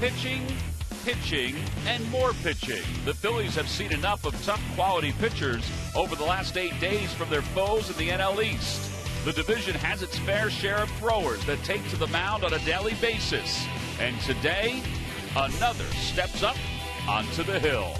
Pitching, pitching, and more pitching. The Phillies have seen enough of tough quality pitchers over the last 8 days from their foes in the NL East. The division has its fair share of throwers that take to the mound on a daily basis. And today, another steps up onto the hill.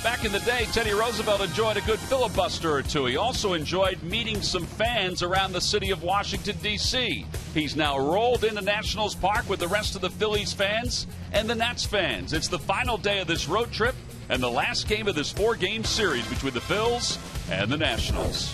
Back in the day, Teddy Roosevelt enjoyed a good filibuster or two. He also enjoyed meeting some fans around the city of Washington, D.C. He's now rolled into Nationals Park with the rest of the Phillies fans and the Nats fans. It's the final day of this road trip and the last game of this 4-game series between the Phils and the Nationals.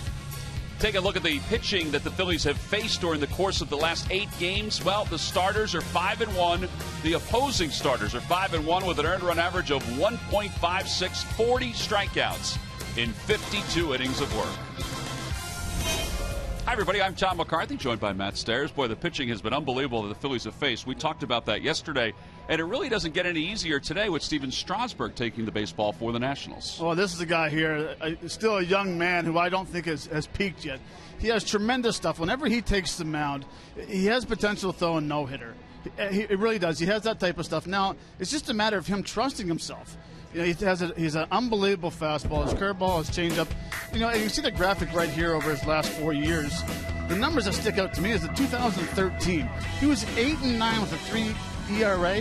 Take a look at the pitching that the Phillies have faced during the course of the last 8 games. Well, the starters are 5-1. The opposing starters are 5-1 with an earned run average of 1.56, 40 strikeouts in 52 innings of work. Hi, everybody. I'm Tom McCarthy, joined by Matt Stairs. Boy, the pitching has been unbelievable that the Phillies have faced. We talked about that yesterday, and it really doesn't get any easier today with Steven Strasburg taking the baseball for the Nationals. Well, this is a guy here, still a young man who I don't think has peaked yet. He has tremendous stuff. Whenever he takes the mound, he has potential to throw a no-hitter. He really does. He has that type of stuff. Now, it's just a matter of him trusting himself. You know, he's an unbelievable fastball. His curveball, his changeup. You know, and you see the graphic right here over his last 4 years. The numbers that stick out to me is in 2013. He was 8-9 with a 3 ERA.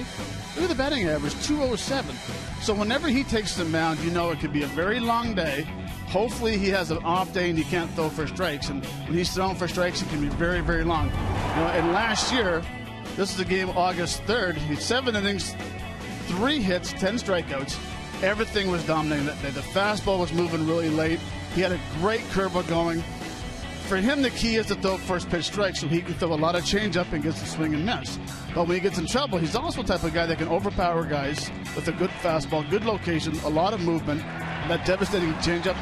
Look at the batting average, 207. So whenever he takes the mound, you know it could be a very long day. Hopefully he has an off day and he can't throw for strikes. And when he's throwing for strikes, it can be very, very long. You know, and last year, this is the game August 3rd. He's 7 innings, 3 hits, 10 strikeouts. Everything was dominating that day. The fastball was moving really late. He had a great curveball going. For him, the key is to throw first pitch strike so he can throw a lot of changeup and gets the swing and miss. But when he gets in trouble, he's also the type of guy that can overpower guys with a good fastball, good location, a lot of movement, and that devastating changeup.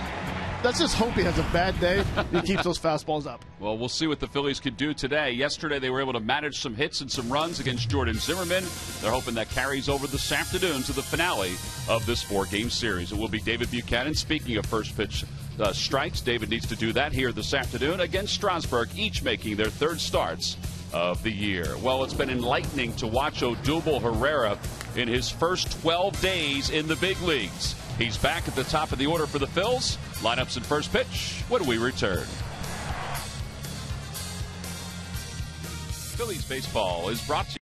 Let's just hope he has a bad day and he keeps those fastballs up. Well, we'll see what the Phillies could do today. Yesterday, they were able to manage some hits and some runs against Jordan Zimmerman. They're hoping that carries over this afternoon to the finale of this 4-game series. It will be David Buchanan. Speaking of first pitch strikes, David needs to do that here this afternoon against Strasburg, each making their 3rd starts of the year. Well, it's been enlightening to watch Odubel Herrera in his first 12 days in the big leagues. He's back at the top of the order for the Phils. Lineups and first pitch when we return. Phillies baseball is brought to you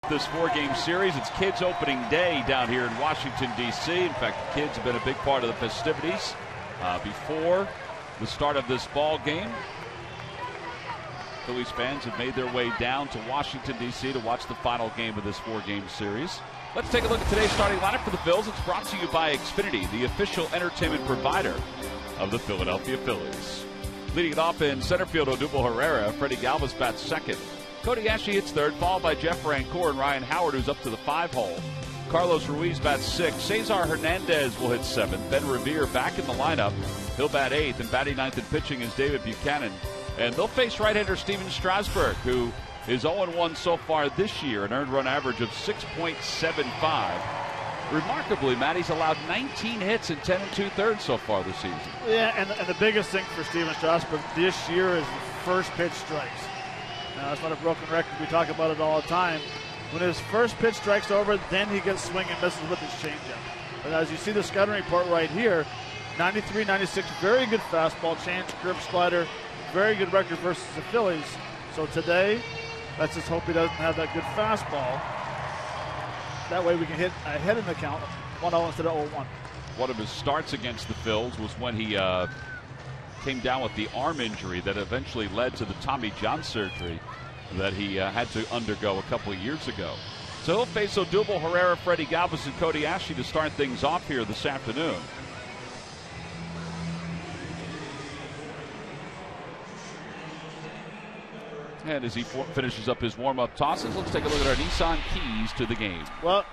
this 4-game series. It's Kids opening day down here in Washington, D.C. In fact, the kids have been a big part of the festivities before the start of this ball game. Phillies fans have made their way down to Washington, D.C. to watch the final game of this 4-game series. Let's take a look at today's starting lineup for the Phils. It's brought to you by Xfinity, the official entertainment provider of the Philadelphia Phillies. Leading it off in center field, Odubel Herrera. Freddie Galvis bats second. Cody Ashley hits third, followed by Jeff Rancourt and Ryan Howard, who's up to the 5-hole. Carlos Ruiz bats sixth. Cesar Hernandez will hit seventh. Ben Revere back in the lineup. He'll bat eighth, and batting ninth and pitching is David Buchanan. And they'll face right-hander Steven Strasburg, who is 0-1 so far this year, an earned run average of 6.75. Remarkably, Matt, he's allowed 19 hits in 10 2/3 so far this season. Yeah, and the biggest thing for Steven Strasburg this year is the first pitch strikes. Now, that's not a broken record. We talk about it all the time. When his first pitch strikes over, then he gets swing and misses with his changeup. But as you see the scouting report right here, 93, 96, very good fastball, change, curve, slider, very good record versus the Phillies. So today, let's just hope he doesn't have that good fastball. That way we can hit ahead in the count, 1-0 instead of 0-1. One of his starts against the Phils was when he came down with the arm injury that eventually led to the Tommy John surgery that he had to undergo a couple of years ago. So he'll face Odubel Herrera, Freddie Galvis, and Cody Ashley to start things off here this afternoon. And as he finishes up his warm-up tosses, let's take a look at our Nissan keys to the game. Well,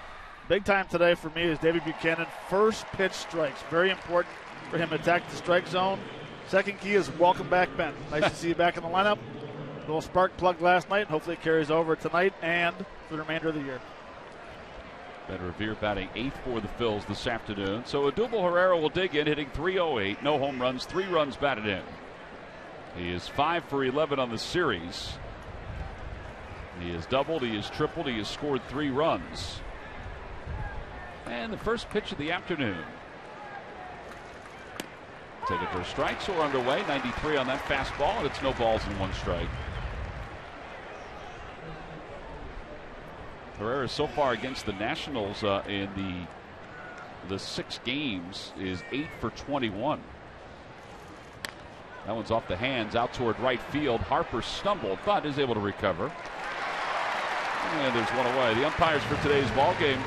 big time today for me is David Buchanan. First pitch strikes. Very important for him to attack the strike zone. Second key is welcome back, Ben. Nice to see you back in the lineup. A little spark plug last night. Hopefully it carries over tonight and for the remainder of the year. Ben Revere batting eighth for the Phils this afternoon. So Odubel Herrera will dig in, hitting .308. No home runs, 3 runs batted in. He is 5 for 11 on the series. He has doubled, he has tripled, he has scored 3 runs. And the first pitch of the afternoon. Taken for strikes or underway. 93 on that fastball, and it's no balls and 1 strike. Herrera so far against the Nationals in the 6 games is 8 for 21. That one's off the hands out toward right field. Harper stumbled but is able to recover. And there's one away. The umpires for today's ball game,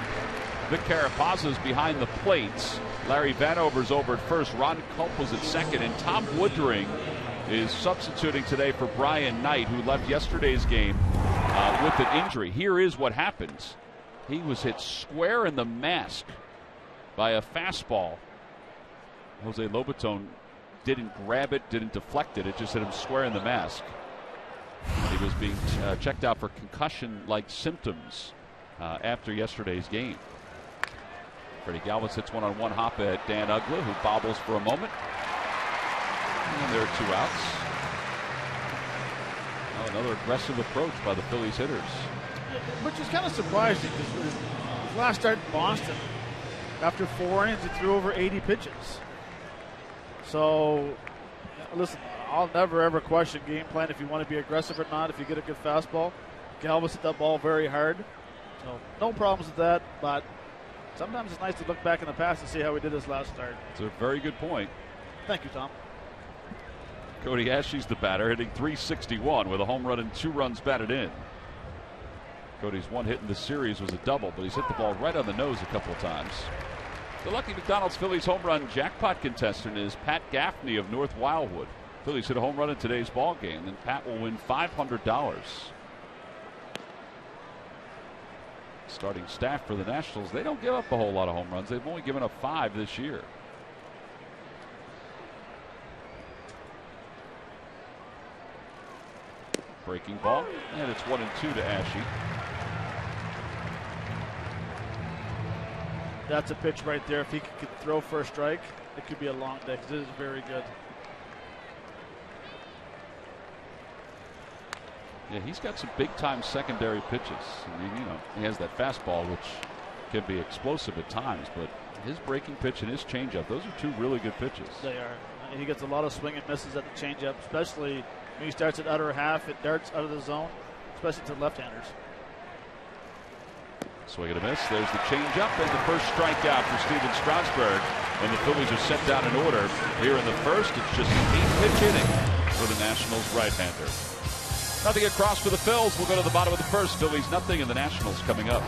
Vic Carapaza's behind the plates. Larry Vanover's over at first. Ron Culp was at second. And Tom Woodring is substituting today for Brian Knight, who left yesterday's game with an injury. Here is what happens. He was hit square in the mask by a fastball. Jose Lobaton didn't grab it, didn't deflect it. It just hit him square in the mask. He was being checked out for concussion-like symptoms after yesterday's game. Freddie Galvis hits 1-on-1 hop at Dan Uggla, who bobbles for a moment. And there are 2 outs. Oh, another aggressive approach by the Phillies hitters. Which is kind of surprising because his last start in Boston, after 4 innings, he threw over 80 pitches. So, listen, I'll never ever question game plan if you want to be aggressive or not. If you get a good fastball, Galvis hit that ball very hard. So no problems with that, but sometimes it's nice to look back in the past and see how we did this last start. It's a very good point. Thank you, Tom. Cody Ashley's the batter, hitting .361 with a home run and 2 runs batted in. Cody's 1 hit in the series was a double, but he's hit the ball right on the nose a couple of times. The Lucky McDonald's Phillies home run jackpot contestant is Pat Gaffney of North Wildwood. Phillies hit a home run in today's ball game, and Pat will win $500. Starting staff for the Nationals, they don't give up a whole lot of home runs. They've only given up 5 this year. Breaking ball, and it's 1-2 to Ashley. That's a pitch right there. If he could throw for a strike, it could be a long day because it is very good. Yeah, he's got some big-time secondary pitches. I mean, he has that fastball, which can be explosive at times, but his breaking pitch and his changeup, those are 2 really good pitches. They are. He gets a lot of swing and misses at the changeup, especially when he starts at outer half. It darts out of the zone, especially to left-handers. Swing and a miss. There's the changeup and the first strikeout for Steven Strasburg. And the Phillies are set down in order here in the first. It's just an 8-pitch inning for the Nationals right-hander. Nothing across for the Phils. We'll go to the bottom of the first. Phillies nothing, and the Nationals coming up.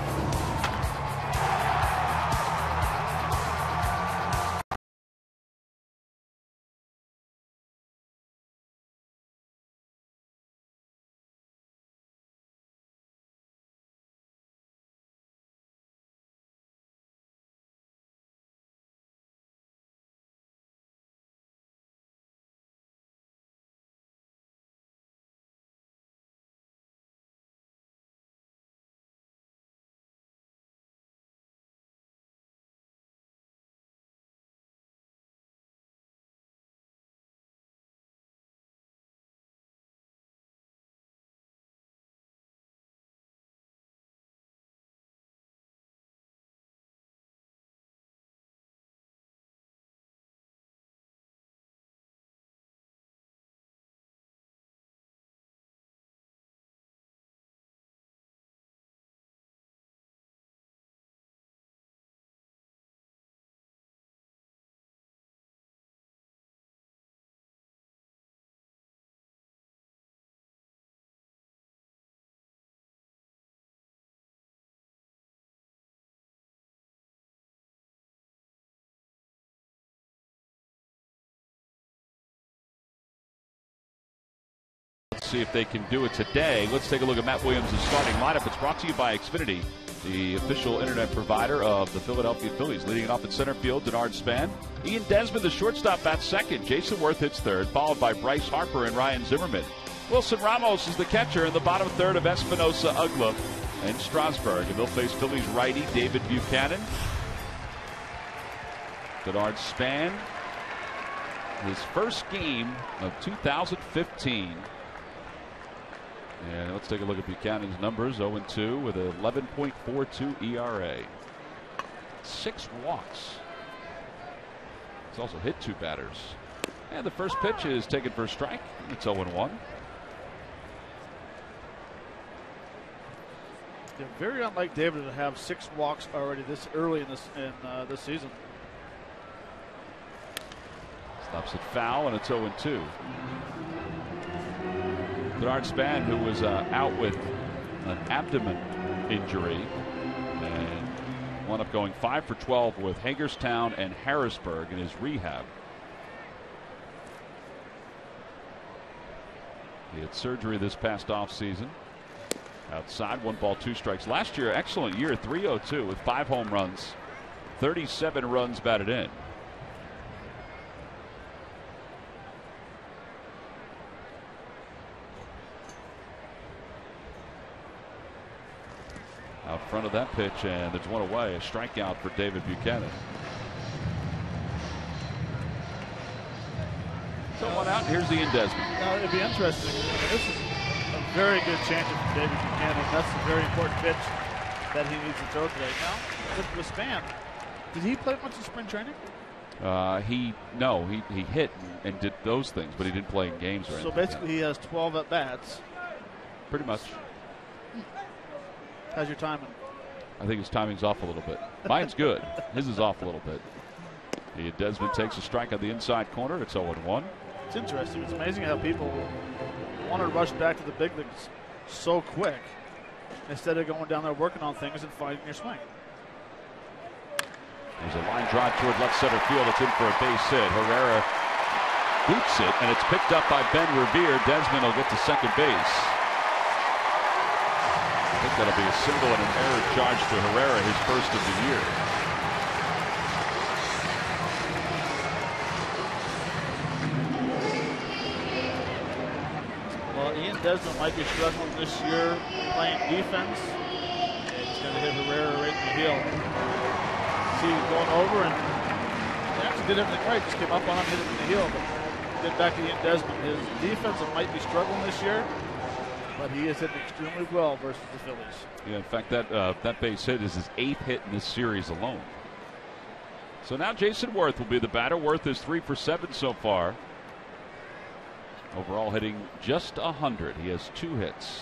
See if they can do it today. Let's take a look at Matt Williams' starting lineup. It's brought to you by Xfinity, the official internet provider of the Philadelphia Phillies. Leading it off in center field, Denard Span. Ian Desmond, the shortstop, bats second. Jason Worth hits third, followed by Bryce Harper and Ryan Zimmerman. Wilson Ramos is the catcher in the bottom third of Espinosa, Ugla, and Strasburg. And they'll face Phillies righty David Buchanan. Denard Span, his first game of 2015. And let's take a look at Buchanan's numbers. 0-2 with an 11.42 ERA. 6 walks. He's also hit 2 batters. And the first pitch is taken for a strike. It's 0-1. They're very unlike David to have 6 walks already this early in this season. Stops it foul, and it's 0-2. Denard Span, who was out with an abdomen injury, and wound up going 5 for 12 with Hagerstown and Harrisburg in his rehab. He had surgery this past offseason. Outside, 1 ball, 2 strikes. Last year, excellent year, 302 with 5 home runs, 37 runs batted in. Out front of that pitch, and there's one away. A strikeout for David Buchanan. So one out. Here's the Ian Desmond. Now it'd be interesting. This is a very good chance for David Buchanan. That's a very important pitch that he needs to throw today. Now, with Span, did he play much in spring training? He hit and did those things, but he didn't play in games or anything. So basically, he has 12 at bats. Pretty much. How's your timing? I think his timing's off a little bit. Mine's good. His is off a little bit. Ian Desmond takes a strike on the inside corner. It's 0-1. It's interesting. It's amazing how people want to rush back to the big leagues so quick instead of going down there working on things and finding your swing. There's a line drive toward left center field. It's in for a base hit. Herrera boots it, and it's picked up by Ben Revere. Desmond will get to second base. I think that'll be a single and an error charge to Herrera, his first of the year. Well, Ian Desmond might be struggling this year playing defense. And he's going to hit Herrera right in the heel. See, going over, and he actually did everything right. Just came up on him, hit him in the heel. But get back to Ian Desmond. His defense might be struggling this year, but he is hitting extremely well versus the Phillies. Yeah, in fact, that base hit is his 8th hit in this series alone. So now Jason Worth will be the batter. Worth is 3 for 7 so far. Overall hitting just 100. He has 2 hits.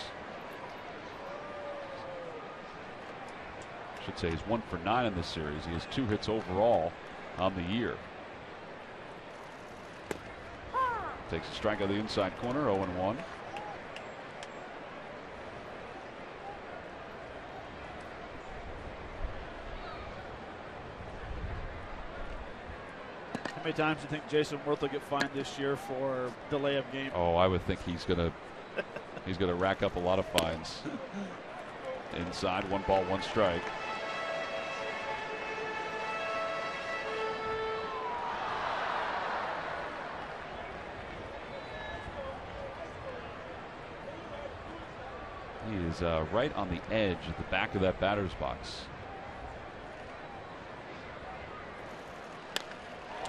should say he's 1 for 9 in this series. He has 2 hits overall on the year. Takes a strike on the inside corner, 0-1. How many times do you think Jason Worth will get fined this year for delay of game? Oh, I would think he's gonna rack up a lot of fines. Inside, 1 ball, 1 strike. He is right on the edge at the back of that batter's box.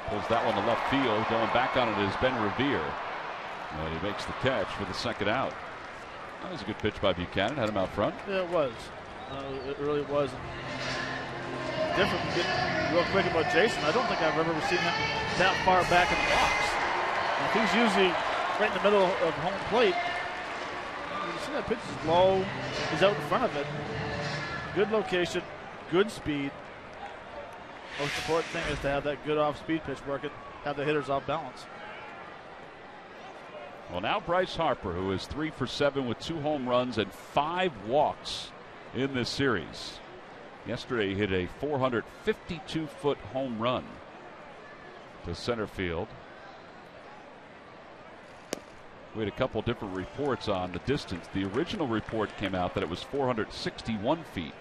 Pulls that one to left field. Going back on it is Ben Revere. And he makes the catch for the second out. That was a good pitch by Buchanan. Had him out front. Yeah, it was. It really was. Different. Real quick about Jason. I don't think I've ever seen him that far back in the box. And he's usually right in the middle of home plate. You see that pitch is low. He's out in front of it. Good location. Good speed. Most important thing is to have that good off-speed pitch working, have the hitters off balance. Well, now Bryce Harper, who is 3 for 7 with 2 home runs and 5 walks in this series. Yesterday, he hit a 452-foot home run to center field. We had a couple different reports on the distance. The original report came out that it was 461 feet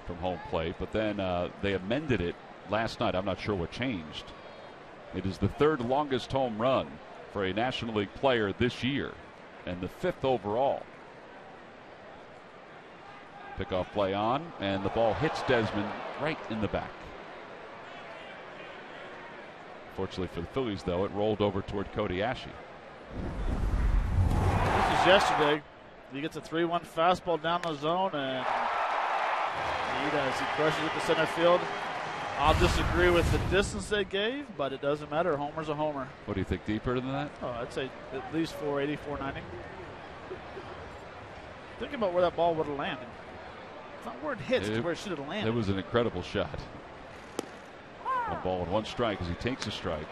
from home plate, but then they amended it last night. I'm not sure what changed. It is the 3rd longest home run for a National League player this year and the 5th overall. Pickoff play on, and the ball hits Desmond right in the back. Fortunately for the Phillies, though, it rolled over toward Cody Ashe. This is yesterday. He gets a 3-1 fastball down the zone, and he crushes it to center field. I'll disagree with the distance they gave, but it doesn't matter. A homer's a homer. What do you think, deeper than that? Oh, I'd say at least 480, 490. Think about where that ball would have landed. It's not where it hits, it's where it should have landed. It was an incredible shot. 1 ball and 1 strike as he takes a strike.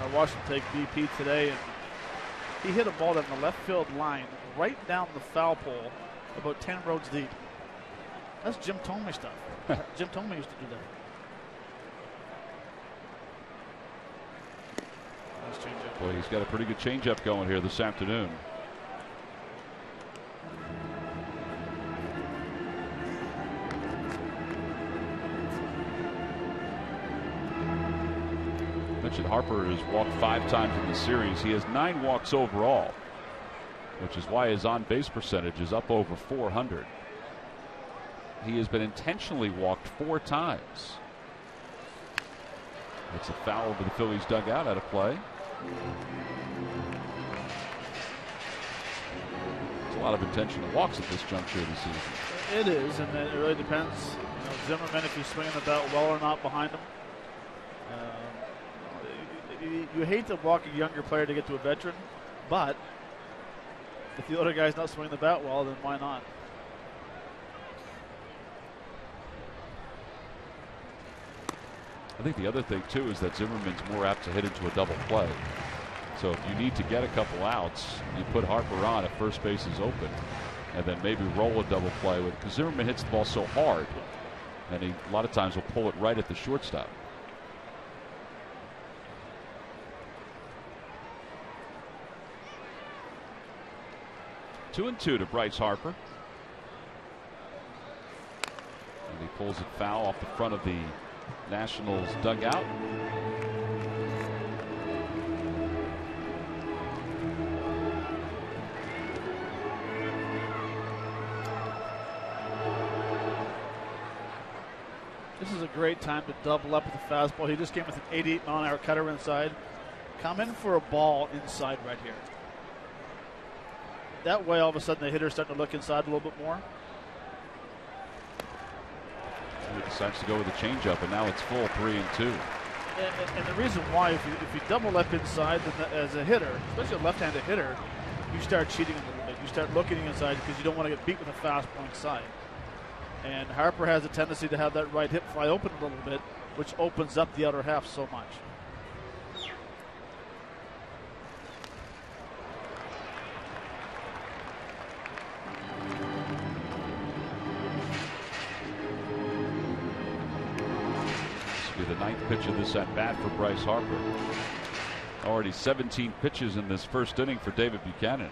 I watched him take BP today, and he hit a ball down the left field line, right down the foul pole, about 10 rows deep. That's Jim Thome stuff. Jim Thome used to do that. Nice changeup. Boy, he's got a pretty good changeup going here this afternoon. Mentioned Harper has walked 5 times in the series. He has 9 walks overall, which is why his on-base percentage is up over 400. He has been intentionally walked 4 times. It's a foul over the Phillies dugout out of play. There's a lot of intentional walks at this juncture of the season. It is, and it really depends. Zimmerman, if he's swinging the bat well or not behind him. You hate to walk a younger player to get to a veteran, but if the other guy's not swinging the bat well, then why not? I think the other thing, too, is that Zimmerman's more apt to hit into a double play. So if you need to get a couple outs, you put Harper on if first base is open, and then maybe roll a double play with, because Zimmerman hits the ball so hard, and he a lot of times will pull it right at the shortstop. Two and two to Bryce Harper. And he pulls it foul off the front of the Nationals dugout. This is a great time to double up with the fastball. He just came with an 88-mile-an-hour cutter inside. Come in for a ball inside right here. That way, all of a sudden, the hitter's starting to look inside a little bit more. He decides to go with a changeup, and now it's full 3-2. And the reason why, if you double up inside, then as a hitter, especially a left-handed hitter, you start cheating a little bit. you start looking inside because you don't want to get beat with a fastball inside. And Harper has a tendency to have that right hip fly open a little bit, which opens up the outer half so much. The 9th pitch of this at bat for Bryce Harper. Already 17 pitches in this first inning for David Buchanan.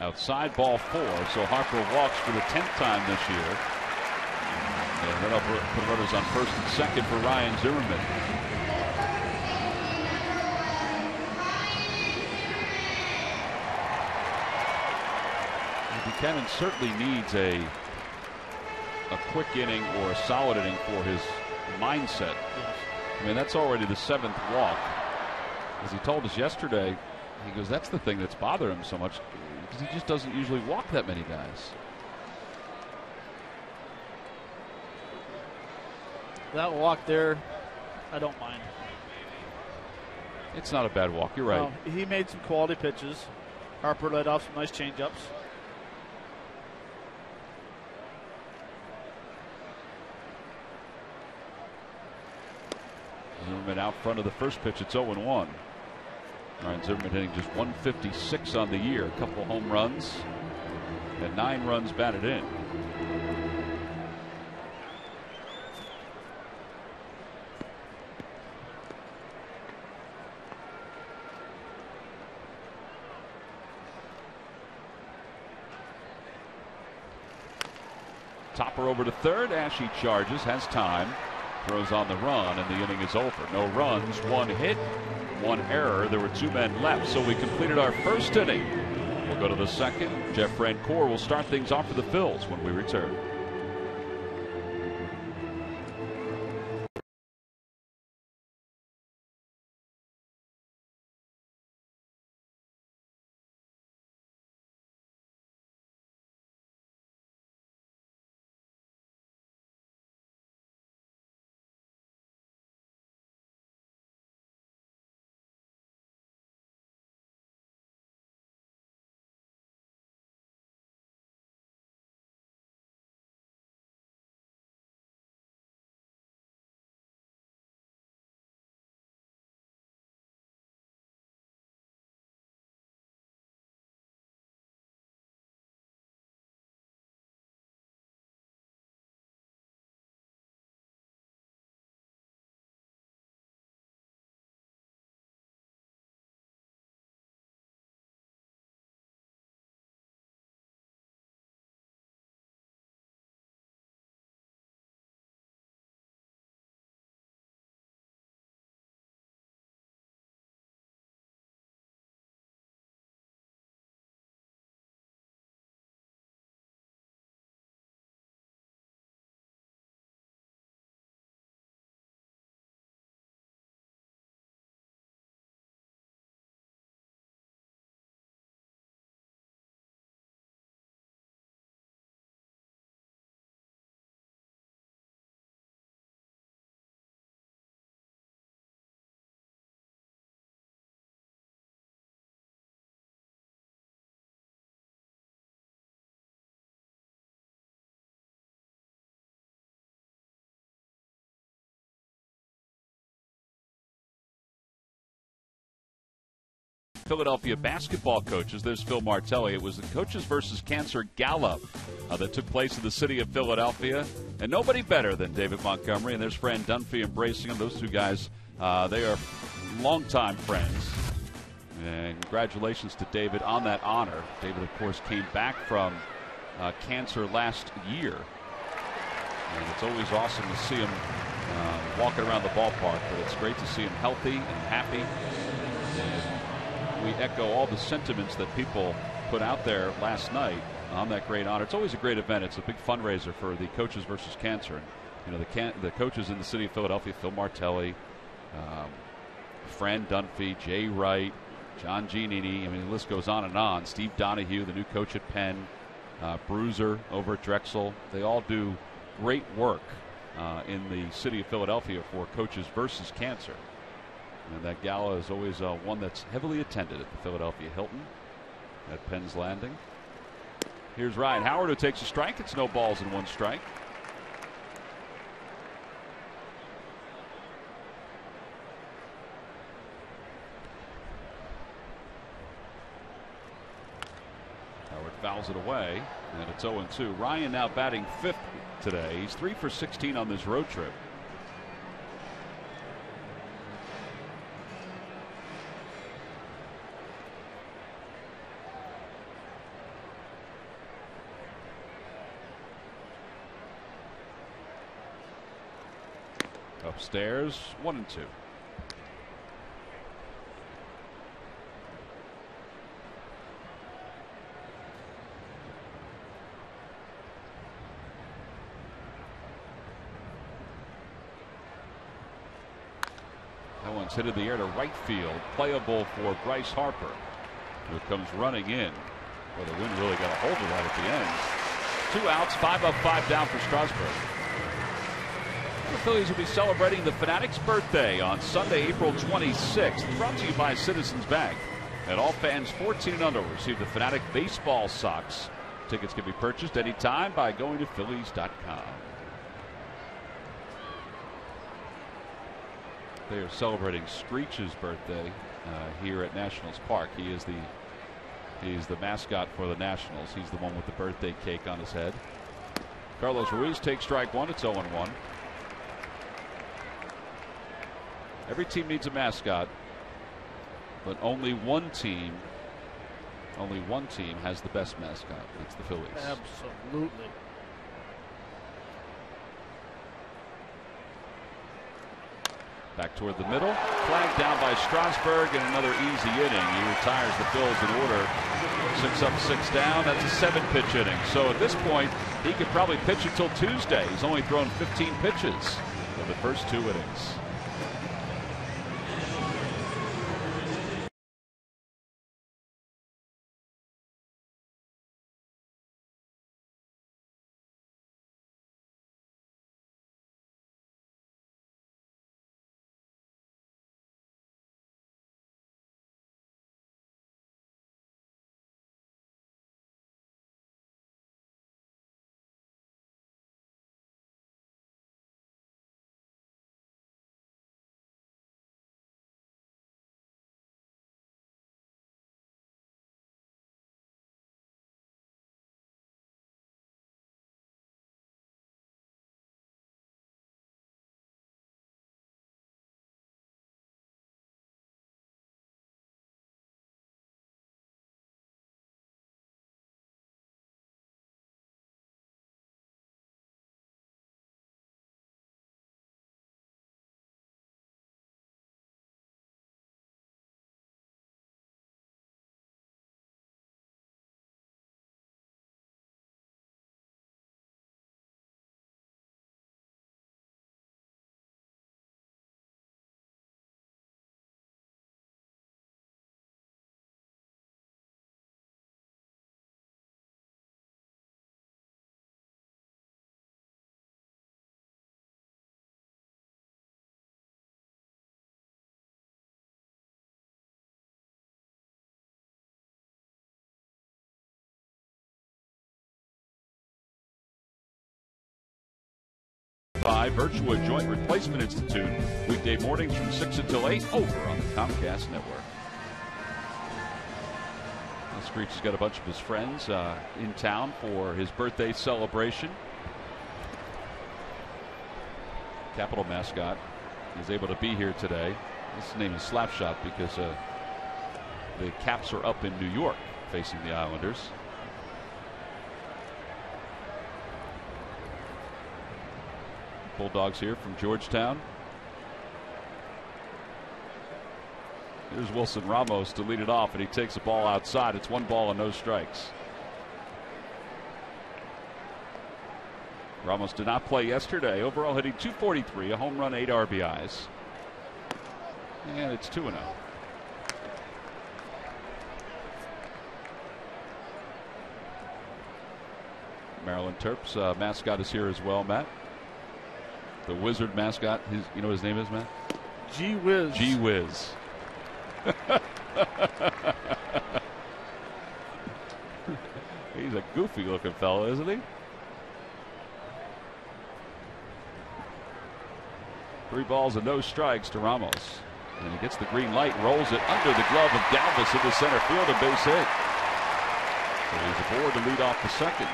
Outside, ball 4, so Harper walks for the 10th time this year. And that'll put runners on first and second for Ryan Zimmerman. Buchanan certainly needs a quick inning or a solid inning for his mindset. Yes. I mean, that's already the 7th walk. As he told us yesterday, he goes, that's the thing that's bothering him so much, because he just doesn't usually walk that many guys. That walk there, I don't mind. It's not a bad walk. You're right. Well, he made some quality pitches. Harper led off some nice changeups. Zimmerman out front of the first pitch. It's 0-1. Ryan Zimmerman hitting just 156 on the year. A couple home runs and 9 runs batted in. Topper over to third. Ashe charges, has time, throws on the run, and the inning is over. No runs, 1 hit, 1 error. There were 2 men left, so we completed our first inning. We'll go to the second. Jeff Francoeur will start things off for the Phils when we return. Philadelphia basketball coaches. There's Phil Martelli. It was the Coaches versus Cancer Gala that took place in the city of Philadelphia. And nobody better than David Montgomery. And there's Fran Dunphy embracing him. Those 2 guys, they are longtime friends. And congratulations to David on that honor. David, of course, came back from cancer last year. And it's always awesome to see him walking around the ballpark. But it's great to see him healthy and happy. And we echo all the sentiments that people put out there last night on that great honor. It's always a great event. It's a big fundraiser for the Coaches versus Cancer. And, you know, the coaches in the city of Philadelphia, Phil Martelli, Fran Dunphy, Jay Wright, John Giannini. I mean, the list goes on and on. Steve Donahue, the new coach at Penn. Bruiser over at Drexel. They all do great work in the city of Philadelphia for Coaches versus Cancer. And that gala is always one that's heavily attended at the Philadelphia Hilton at Penn's Landing. Here's Ryan Howard, who takes a strike. It's no balls and one strike. Howard fouls it away, and it's 0-2. Ryan now batting fifth today. He's 3 for 16 on this road trip. Upstairs, 1-2. That one's hit in the air to right field. Playable for Bryce Harper, who comes running in. Well, the wind really got a hold of that at the end. 2 outs, 5 up, 5 down for Strasburg. The Phillies will be celebrating the Fanatic's birthday on Sunday, April 26th. Brought to you by Citizens Bank. And all fans 14 and under will receive the Fanatic baseball socks. Tickets can be purchased anytime by going to Phillies.com. They are celebrating Screech's birthday here at Nationals Park. He is the mascot for the Nationals. He's the one with the birthday cake on his head. Carlos Ruiz takes strike one. It's 0-1. Every team needs a mascot, but only one team has the best mascot. It's the Phillies. Absolutely. Back toward the middle. Flagged down by Strasburg, and another easy inning. He retires the Phils in order. 6 up, 6 down. That's a 7-pitch inning. So at this point, he could probably pitch until Tuesday. He's only thrown 15 pitches in the first 2 innings. Virtua Joint Replacement Institute, weekday mornings from 6 until 8 over on the Comcast Network. Screech has got a bunch of his friends in town for his birthday celebration. Capital mascot is able to be here today. His name is Slapshot because the Caps are up in New York facing the Islanders. Bulldogs here from Georgetown. Here's Wilson Ramos to lead it off, and he takes a ball outside. It's 1 ball and no strikes. Ramos did not play yesterday. Overall hitting .243, a home run, 8 RBIs. And it's 2-0. Maryland Terps. Mascot is here as well, Matt. The Wizard mascot. You know what his name is, Matt? Gee whiz. Gee whiz. He's a goofy looking fellow, isn't he? 3 balls and no strikes to Ramos. And he gets the green light, rolls it under the glove of Galvis into center field, a base hit. So he's aboard to lead off the second.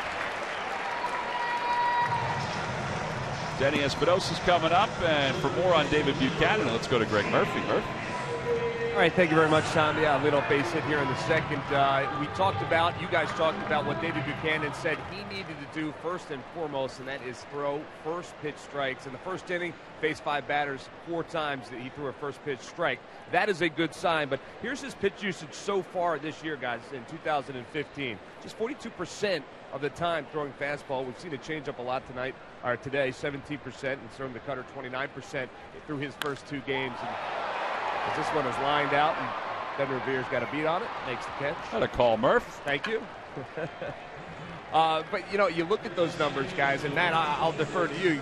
Denny Espinosa's coming up, and for more on David Buchanan, let's go to Greg Murphy. Murphy. All right, thank you very much, Tom. Yeah, leadoff base hit here in the second. You guys talked about what David Buchanan said he needed to do first and foremost, and that is throw first pitch strikes. In the first inning, faced 5 batters 4 times that he threw a first pitch strike. That is a good sign, but here's his pitch usage so far this year, guys, in 2015. Just 42% of the time throwing fastball. We've seen it change up a lot today, 17%, and throwing the cutter 29% through his first 2 games. And as this one is lined out, and Ben Revere's got a beat on it, makes the catch. Got a call, Murph. Thank you. But, you look at those numbers, guys, and Matt, I'll defer to you.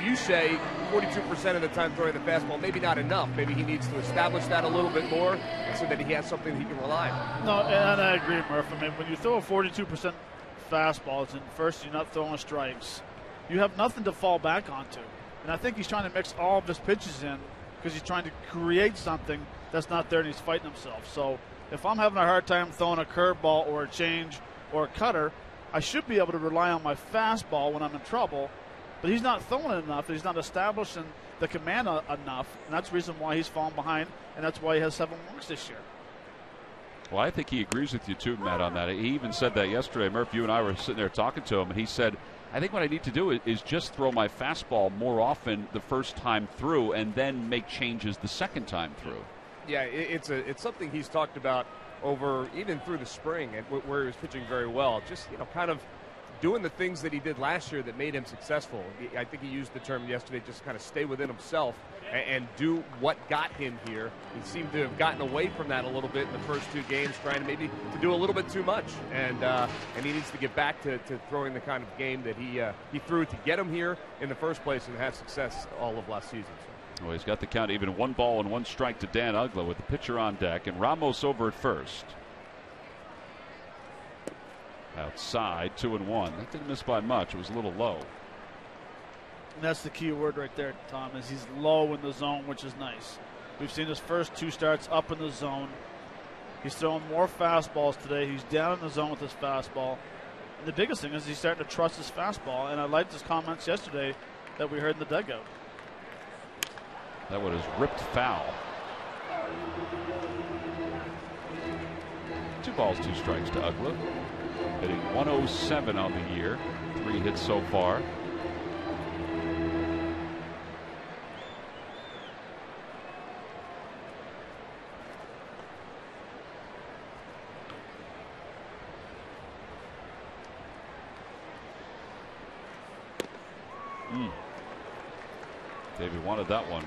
You say 42% of the time throwing the fastball, maybe not enough. Maybe he needs to establish that a little bit more so that he has something he can rely on. No, and I agree, Murph. I mean, when you throw a 42% fastballs and first you're not throwing strikes, you have nothing to fall back onto. And I think he's trying to mix all of his pitches in because he's trying to create something that's not there and he's fighting himself. So if I'm having a hard time throwing a curveball or a change or a cutter, I should be able to rely on my fastball when I'm in trouble. But he's not throwing it enough. He's not establishing the command enough. And that's the reason why he's falling behind, and that's why he has 7 walks this year. Well, I think he agrees with you too, Matt, on that. He even said that yesterday. Murph, you and I were sitting there talking to him, and he said, I think what I need to do is just throw my fastball more often the first time through and then make changes the second time through. Yeah, it's something he's talked about over even through the spring, and where he was pitching very well. Just, kind of doing the things that he did last year that made him successful. I think he used the term yesterday, just kind of stay within himself and do what got him here. He seemed to have gotten away from that a little bit in the first 2 games, trying to maybe to do a little bit too much. And he needs to get back to throwing the kind of game that he threw to get him here in the first place and have success all of last season. Well, he's got the count even 1 ball and 1 strike to Dan Uggla with the pitcher on deck, and Ramos over at first. Outside, 2-1. That didn't miss by much. It was a little low. And that's the key word right there, Tom, is he's low in the zone, which is nice. We've seen his first 2 starts up in the zone. He's throwing more fastballs today. He's down in the zone with his fastball. And the biggest thing is he's starting to trust his fastball. And I liked his comments yesterday that we heard in the dugout. That one is ripped foul. 2 balls, 2 strikes to Uggla. Hitting 107 on the year. 3 hits so far. Davey wanted that one.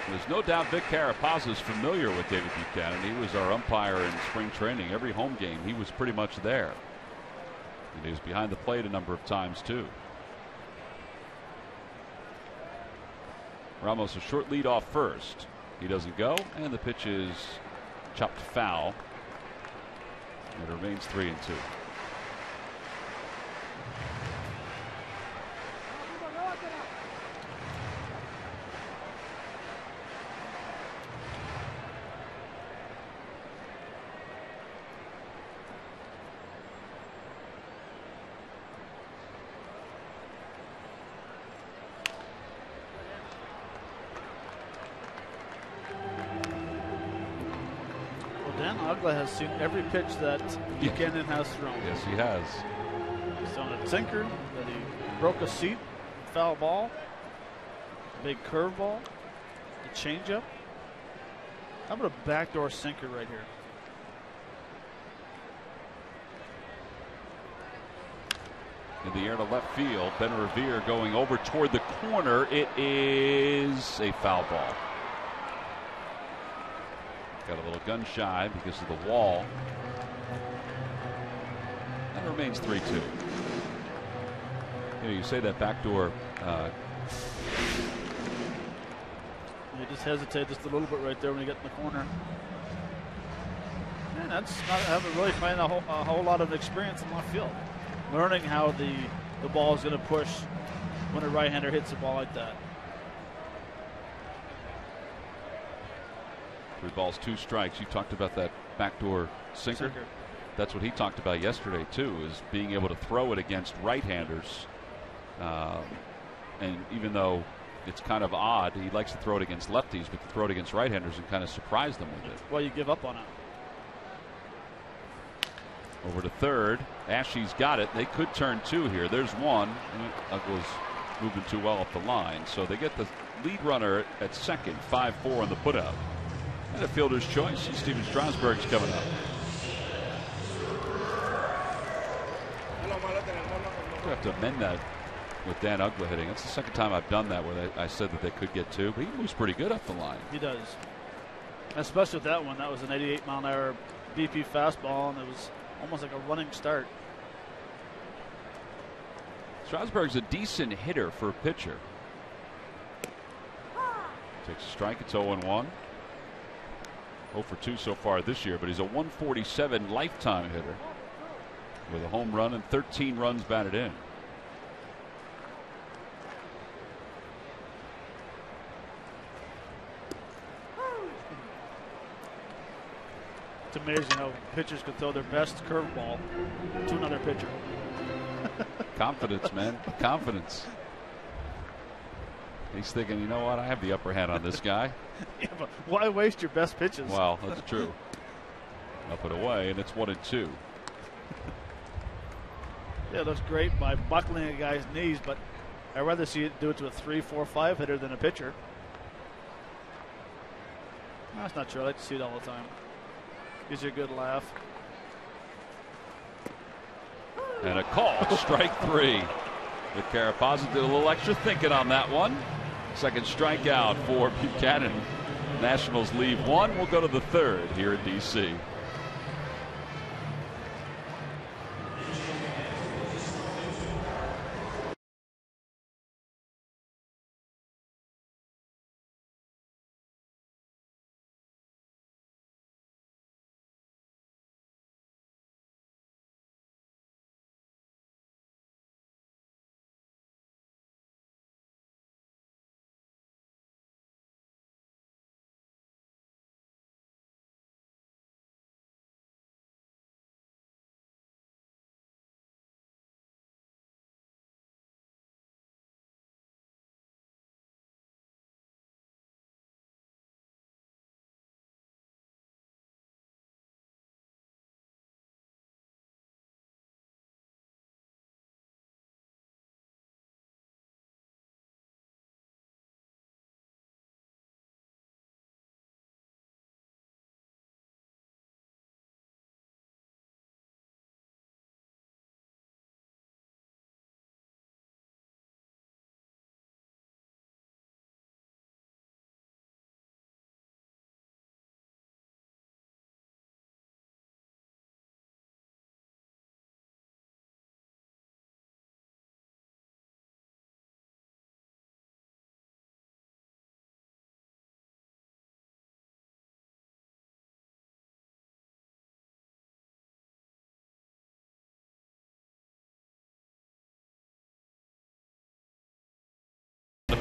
There's no doubt Vic Carapazza is familiar with David Buchanan. He was our umpire in spring training. Every home game he was pretty much there. And he was behind the plate a number of times too. Ramos a short lead off first. He doesn't go, and the pitch is chopped foul. It remains 3-2. Has seen every pitch that Buchanan has thrown. Yes, he has. He's thrown a sinker that he broke a seat, foul ball, big curveball, a changeup. How about a backdoor sinker right here? In the air to left field, Ben Revere going over toward the corner. It is a foul ball. Got a little gun shy because of the wall. And Remains 3-2. You say that backdoor. You just hesitate just a little bit right there when you get in the corner. And that's not having really playing a whole lot of experience in left field. Learning how the ball is going to push when a right-hander hits a ball like that. 3 balls, 2 strikes. You talked about that backdoor sinker. That's what he talked about yesterday too, is being able to throw it against right-handers. And even though it's kind of odd, he likes to throw it against lefties, but to throw it against right-handers and kind of surprise them with it. Well, you give up on it. Over to third. Ashe's got it. They could turn 2 here. There's 1. Uggla's moving too well off the line. So they get the lead runner at second, 5-4 on the putout. And a fielder's choice. Steven Strasburg's coming up. I have to amend that with Dan Uggla hitting. That's the second time I've done that where I said that they could get 2. But he moves pretty good up the line. He does. Especially with that one. That was an 88-mile-an-hour BP fastball, and it was almost like a running start. Strasburg's a decent hitter for a pitcher. Takes a strike. It's 0-1. 0 for 2 so far this year, but he's a 147 lifetime hitter with a home run and 13 runs batted in. It's amazing how pitchers can throw their best curveball to another pitcher. Confidence, man. Confidence. He's thinking, you know what? I have the upper hand on this guy. Yeah, but why waste your best pitches? Well, that's true. Up and away, and it's 1-2. Yeah, it looks great by buckling a guy's knees, but I'd rather see it do it to a 3, 4, 5 hitter than a pitcher. That's not true. I like to see it all the time. Gives you a good laugh. And a call. Strike 3. The Carapazza did a little extra thinking on that one. Second strikeout for Buchanan. Nationals leave 1. We'll go to the third here in D.C.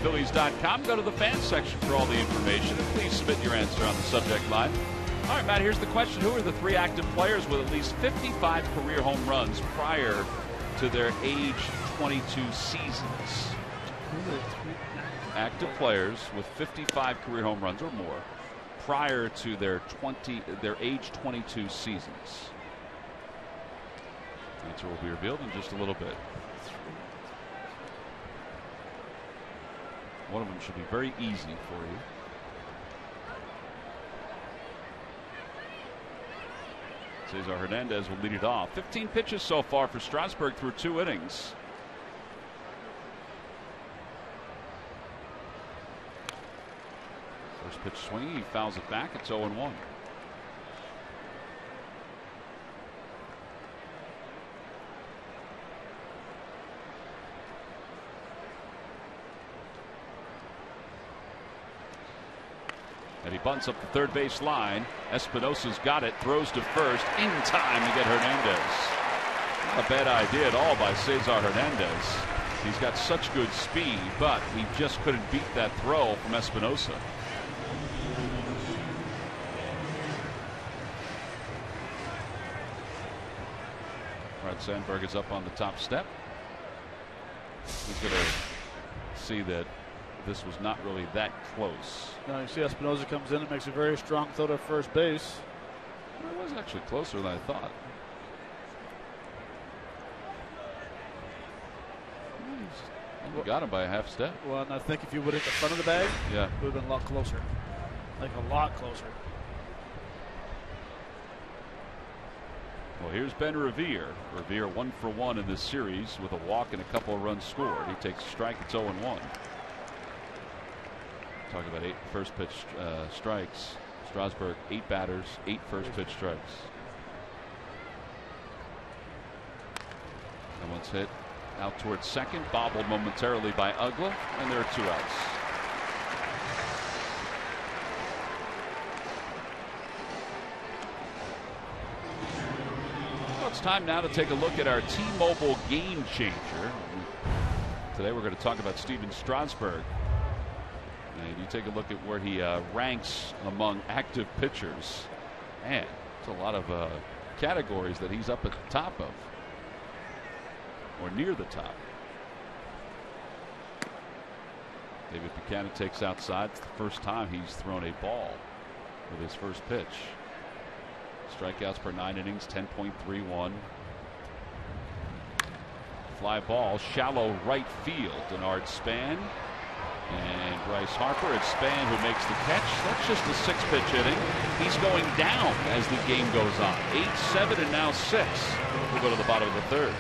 Phillies.com. Go to the fans section for all the information. Please submit your answer on the subject line. All right, Matt, here's the question. Who are the 3 active players with at least 55 career home runs prior to their age 22 seasons? Active players with 55 career home runs or more prior to their age 22 seasons. The answer will be revealed in just a little bit. One of them should be very easy for you. Cesar Hernandez will lead it off. 15 pitches so far for Strasburg through 2 innings. First pitch swinging, he fouls it back. It's 0-1. And he bunts up the third base line. Espinosa's got it, throws to first in time to get Hernandez. Not a bad idea at all by Cesar Hernandez. He's got such good speed, but he just couldn't beat that throw from Espinosa. Brad Sandberg is up on the top step. He's going to see that this was not really that close. Now you see Espinosa comes in and makes a very strong throw to first base. It was actually closer than I thought. We got him by a half step. Well, and I think if you would hit the front of the bag, yeah, it would have been a lot closer. Like a lot closer. Well, here's Ben Revere. Revere 1 for 1 in this series with a walk and a couple of runs scored. He takes a strike. It's 0-1. Talk about 8 first pitch strikes. Strasburg 8 batters, 8 first pitch strikes. That one's hit out towards second, bobbled momentarily by Ugla, and there are 2 outs. Well, it's time now to take a look at our T-Mobile game changer. Today we're going to talk about Steven Strasburg. And you take a look at where he ranks among active pitchers. Man, it's a lot of categories that he's up at the top of, or near the top. David Buchanan takes outside. It's the first time he's thrown a ball with his first pitch. Strikeouts per 9 innings, 10.31. Fly ball, shallow right field. Denard Span and Bryce Harper. It's Span who makes the catch. That's just a 6-pitch inning. He's going down as the game goes on. 8-7 and now 6. We'll go to the bottom of the third.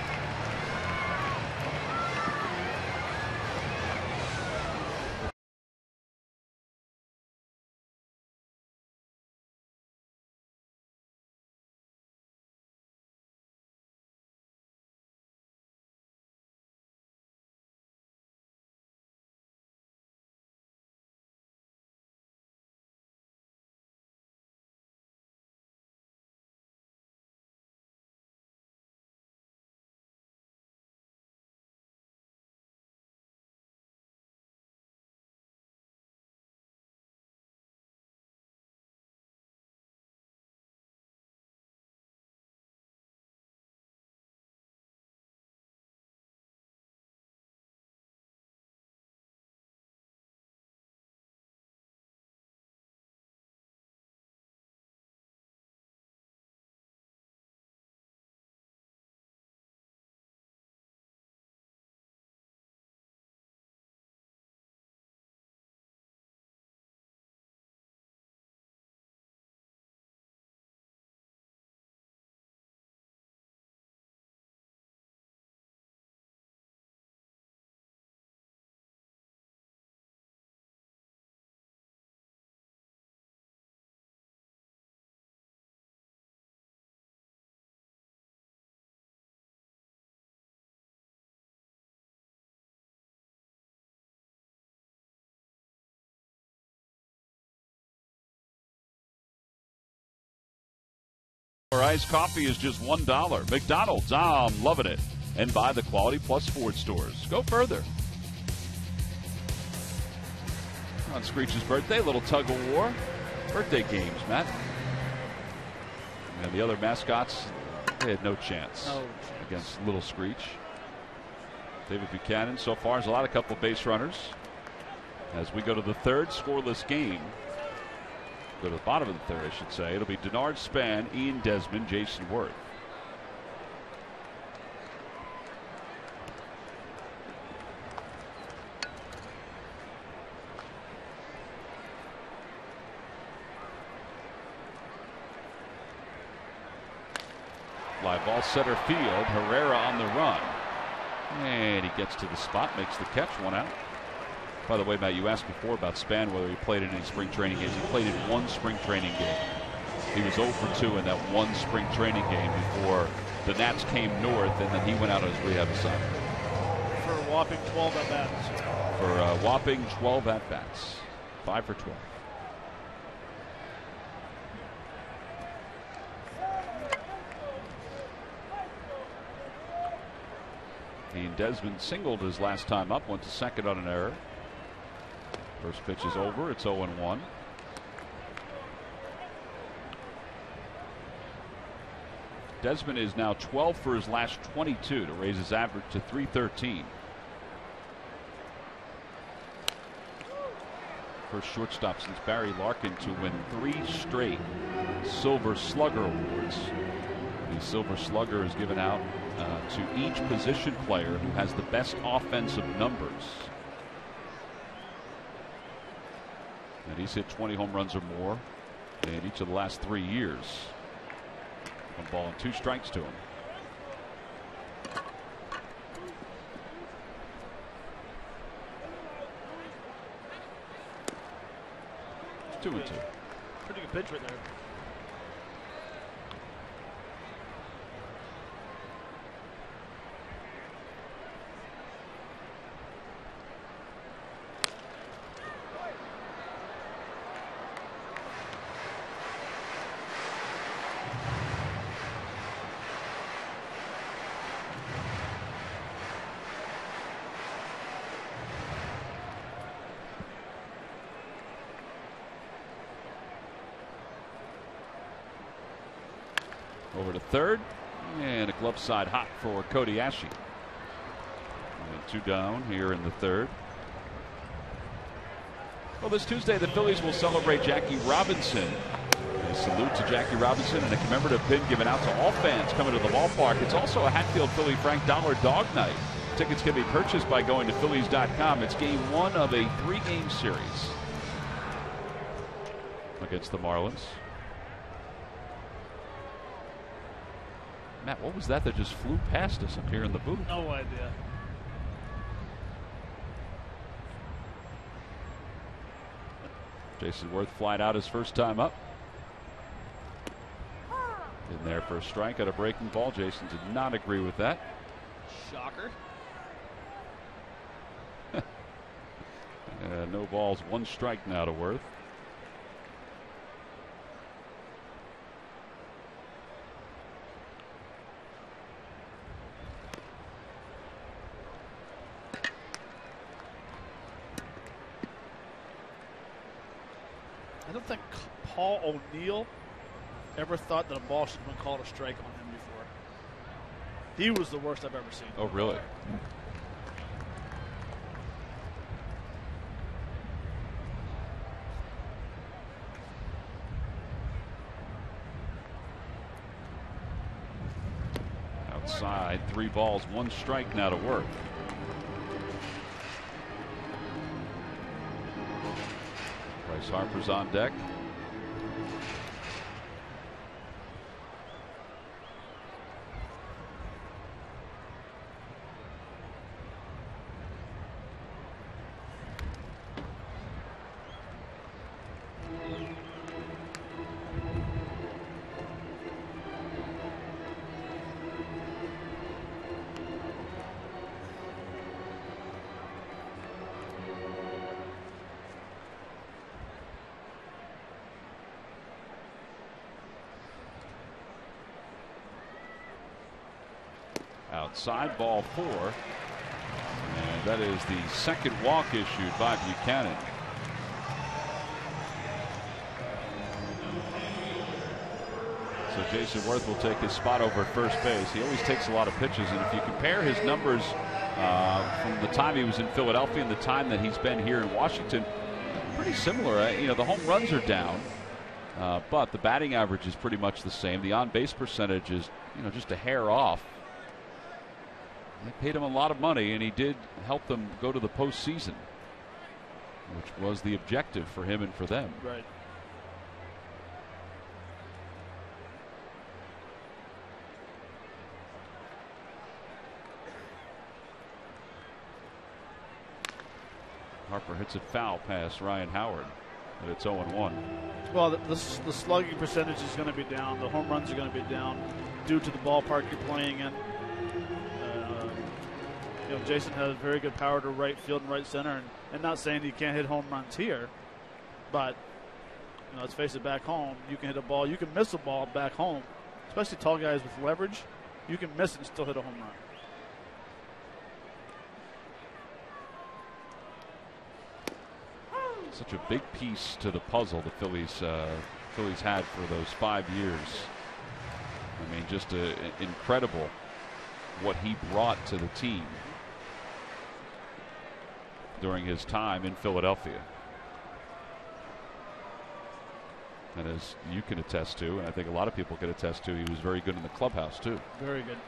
Our iced coffee is just $1. McDonald's, I'm loving it. And buy the Quality Plus Ford stores. Go further. On Screech's birthday, a little tug of war. Birthday games, Matt. And the other mascots, they had no chance against Little Screech. David Buchanan so far has allowed a couple base runners. As we go to the third, scoreless game. Go to the bottom of the third, I should say. It'll be Denard Span, Ian Desmond, Jason Worth. Fly ball center field. Herrera on the run. And he gets to the spot, makes the catch, 1 out. By the way, Matt, you asked before about Span whether he played in any spring training games. He played in 1 spring training game. He was 0 for 2 in that 1 spring training game before the Nats came north, and then he went out on his rehab assignment. For a whopping 12 at-bats. For a whopping 12 at-bats. 5 for 12. Ian Desmond singled his last time up, went to second on an error. First pitch is over. It's 0-1. Desmond is now 12 for his last 22 to raise his average to 313. First shortstop since Barry Larkin to win 3 straight Silver Slugger awards. The Silver Slugger is given out to each position player who has the best offensive numbers. And he's hit 20 home runs or more in each of the last 3 years. 1 ball and 2 strikes to him. It's 2-2. Pretty good pitch right there. Over to third, and a glove side hot for Cody Ashe. And 2 down here in the third. Well, this Tuesday the Phillies will celebrate Jackie Robinson. A salute to Jackie Robinson and a commemorative pin given out to all fans coming to the ballpark. It's also a Hatfield Philly Frank Dollar Dog Night. Tickets can be purchased by going to Phillies.com. It's game 1 of a 3-game series against the Marlins. Matt, what was that just flew past us up here in the booth? No idea. Jason Worth flying out his first time up. In there for a strike at a breaking ball. Jason did not agree with that. Shocker. No balls, 1 strike now to Worth. I don't think Paul O'Neill ever thought that a ball should have been called a strike on him before. He was the worst I've ever seen. Oh, really? Outside, 3 balls, 1 strike now to Worth. Bryce Harper's on deck. Outside, ball 4. And that is the second walk issued by Buchanan. So Jason Worth will take his spot over at first base. He always takes a lot of pitches, and if you compare his numbers from the time he was in Philadelphia and the time that he's been here in Washington, pretty similar. You know, the home runs are down, but the batting average is pretty much the same. The on-base percentage is, just a hair off. They paid him a lot of money, and he did help them go to the postseason, which was the objective for him and for them. Right. Harper hits it foul past Ryan Howard, and it's 0-1. Well, the slugging percentage is going to be down. The home runs are going to be down due to the ballpark you're playing in. Jason has very good power to right field and right center, and not saying he can't hit home runs here, but let's face it, back home you can hit a ball, you can miss a ball back home, especially tall guys with leverage. You can miss it and still hit a home run. such a big piece to the puzzle the Phillies had for those 5 years. I mean, just incredible what he brought to the team during his time in Philadelphia. And as you can attest to, and I think a lot of people can attest to, he was very good in the clubhouse too. Very good.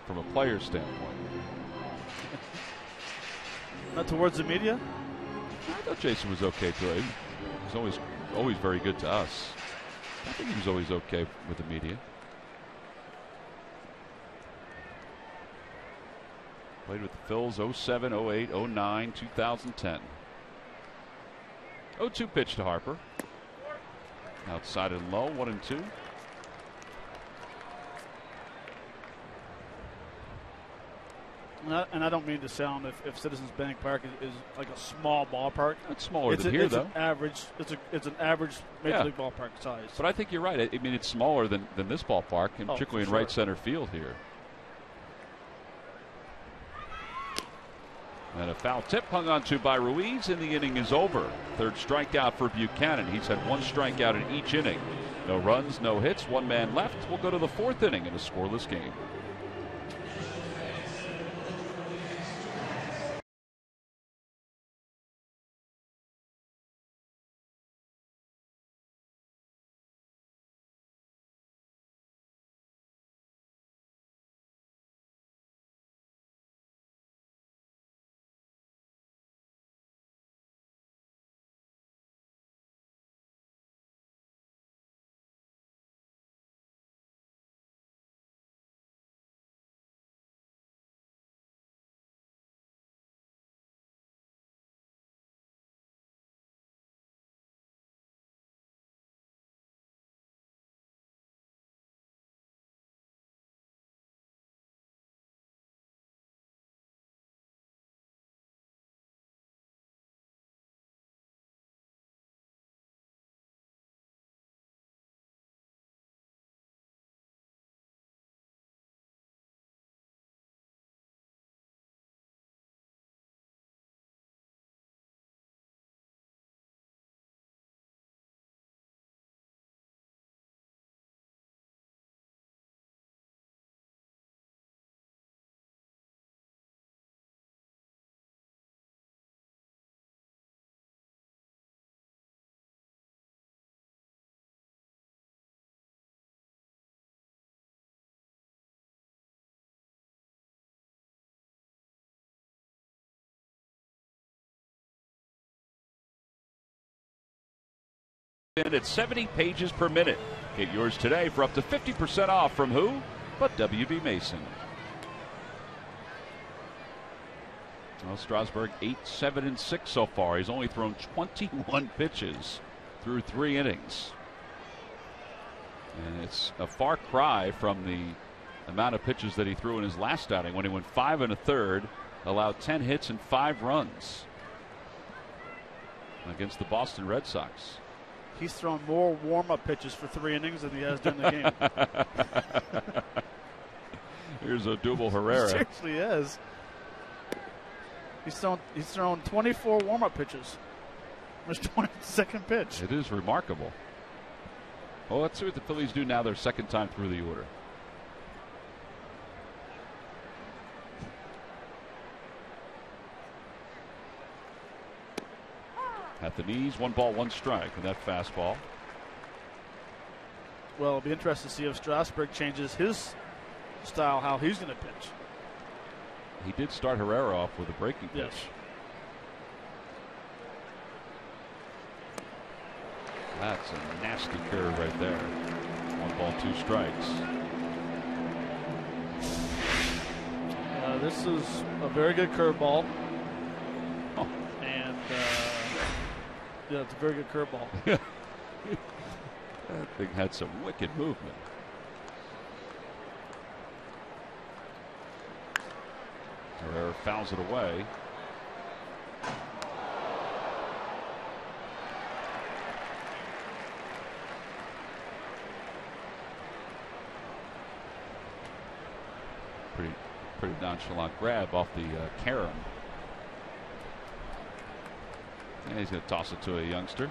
From a player's standpoint. Not towards the media? I thought Jason was okay too. He was always very good to us. I think he was always okay with the media. Played with the Phils 07, 08, 09, 2010. 0-2 pitch to Harper. Outside and low, 1-2. And I don't mean to sound if Citizens Bank Park is like a small ballpark. It's smaller than here, though. It's an average major league ballpark size. But I think you're right. I mean, it's smaller than this ballpark, and particularly in right center field here. And a foul tip hung on to by Ruiz, and the inning is over. Third strikeout for Buchanan. He's had one strikeout in each inning. No runs, no hits, one man left. We'll go to the fourth inning in a scoreless game. At 70 pages per minute. Get yours today for up to 50% off from who but W.B. Mason. Well, Strasburg 8, 7, and 6 so far. He's only thrown 21 pitches through 3 innings. And it's a far cry from the amount of pitches that he threw in his last outing when he went 5 1/3, allowed 10 hits and 5 runs against the Boston Red Sox. He's thrown more warm-up pitches for 3 innings than he has during the game. Here's Odubel Herrera. He seriously is. He's thrown 24 warm-up pitches. His 22nd pitch. It is remarkable. Well, let's see what the Phillies do now. Their second time through the order. At the knees, 1 ball, 1 strike with that fastball. Well, it'll be interesting to see if Strasburg changes his style, how he's going to pitch. He did start Herrera off with a breaking pitch. Yes. That's a nasty curve right there. 1 ball, 2 strikes. This is a very good curveball. Oh. And yeah, it's a very good curveball. That thing had some wicked movement. Herrera fouls it away. Pretty nonchalant grab off the carom. And he's going to toss it to a youngster.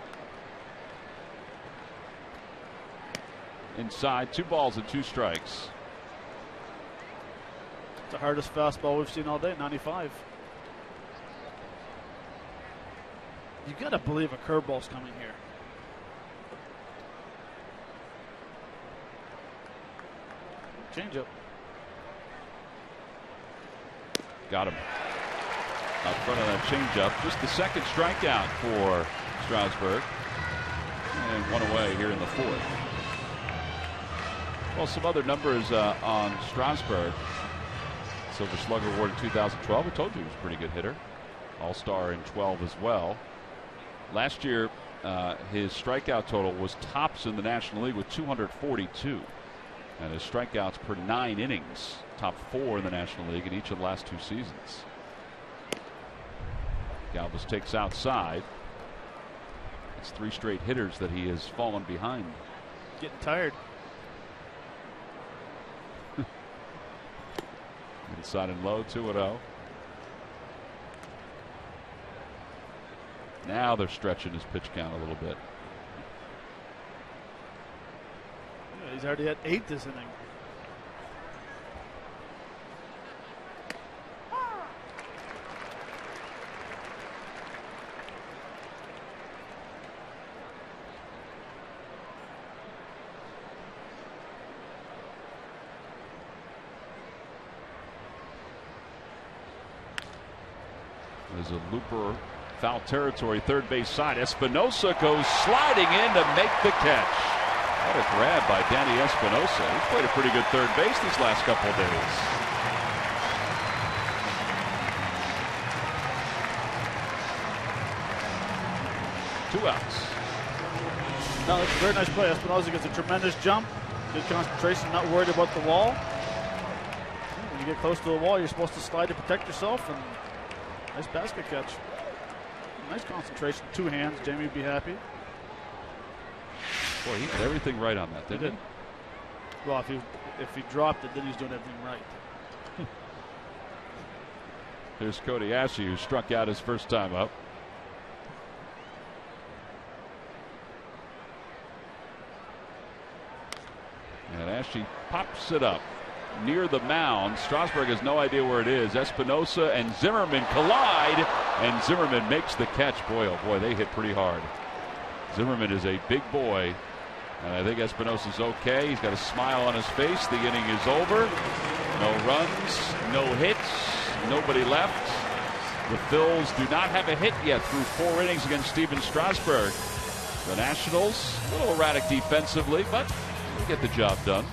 Inside, 2 balls and 2 strikes. It's the hardest fastball we've seen all day, 95. You got to believe a curveball's coming here. Changeup. Got him. Out front of that changeup. Just the second strikeout for Strasburg. And 1 away here in the 4th. Well, some other numbers on Strasburg. Silver Slugger Award in 2012. I told you he was a pretty good hitter. All-Star in 12 as well. Last year, his strikeout total was tops in the National League with 242. And his strikeouts per 9 innings, top 4 in the National League in each of the last 2 seasons. Galvis takes outside. It's 3 straight hitters that he has fallen behind. Getting tired. Inside and low, 2-0. Now they're stretching his pitch count a little bit. Yeah, he's already at 8 this inning. There's a looper, foul territory, third base side. Espinosa goes sliding in to make the catch. What a grab by Danny Espinosa. He's played a pretty good third base these last couple of days. Two outs. No, it's a very nice play. Espinosa gets a tremendous jump. Good concentration, not worried about the wall. When you get close to the wall, you're supposed to slide to protect yourself. And nice basket catch. Nice concentration. 2 hands. Jamie would be happy. Boy, he did everything right on that, didn't he? Well, if he dropped it, then he's doing everything right. Here's Cody Ashe, who struck out his first time up. And Ashe pops it up near the mound. Strasburg has no idea where it is. Espinosa and Zimmerman collide, and Zimmerman makes the catch. Boy, oh boy, they hit pretty hard. Zimmerman is a big boy, and I think Espinosa's okay. He's got a smile on his face. The inning is over. No runs, no hits, nobody left. The Phils do not have a hit yet through 4 innings against Steven Strasburg. The Nationals, a little erratic defensively, but they get the job done.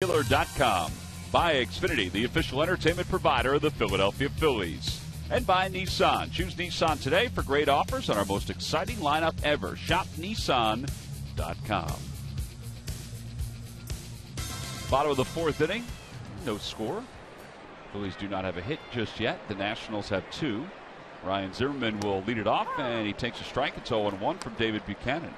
Dealer.com. By Xfinity, the official entertainment provider of the Philadelphia Phillies. And by Nissan. Choose Nissan today for great offers on our most exciting lineup ever. Shop Nissan.com. Bottom of the fourth inning, no score. Phillies do not have a hit just yet. The Nationals have 2. Ryan Zimmerman will lead it off, and he takes a strike. It's 0-1 from David Buchanan.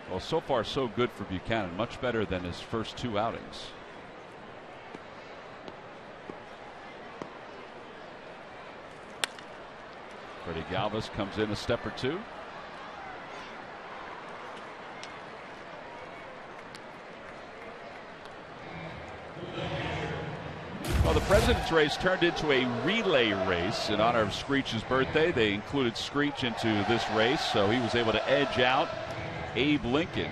Well, so far so good for Buchanan. Much better than his first 2 outings. Freddie Galvis comes in a step or 2. Well, the President's race turned into a relay race in honor of Screech's birthday. They included Screech into this race, so he was able to edge out Abe Lincoln.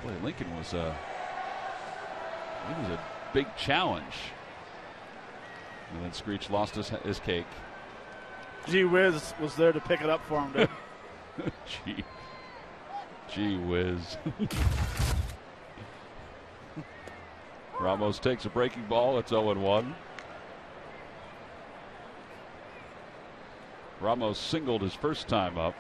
Boy, Lincoln was a big challenge. And then Screech lost his cake. Gee Whiz was there to pick it up for him, dude. Gee whiz. Ramos takes a breaking ball. It's 0-1. Ramos singled his first time up.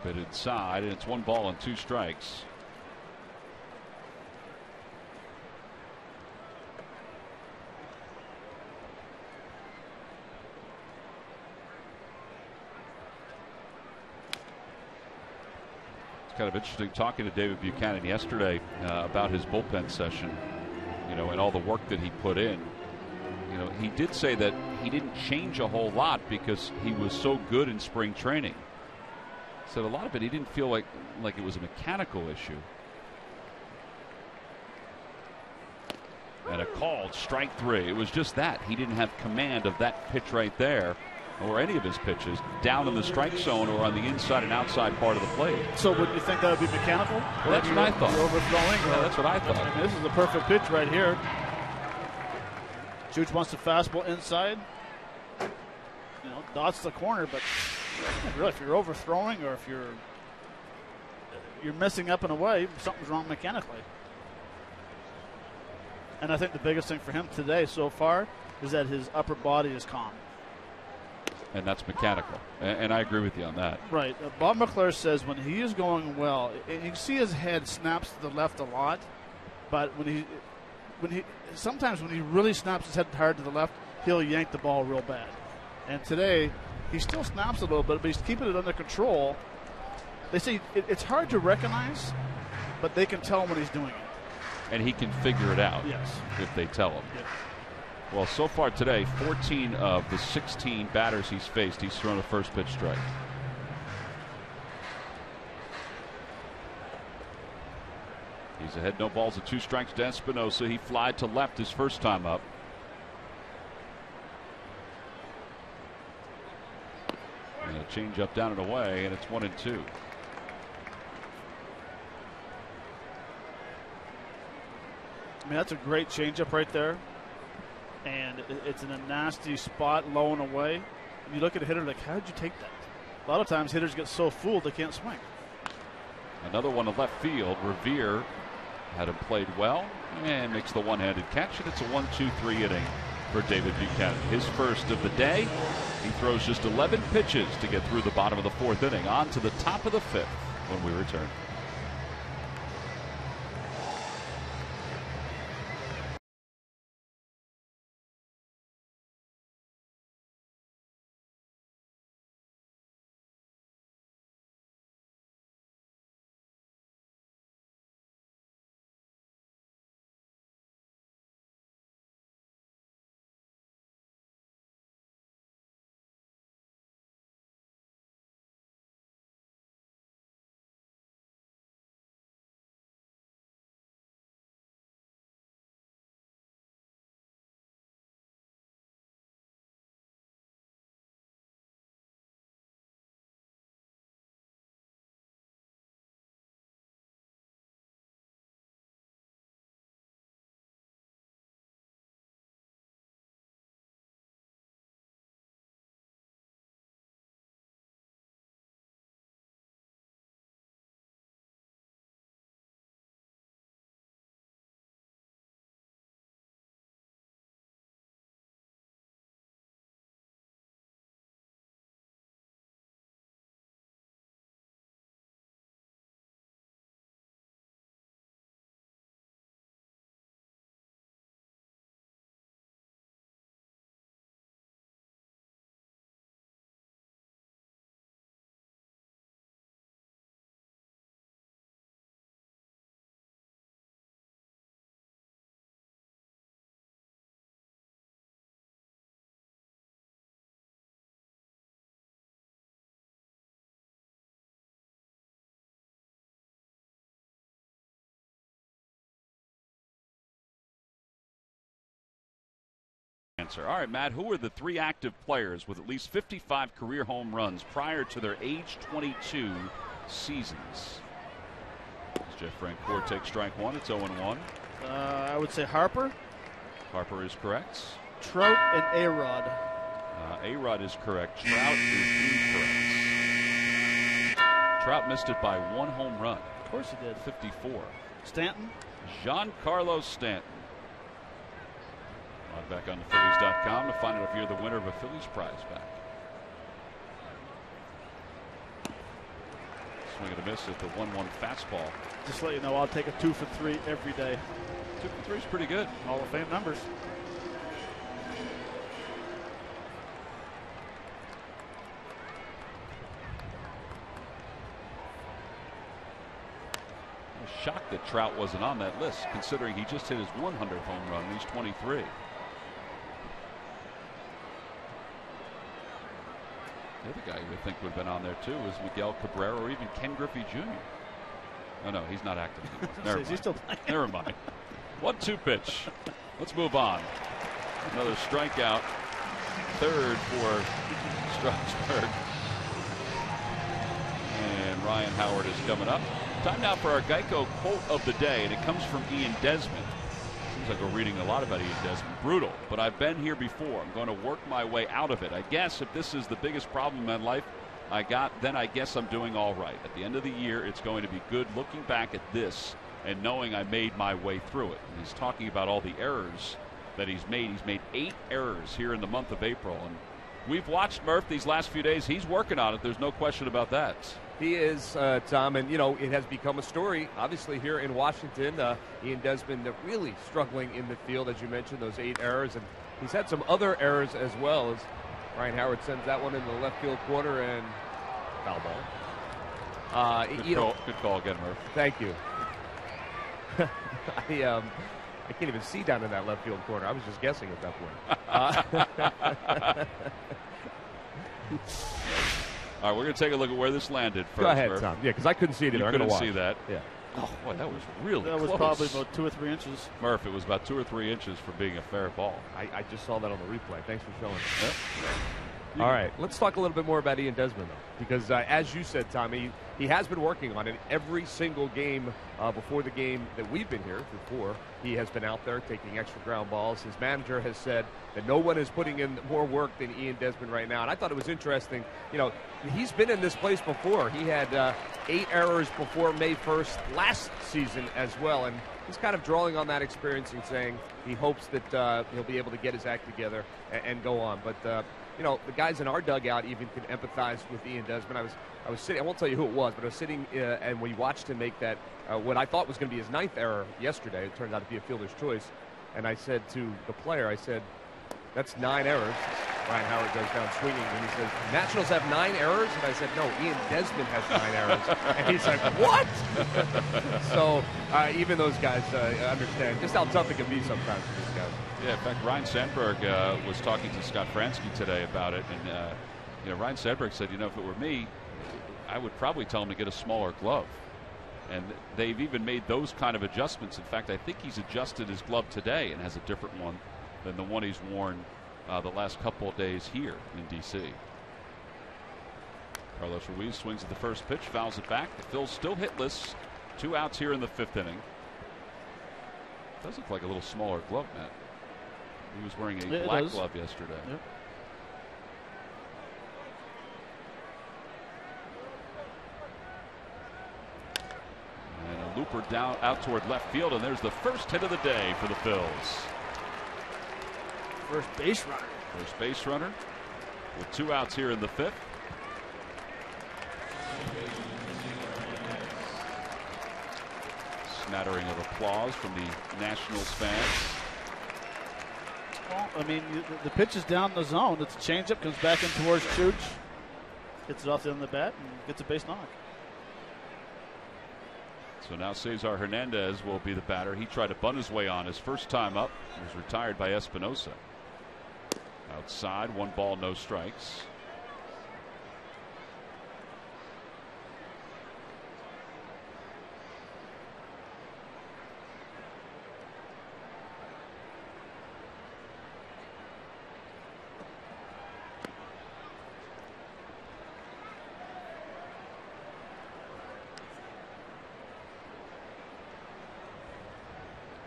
Bit inside, and it's 1 ball and 2 strikes. It's kind of interesting talking to David Buchanan yesterday about his bullpen session, and all the work that he put in. He did say that he didn't change a whole lot because he was so good in spring training. Said a lot of it he didn't feel like it was a mechanical issue. And a called strike 3. It was just that he didn't have command of that pitch right there, or any of his pitches down in the strike zone or on the inside and outside part of the plate. So would you think that would be mechanical? Well, that's what I thought. Overthrowing? Yeah, that's what I thought. I mean, this is the perfect pitch right here. Juge wants the fastball inside. Dots the corner, but really, if you're overthrowing or if you're messing up in a way, something's wrong mechanically. And I think the biggest thing for him today so far is that his upper body is calm. And that's mechanical. And I agree with you on that. Right. Bob McClure says when he is going well, you can see his head snaps to the left a lot, but sometimes when he really snaps his head hard to the left, he'll yank the ball real bad. And today, he still snaps a little bit, but he's keeping it under control. They say it's hard to recognize, but they can tell when he's doing it. And he can figure it out. Yes. If they tell him. Yes. Well, so far today, 14 of the 16 batters he's faced, he's thrown a first pitch strike. He's ahead, no balls and 2 strikes to Espinosa. He flied to left his first time up. And a change up down and away, and it's 1-2. I mean, that's a great changeup right there. And it's in a nasty spot, low and away. And you look at a hitter like, how did you take that? A lot of times hitters get so fooled they can't swing. Another one to left field. Revere had him played well and makes the one-handed catch, and it's a 1-2-3 inning for David Buchanan. His first of the day. He throws just 11 pitches to get through the bottom of the 4th inning. On to the top of the 5th when we return. answer. All right, Matt, who are the 3 active players with at least 55 career home runs prior to their age 22 seasons? As Jeff Francoeur takes strike 1, it's 0-1. I would say Harper. Harper is correct. Trout and A-Rod. A-Rod is correct. Trout is incorrect. Trout missed it by 1 home run. Of course he did. 54. Stanton. Giancarlo Stanton. Log back on thephillies.com to find out if you're the winner of a Phillies prize back. Swing and a miss at the 1-1 fastball. Just to let you know, I'll take a 2 for 3 every day. 2 for 3 is pretty good. Hall of Fame numbers. Shocked that Trout wasn't on that list, considering he just hit his 100th home run and he's 23. The other guy you would think would have been on there too is Miguel Cabrera or even Ken Griffey Jr. Oh no, he's not active anymore. Never mind. He's still playing. Never mind. 1-2 pitch. Let's move on. Another strikeout. Third for Strasburg. And Ryan Howard is coming up. Time now for our Geico quote of the day, and it comes from Ian Desmond. Seems like we're reading a lot about Ian Desmond. Brutal, but I've been here before. I'm going to work my way out of it. I guess if this is the biggest problem in life then I guess I'm doing all right. At the end of the year, it's going to be good looking back at this and knowing I made my way through it. And he's talking about all the errors that he's made. He's made 8 errors here in the month of April, and we've watched Murph these last few days. He's working on it. There's no question about that. He is, Tom, and, you know, it has become a story, obviously, here in Washington. Ian Desmond really struggling in the field, as you mentioned, those 8 errors. And he's had some other errors as well, as Ryan Howard sends that one in the left field corner and foul ball. Good call again, Murph. Thank you. I can't even see down in that left field corner. I was just guessing at that point. All right, we're going to take a look at where this landed first. Go ahead, Murph. Tom. Yeah, because I couldn't see it either. You I'm going couldn't to see that. Yeah. Oh, boy, that was really close. That was probably about 2 or 3 inches. Murph, it was about 2 or 3 inches for being a fair ball. I just saw that on the replay. Thanks for showing it. Yep. All right, let's talk a little bit more about Ian Desmond, though, because as you said, Tommy, he has been working on it every single game before the game that we've been here before. He has been out there taking extra ground balls. His manager has said that no one is putting in more work than Ian Desmond right now, and I thought it was interesting. You know, he's been in this place before. He had 8 errors before May 1st last season as well, and he's kind of drawing on that experience and saying he hopes that he'll be able to get his act together and go on. But you know, the guys in our dugout even can empathize with Ian Desmond. I was sitting, I won't tell you who it was, but I was sitting and we watched him make that, what I thought was going to be his 9th error yesterday. It turned out to be a fielder's choice. And I said to the player, I said, that's 9 errors. Ryan Howard goes down swinging, and he says, Nationals have 9 errors? And I said, no, Ian Desmond has 9 errors. And he's like, what? So even those guys understand just how tough it can be sometimes for these guys. Yeah, in fact, Ryan Sandberg was talking to Scott Fransky today about it, and you know, Ryan Sandberg said, you know, if it were me, I would probably tell him to get a smaller glove. And they've even made those kind of adjustments. In fact, I think he's adjusted his glove today and has a different one than the one he's worn the last couple of days here in D.C. Carlos Ruiz swings at the first pitch, fouls it back. The Phils still hitless. 2 outs here in the 5th inning. Does look like a little smaller glove, Matt. He was wearing a black glove yesterday. Yep. And a looper down out toward left field, and there's the first hit of the day for the Phils. First base runner. First base runner with 2 outs here in the 5th. Smattering of applause from the Nationals fans. Well, I mean, the pitch is down the zone. It's a changeup, comes back in towards Chooch, gets it off the end of the bat, and gets a base knock. So now Cesar Hernandez will be the batter. He tried to bunt his way on his first time up. He was retired by Espinosa. Outside, 1 ball, no strikes.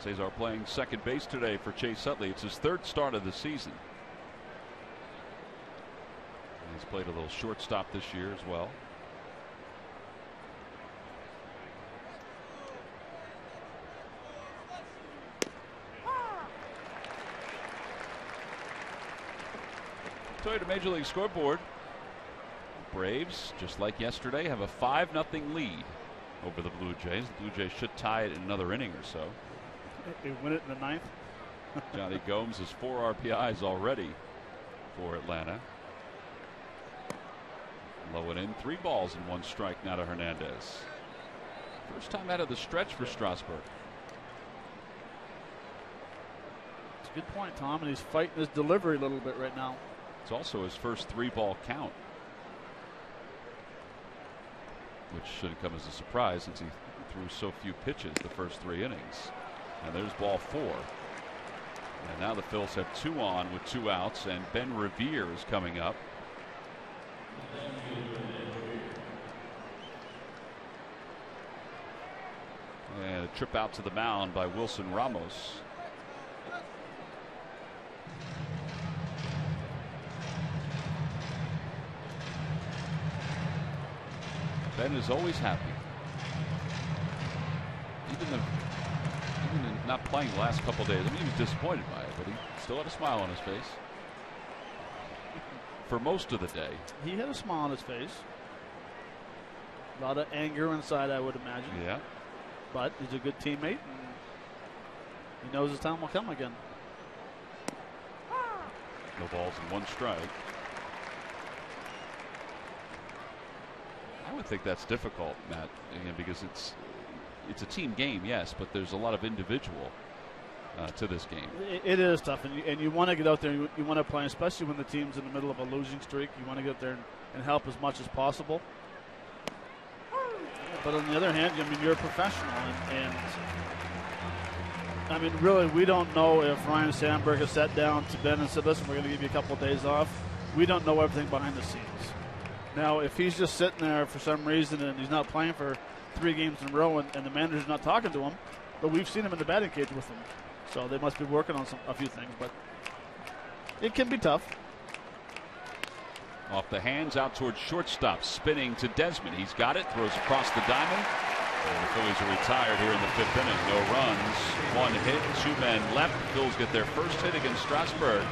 Cesar playing second base today for Chase Utley. It's his third start of the season. He's played a little shortstop this year as well. Toyota Major League Scoreboard. Braves, just like yesterday, have a 5-0 lead over the Blue Jays. The Blue Jays should tie it in another inning or so. They win it in the ninth. Johnny Gomes has 4 RBIs already for Atlanta. Low and in, 3 balls and 1 strike now to Hernandez. First time out of the stretch for Strasburg. It's a good point, Tom, and he's fighting his delivery a little bit right now. It's also his first 3-ball count, which shouldn't come as a surprise since he threw so few pitches the first 3 innings. And there's ball 4. And now the Phils have 2 on with 2 outs, and Ben Revere is coming up. And a trip out to the mound by Wilson Ramos. Ben is always happy. Even in not playing the last couple days, I mean, he was disappointed by it, but he still had a smile on his face for most of the day. He had a smile on his face. A lot of anger inside, I would imagine. Yeah. But he's a good teammate, and he knows his time will come again. No balls and 1 strike. I would think that's difficult, Matt, again, because it's a team game, yes, but there's a lot of individual to this game. It is tough, and you want to get out there, you want to play, especially when the team's in the middle of a losing streak. You want to get out there and help as much as possible. But on the other hand, I mean, you're a professional, and I mean, really, we don't know if Ryan Sandberg has sat down to Ben and said, listen, we're going to give you a couple of days off. We don't know everything behind the scenes. Now, if he's just sitting there for some reason and he's not playing for 3 games in a row and the manager's not talking to him, but we've seen him in the batting cage with him. So they must be working on a few things, but it can be tough. Off the hands, out towards shortstop, spinning to Desmond. He's got it, throws across the diamond. And the Phillies are retired here in the 5th inning. No runs, 1 hit, 2 men left. The Phillies get their first hit against Strasburg.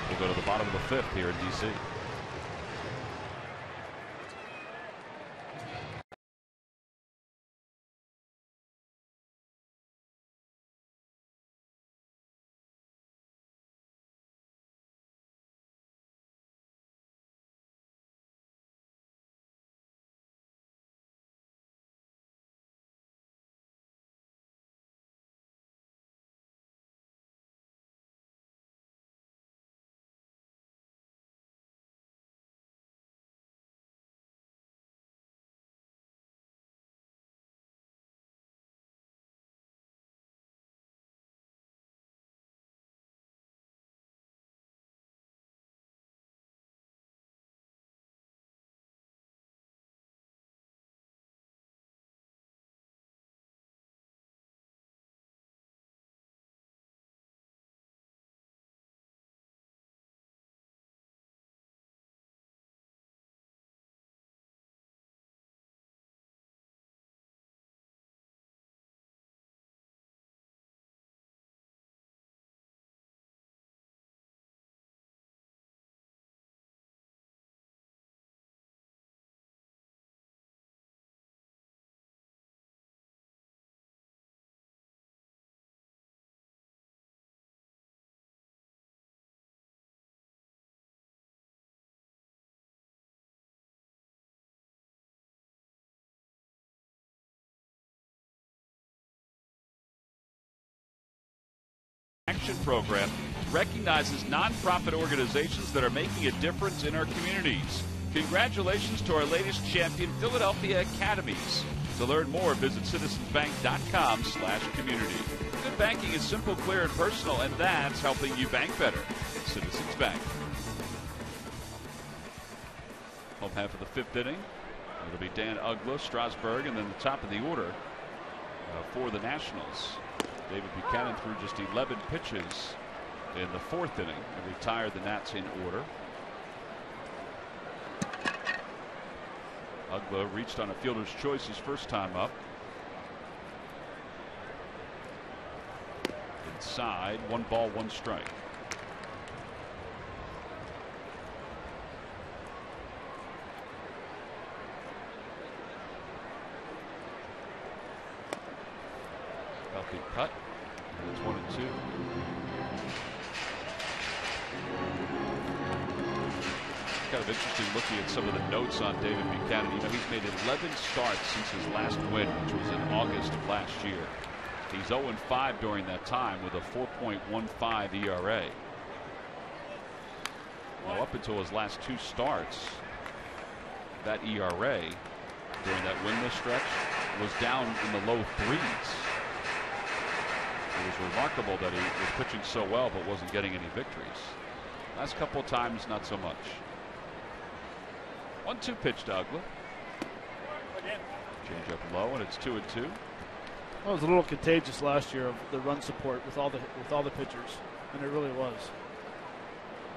We'll go to the bottom of the 5th here in D.C. Action program recognizes nonprofit organizations that are making a difference in our communities. Congratulations to our latest champion, Philadelphia Academies. To learn more, visit citizensbank.com/community. Good banking is simple, clear, and personal, and that's helping you bank better. Citizens Bank. Home half of the 5th inning. It'll be Dan Uggla, Strasburg, and then the top of the order for the Nationals. David Buchanan threw just 11 pitches in the 4th inning and retired the Nats in order. Uggla reached on a fielder's choice his first time up. Inside, 1 ball, 1 strike. Healthy cut. And it's 1-2. Kind of interesting looking at some of the notes on David Buchanan. You know, he's made 11 starts since his last win, which was in August of last year. He's 0-5 during that time with a 4.15 ERA. Now, up until his last 2 starts, that ERA during that winless stretch was down in the low 3s. It was remarkable that he was pitching so well but wasn't getting any victories. Last couple of times, not so much. 1-2 pitch to Uggla. Change up low, and it's 2-2. Well, it was a little contagious last year of the run support with all the pitchers, and it really was.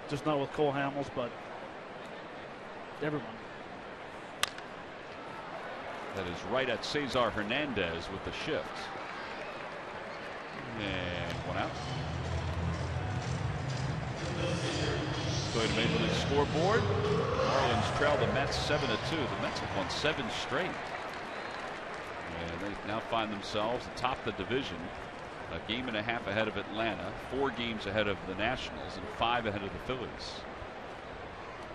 Just not with Cole Hamels, but everyone. That is right at Cesar Hernandez with the shift. And 1 out. Going to Major League scoreboard. Marlins trail the Mets 7-2. The Mets have won 7 straight. And they now find themselves atop the division, a game and a half ahead of Atlanta, 4 games ahead of the Nationals, and 5 ahead of the Phillies.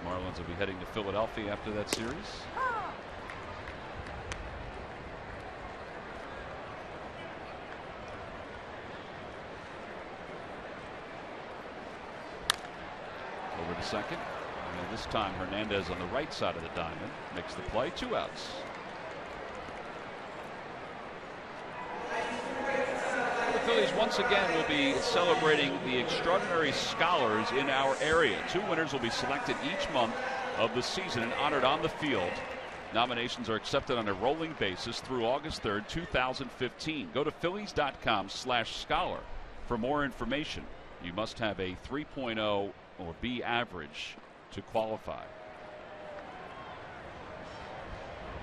Marlins will be heading to Philadelphia after that series. Over to second. And this time Hernandez on the right side of the diamond makes the play. 2 outs. The Phillies once again will be celebrating the extraordinary scholars in our area. 2 winners will be selected each month of the season and honored on the field. Nominations are accepted on a rolling basis through August 3rd, 2015. Go to Phillies.com/scholar for more information. You must have a 3.0 or B average to qualify.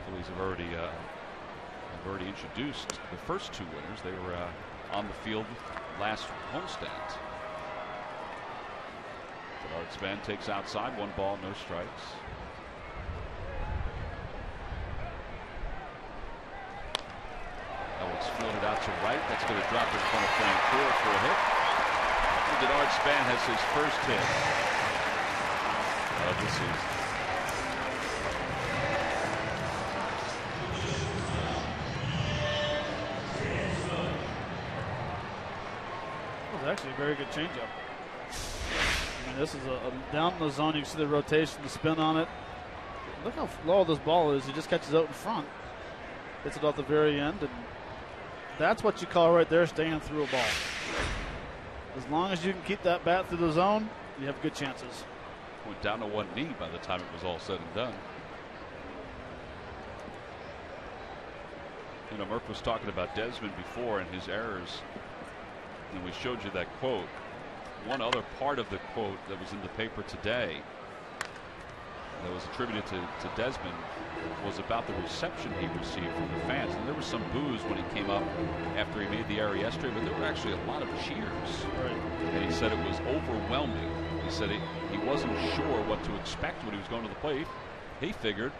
Phillies have already introduced the first 2 winners. They were on the field last homestand. Bernard Span takes outside, 1 ball, no strikes. That one's floated out to right. That's going to drop in front of Francoeur for a hit. Bernard Span has his first hit of the season. That was actually a very good changeup. I mean, this is a down in the zone. You can see the rotation, the spin on it. Look how low this ball is. He just catches out in front. Gets it off the very end, and that's what you call right there staying through a ball. As long as you can keep that bat through the zone, you have good chances. Went down to 1 knee by the time it was all said and done. You know, Murph was talking about Desmond before and his errors, and we showed you that quote. One other part of the quote that was in the paper today that was attributed to Desmond was about the reception he received from the fans. And there was some boos when he came up after he made the error yesterday, but there were actually a lot of cheers. Right. And he said it was overwhelming. He said he wasn't sure what to expect when he was going to the plate. He figured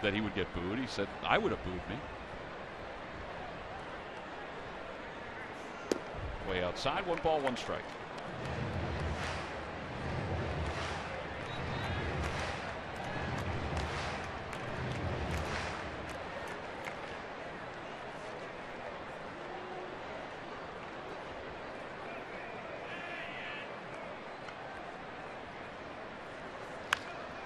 that he would get booed. He said, I would have booed me. Way outside, 1 ball, 1 strike.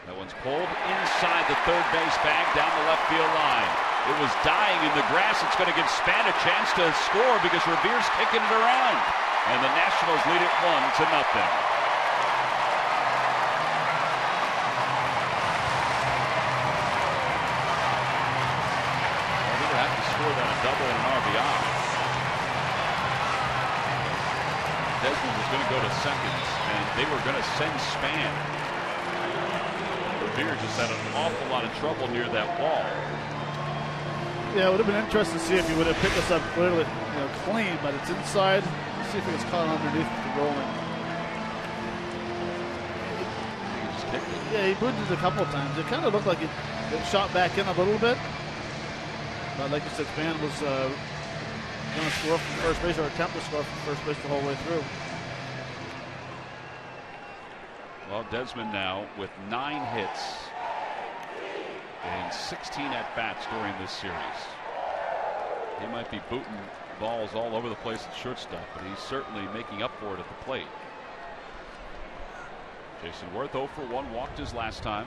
That one's pulled inside the third base bag down the left field line. It was dying in the grass. It's going to give Span a chance to score because Revere's kicking it around. And the Nationals lead it 1-0. Well, they would have to score that a double and an RBI. Desmond was going to go to second, and they were going to send Span. Revere just had an awful lot of trouble near that wall. Yeah, it would have been interesting to see if he would have picked this up clearly, clean, but it's inside. Let's see if it was caught underneath the rolling. He just kicked it. Yeah, he booted it a couple of times. It kind of looked like it shot back in a little bit. But like you said, Span was going to score from first base, or attempt to score from first base the whole way through. Well, Desmond now with 9 hits and 16 at-bats during this series. He might be booting balls all over the place at shortstop, but he's certainly making up for it at the plate. Jason Worth 0 for 1, walked his last time.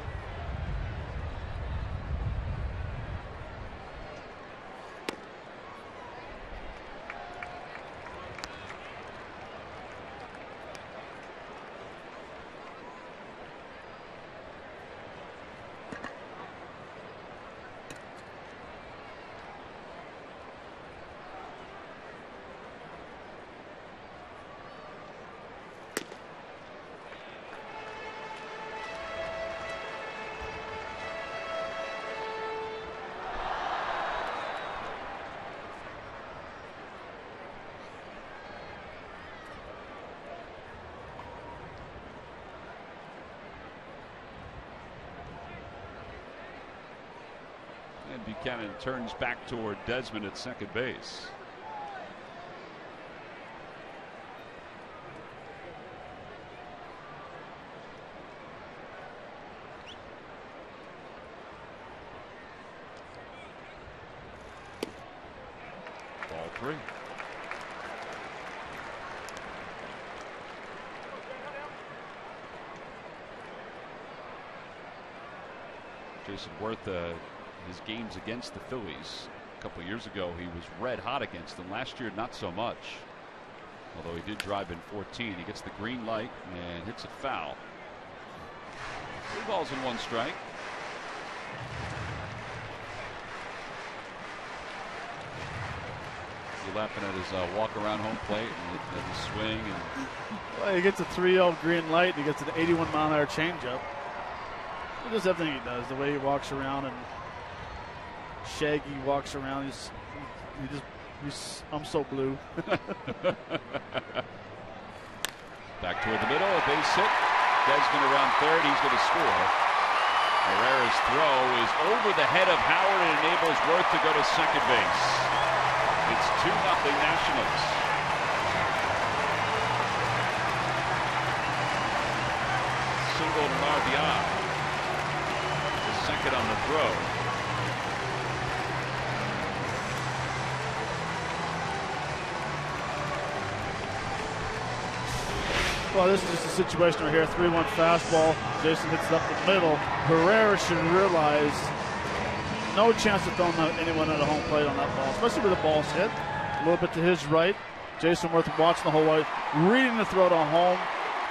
Buchanan turns back toward Desmond at second base. Ball 3. Jason Worth, his games against the Phillies a couple years ago, he was red hot against them. Last year, not so much. Although he did drive in 14. He gets the green light and hits it foul. 3 balls and 1 strike. You're laughing at his walk around home plate and the swing. And well, he gets a 3-0 green light. And he gets an 81-mile-an-hour changeup. Just everything he does, the way he walks around, and Shaggy walks around. I'm so blue. Back toward the middle, a base hit. Desmond around third. He's going to score. Herrera's throw is over the head of Howard and enables Worth to go to second base. It's 2-0 Nationals. Single and an RBI. Second on the throw. Well, this is just a situation right here. 3-1 fastball. Jason hits it up the middle. Herrera should realize no chance of throwing anyone at a home plate on that ball, especially where the ball's hit. A little bit to his right. Jason Worth watching the whole way, reading the throw to home.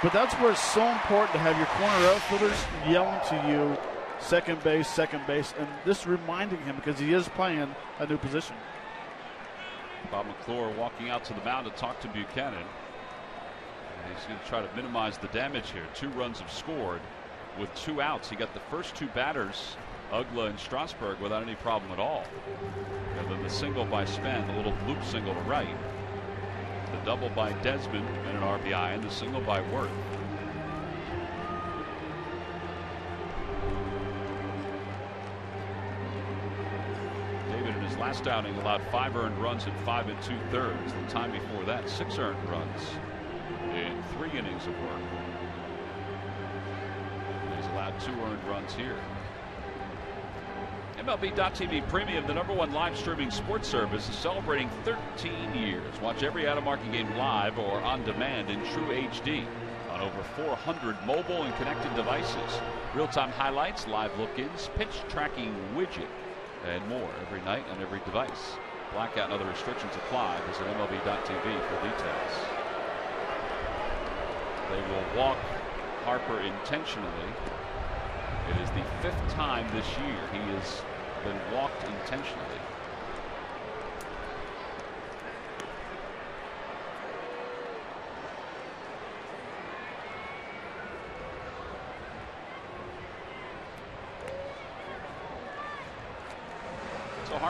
But that's where it's so important to have your corner outfielders yelling to you, second base, and this reminding him because he is playing a new position. Bob McClure walking out to the mound to talk to Buchanan. And he's going to try to minimize the damage here. 2 runs have scored with 2 outs. He got the first 2 batters, Ugla and Strasburg, without any problem at all. And then the single by Span, the little bloop single to right. The double by Desmond and an RBI, and the single by Worth. Last outing allowed 5 earned runs in 5 2/3. The time before that, 6 earned runs in 3 innings of work. He's allowed 2 earned runs here. MLB.TV Premium, the #1 live streaming sports service, is celebrating 13 years. Watch every out-of-market game live or on demand in true HD on over 400 mobile and connected devices. Real-time highlights, live look-ins, pitch tracking widget, and more every night on every device. Blackout and other restrictions apply. Visit MLB.TV for details. They will walk Harper intentionally. It is the 5th time this year he has been walked intentionally.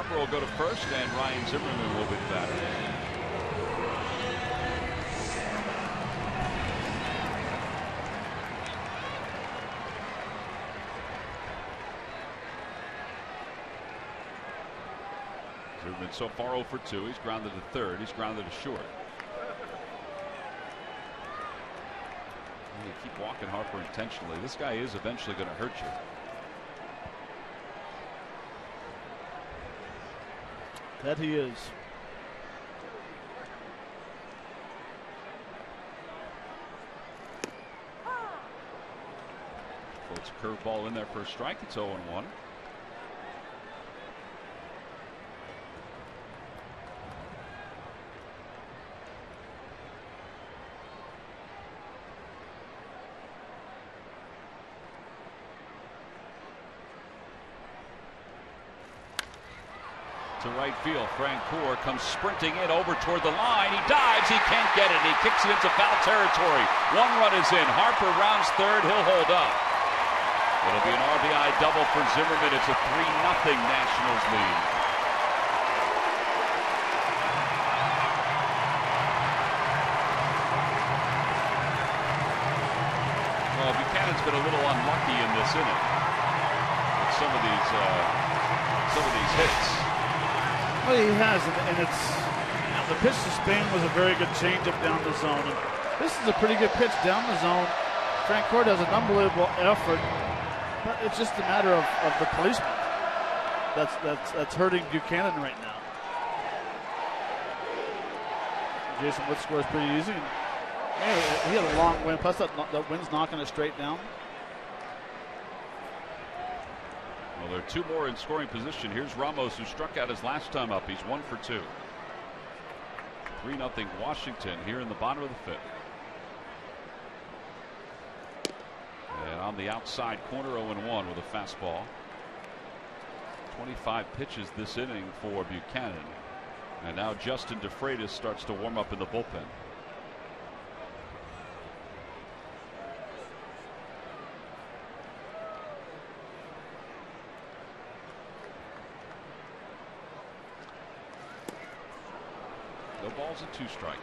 Harper will go to first, and Ryan Zimmerman will be the batter. Zimmerman so far 0 for 2. He's grounded to third. He's grounded to short. You keep walking Harper intentionally. This guy is eventually going to hurt you. That he is. Floats a curveball in there for a strike. It's 0-1. To right field, Frank Coor comes sprinting in over toward the line. He dives, he can't get it. He kicks it into foul territory. 1 run is in. Harper rounds third. He'll hold up. It'll be an RBI double for Zimmerman. It's a 3-0 Nationals lead. Well, Buchanan's been a little unlucky in this inning with some of these hits. Well, he has, and it's the pitch to Spain was a very good changeup down the zone. And this is a pretty good pitch down the zone. Frank Coor does an unbelievable effort, but it's just a matter of the placement that's hurting Buchanan right now. Jason Wood scores pretty easy. And, he had a long win, plus that wind's knocking it straight down. Well, there are 2 more in scoring position. Here's Ramos, who struck out his last time up. He's 1 for 2. 3-0 Washington here in the bottom of the 5th. And on the outside corner, 0-1 with a fastball. 25 pitches this inning for Buchanan. And now Justin DeFreitas starts to warm up in the bullpen. No balls and 2 strikes.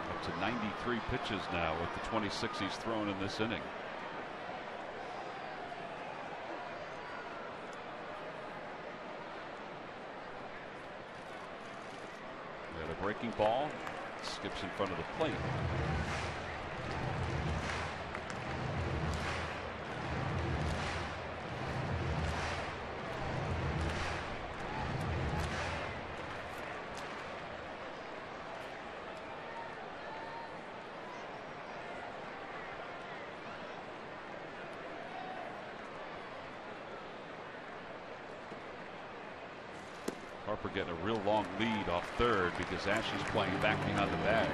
Up to 93 pitches now with the 26 he's thrown in this inning. We had a breaking ball. Skips in front of the plate. Harper getting a real long lead off third because Ashley's playing back behind the bag.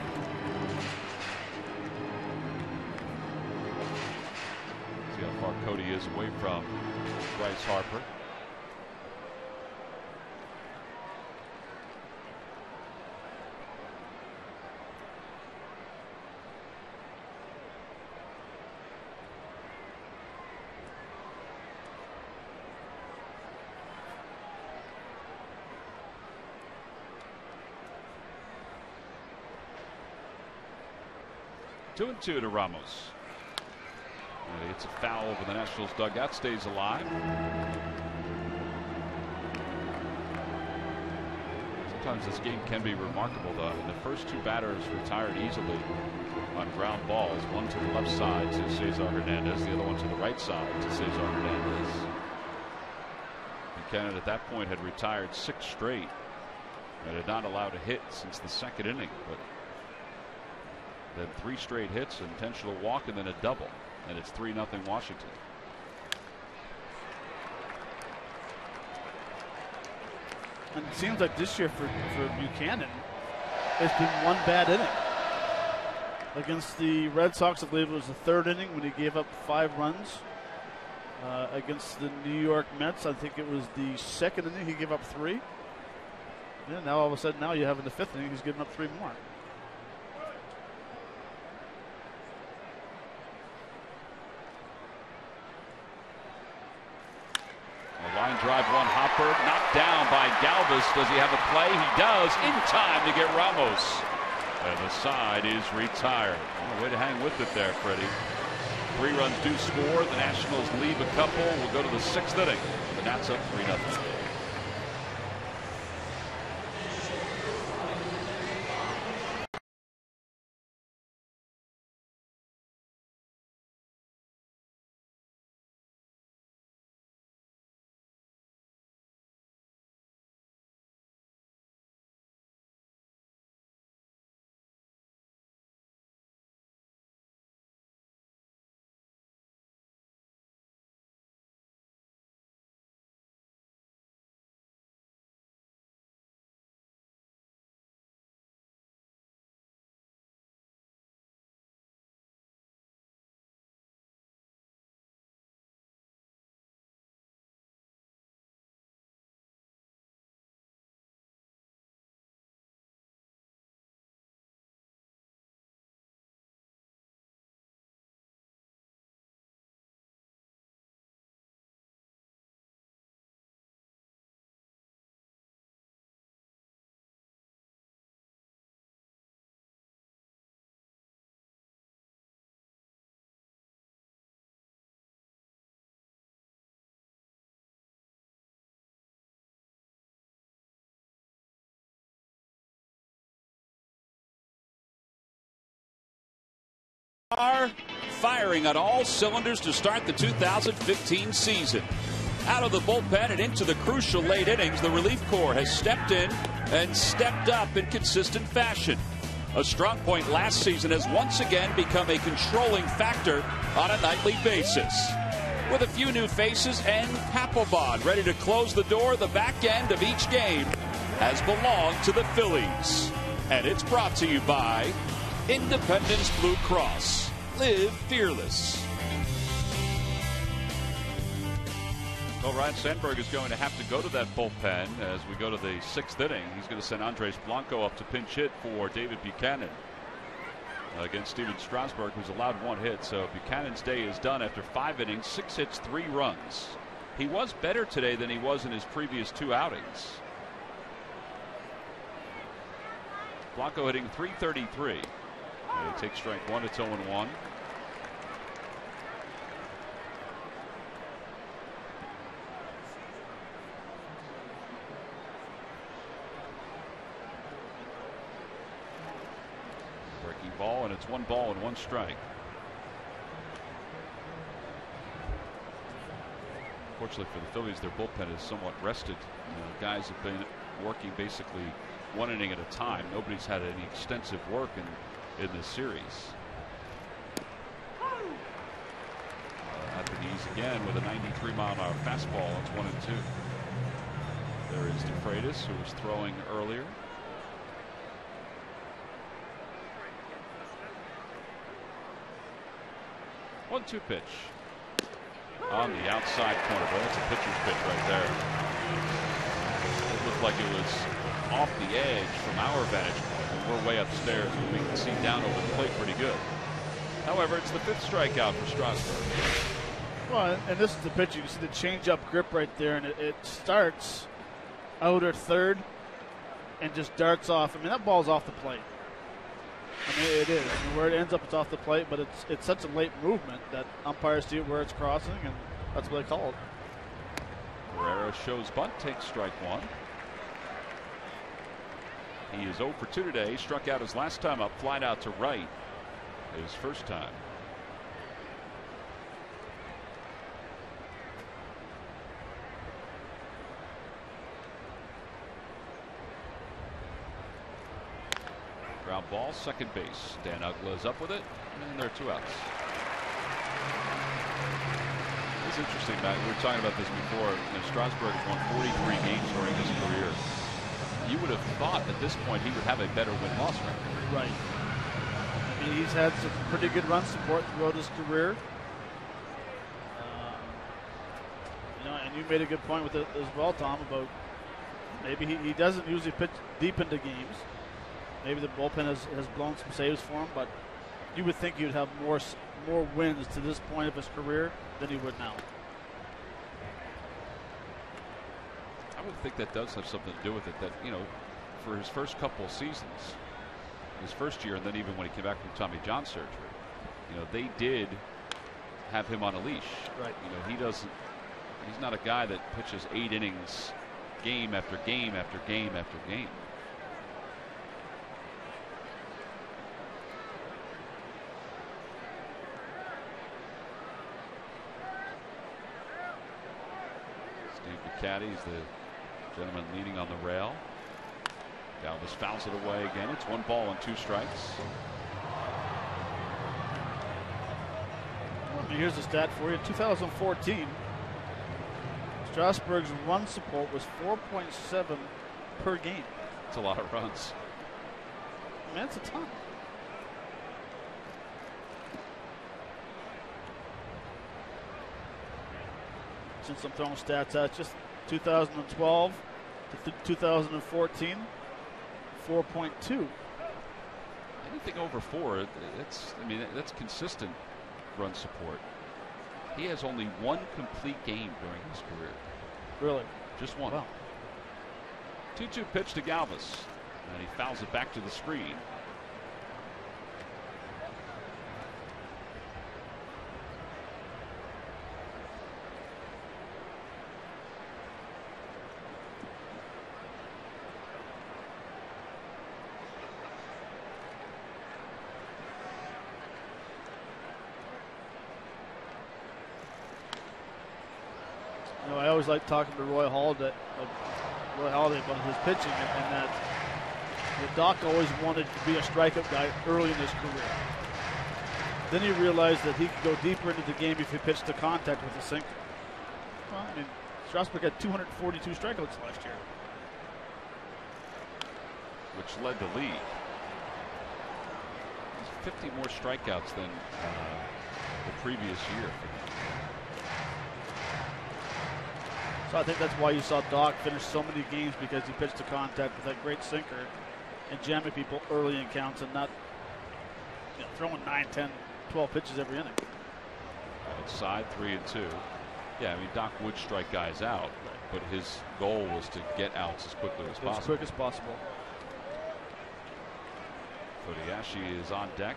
See how far Cody is away from Bryce Harper. Two and two to Ramos. And it's a foul over the Nationals dugout. Stays alive. Sometimes this game can be remarkable, though. The first 2 batters retired easily on ground balls. One to the left side to Cesar Hernandez. The other one to the right side to Cesar Hernandez. Buchanan at that point had retired 6 straight and had not allowed a hit since the 2nd inning. But then 3 straight hits, an intentional walk, and then a double. And it's 3-0 Washington. And it seems like this year for Buchanan, it's been one bad inning. Against the Red Sox, I believe it was the 3rd inning when he gave up 5 runs. Against the New York Mets, I think it was the 2nd inning he gave up 3. Yeah, now all of a sudden, now you have in the 5th inning, he's given up 3 more. Line drive one hopper, knocked down by Galvis. Does he have a play? He does, in time to get Ramos. And the side is retired. Oh, way to hang with it there, Freddie. 3 runs do score. The Nationals leave a couple. We'll go to the 6th inning. The Nats up 3-0. Are firing on all cylinders to start the 2015 season. Out of the bullpen and into the crucial late innings, the relief corps has stepped in and stepped up in consistent fashion. A strong point last season has once again become a controlling factor on a nightly basis. With a few new faces and Papelbon ready to close the door, the back end of each game has belonged to the Phillies. And it's brought to you by Independence Blue Cross. Live fearless. Well, Ryan Sandberg is going to have to go to that bullpen as we go to the 6th inning. He's going to send Andres Blanco up to pinch hit for David Buchanan against Steven Strasburg, who's allowed 1 hit. So Buchanan's day is done after 5 innings, 6 hits, 3 runs. He was better today than he was in his previous 2 outings. Blanco hitting .333. He takes strike 1. It's 0-1. Breaking ball, and it's 1 ball and 1 strike. Fortunately for the Phillies, their bullpen is somewhat rested. Guys have been working basically 1 inning at a time. Nobody's had any extensive work in this series. At the knees again with a 93-mile-an-hour fastball. It's 1-2. There is DeFreitas, who was throwing earlier. One-two pitch on the outside corner. But that's a pitcher's pitch right there. It looked like it was off the edge from our vantage point. We're way upstairs, but we can see down over the plate pretty good. However, it's the 5th strikeout for Strasburg. Well, and this is the pitch. You can see the change-up grip right there, and it starts out at third and just darts off. I mean, that ball's off the plate. I mean, it is. I mean, where it ends up, it's off the plate, but it's such a late movement that umpires see it where it's crossing, and that's what they call it. Guerrero shows bunt, takes strike 1. He is 0 for 2 today. He struck out his last time up, flied out to right. His first time. Ground ball, second base. Dan Uggla is up with it, and there are 2 outs. It's interesting, Matt. We were talking about this before. Strasburg has won 43 games during his career. You would have thought at this point he would have a better win-loss record. Right. I mean, he's had some pretty good run support throughout his career. And you made a good point with it as well, Tom, about maybe he doesn't usually pitch deep into games. Maybe the bullpen has blown some saves for him, but you would think you'd have more wins to this point of his career than he would now. would think that does have something to do with it. That, you know, for his first couple of seasons, his first year, and then even when he came back from Tommy John surgery, you know, they did have him on a leash. Right. You know, he's not a guy that pitches 8 innings game after game after game after game. Caddy is the gentleman leaning on the rail. Galvis fouls it away again. It's 1 ball and 2 strikes. Well, here's the stat for you. 2014, Strasburg's run support was 4.7 per game. That's a lot of runs. Man, that's a ton. Since I'm throwing stats out, just 2012 to 2014, 4.2. Anything over 4, that's consistent run support. He has only 1 complete game during his career. Really? Just 1. Wow. 2-2 pitch to Galvis, and he fouls it back to the screen. I always like talking to Roy Halladay about his pitching, and that Doc always wanted to be a strikeout guy early in his career. Then he realized that he could go deeper into the game if he pitched to contact with a sinker. Well, I mean, Strasburg had 242 strikeouts last year, which led the league. 50 more strikeouts than the previous year. So I think that's why you saw Doc finish so many games, because he pitched to contact with that great sinker and jamming people early in counts and not throwing 9, 10, 12 pitches every inning. Outside 3-2. Yeah, I mean, Doc would strike guys out, but his goal was to get outs as quickly as possible. As quick as possible. Kobayashi is on deck.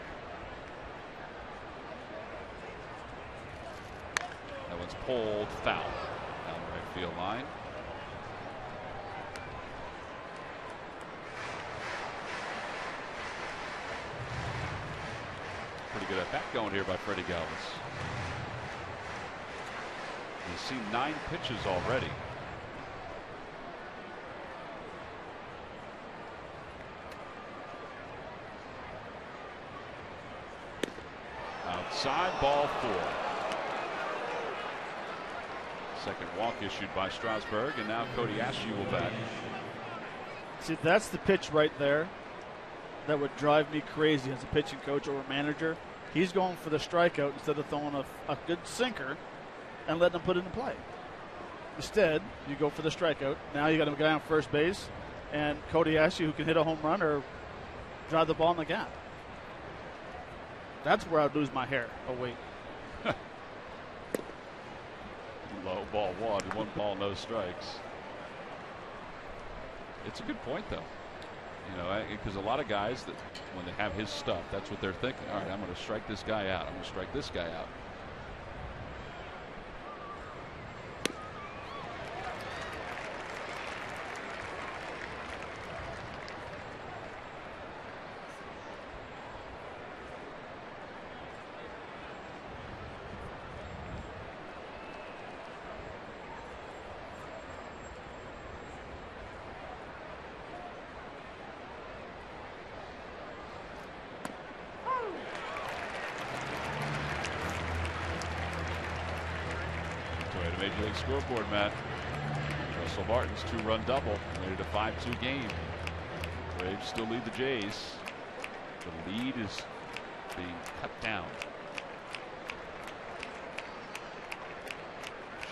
That one's pulled foul down the right field line. Pretty good at bat going here by Freddie Galvis. He's seen 9 pitches already. Outside, ball 4. Second walk issued by Strasburg, and now Kobayashi will bat. See, that's the pitch right there that would drive me crazy as a pitching coach or a manager. He's going for the strikeout instead of throwing a good sinker and letting him put it in play. Instead, you go for the strikeout. Now you got a guy on first base and Kobayashi who can hit a home run or drive the ball in the gap. That's where I'd lose my hair. Oh, wait. Low ball 1 ball, no strikes. It's a good point, though. You know, because a lot of guys, that when they have his stuff, that's what they're thinking. All right, I'm going to strike this guy out. I'm going to strike this guy out. Major League scoreboard, Matt. Russell Martin's 2-run double made it a 5-2 game. Braves still lead the Jays. The lead is being cut down.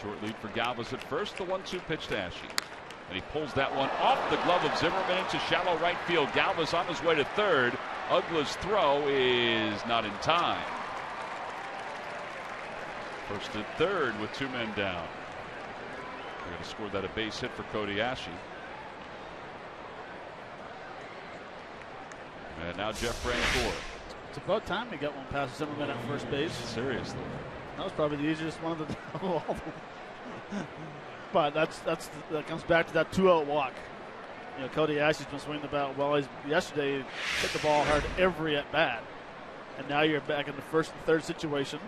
Short lead for Galvis at first. The 1-2 pitch to Ashe, and he pulls that one off the glove of Zimmerman into shallow right field. Galvis on his way to third. Uggla's throw is not in time. First and third with 2 men down. They're going to score that a base hit for Cody Ashe. And now Jeff Francoeur. It's about time he got one past Zimmerman at first base. Seriously. That was probably the easiest one of all of them. But that comes back to that 2-out walk. You know, Cody Ashe's been swinging the bat well. Yesterday, he hit the ball hard every at bat. And now you're back in the first and third situation.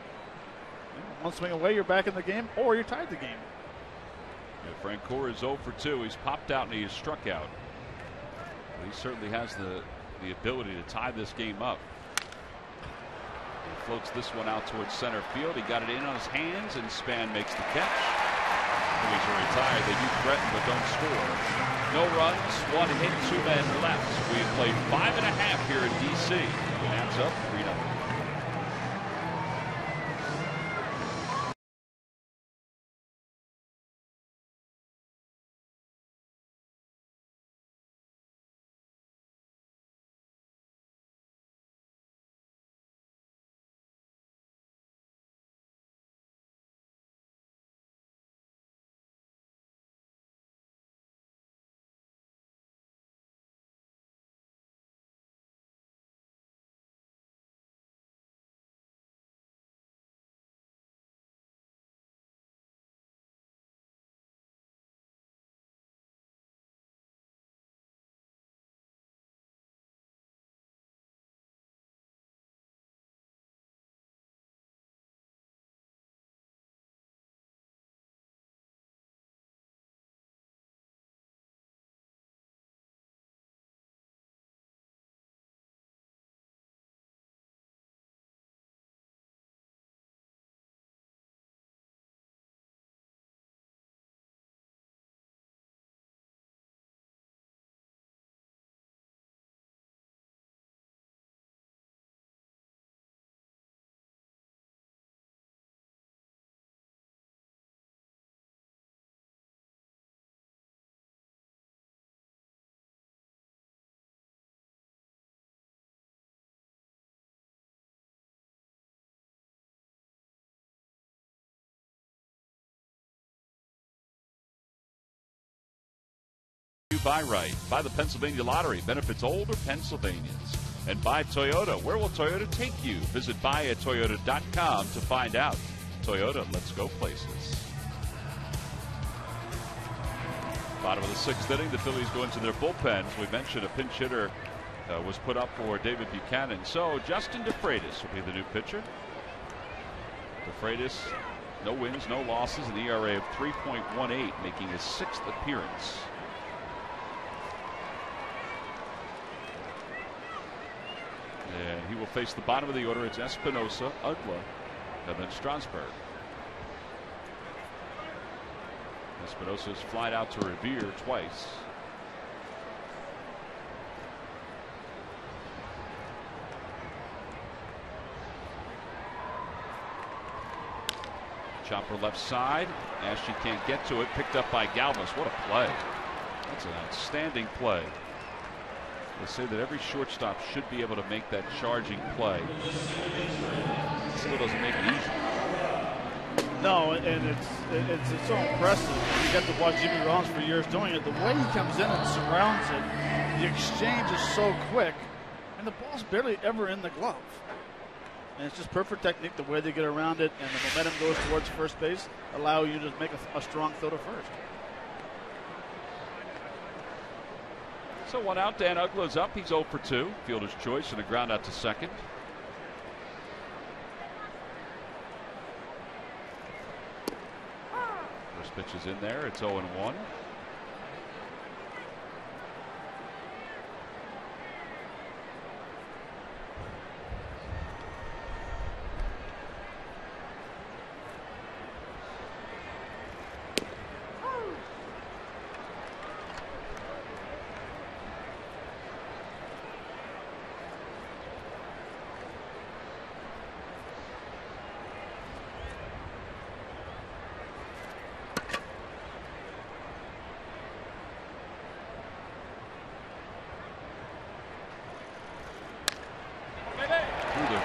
One swing away, you're back in the game, or you're tied the game. Yeah, Francoeur is 0 for 2. He's popped out and he is struck out. But he certainly has the ability to tie this game up. He floats this one out towards center field. He got it in on his hands, and Span makes the catch. Phillies are retired. They do threaten but don't score. No runs, 1 hit, 2 men left. We have played 5.5 here in D.C. And that's up 3-0. Buy right. Buy the Pennsylvania Lottery. Benefits older Pennsylvanians. And buy Toyota. Where will Toyota take you? Visit buyatoyota.com to find out. Toyota, let's go places. Bottom of the 6th inning, the Phillies go into their bullpen. As we mentioned, a pinch hitter was put up for David Buchanan. So Justin DeFreitas will be the new pitcher. DeFreitas, no wins, no losses, an ERA of 3.18, making his 6th appearance. And he will face the bottom of the order. It's Espinosa, Ugla, and then Strasburg. Espinosa's flied out to Revere twice. Chopper left side. Ashe can't get to it. Picked up by Galvis. What a play. That's an outstanding play. They say that every shortstop should be able to make that charging play. Still doesn't make it easy. No, and it's so impressive. You get to watch Jimmy Rollins for years doing it. The way he comes in and surrounds it, the exchange is so quick, and the ball's barely ever in the glove. And it's just perfect technique, the way they get around it, and the momentum goes towards first base, allow you to make a strong throw to first. So 1 out. Dan Ugla's up. He's 0 for 2. Fielder's choice and a ground out to second. First pitch is in there. It's 0-1.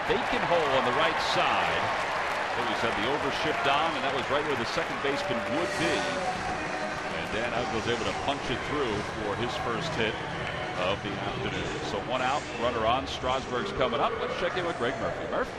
Vacant hole on the right side. Phillies had the overshift on, and that was right where the second baseman would be. And Dan Out was able to punch it through for his first hit of the afternoon. So 1 out, runner on. Strasburg's coming up. Let's check in with Greg Murphy. Murph?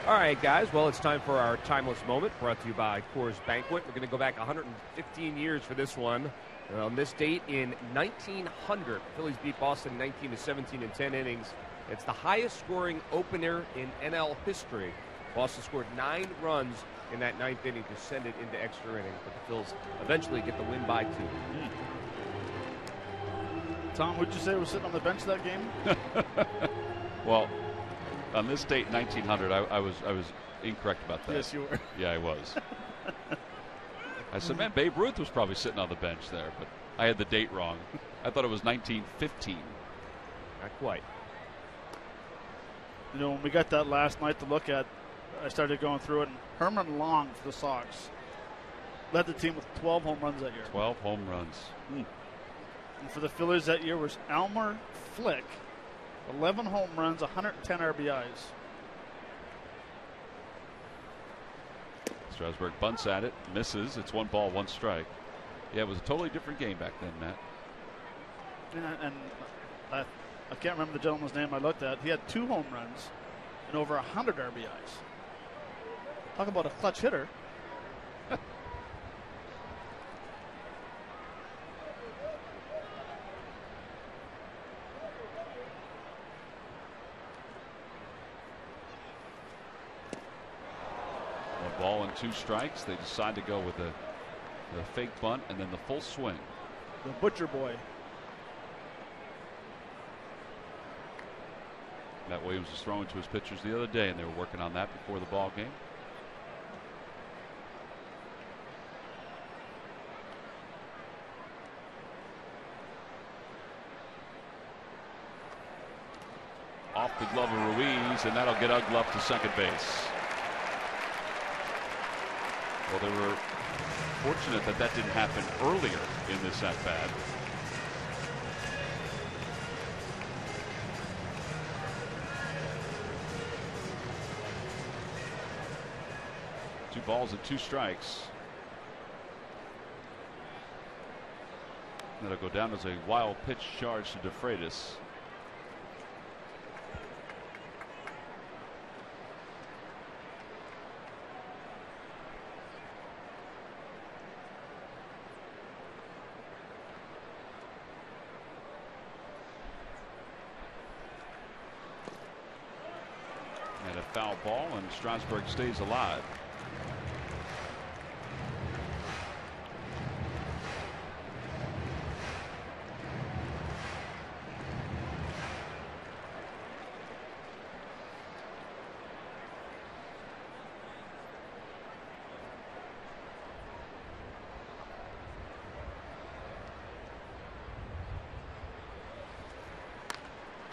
All right, guys. Well, it's time for our timeless moment brought to you by Coors Banquet. We're going to go back 115 years for this one. On this date in 1900, Phillies beat Boston 19-17 in 10 innings. It's the highest scoring opener in NL history. Boston scored 9 runs in that 9th inning to send it into extra innings, but the Phils eventually get the win by 2. Tom, would you say was sitting on the bench that game? Well, on this date, 1900, I was incorrect about that. Yes, you were. Yeah, I was. I said, man, Babe Ruth was probably sitting on the bench there, but I had the date wrong. I thought it was 1915. Not quite. You know, when we got that last night to look at, I started going through it, and Herman Long for the Sox led the team with 12 home runs that year. 12 home runs. And for the Phillies that year was Elmer Flick, 11 home runs, 110 RBIs. Strasburg bunts at it, misses. It's 1 ball, 1 strike. Yeah, it was a totally different game back then, Matt. And I can't remember the gentleman's name I looked at. He had 2 home runs and over 100 RBIs. Talk about a clutch hitter. Ball and 2 strikes. They decide to go with the fake bunt and then the full swing. The Butcher Boy. Matt Williams was throwing to his pitchers the other day, and they were working on that before the ball game. Off the glove of Ruiz, and that'll get Uggla up to second base. Well, they were fortunate that didn't happen earlier in this at-bat. Two balls and 2 strikes. That'll go down as a wild pitch charge to DeFreitas. And a foul ball, and Strasburg stays alive.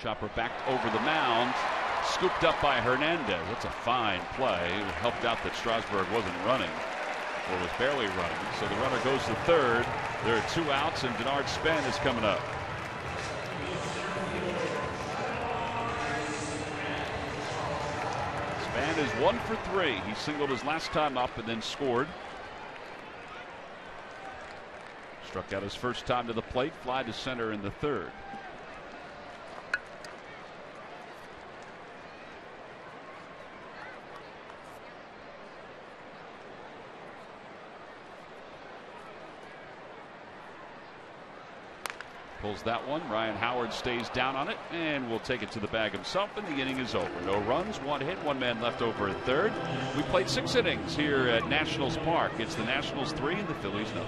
Chopper backed over the mound. Scooped up by Hernandez. That's a fine play. It helped out that Strasburg wasn't running, or was barely running. So the runner goes to third. There are 2 outs, and Denard Span is coming up. Span is 1 for 3. He singled his last time up and then scored. Struck out his first time to the plate. Fly to center in the 3rd. Pulls that one. Ryan Howard stays down on it and will take it to the bag himself, and the inning is over. No runs, 1 hit, 1 man left over at third. We played 6 innings here at Nationals Park. It's the Nationals 3 and the Phillies 0.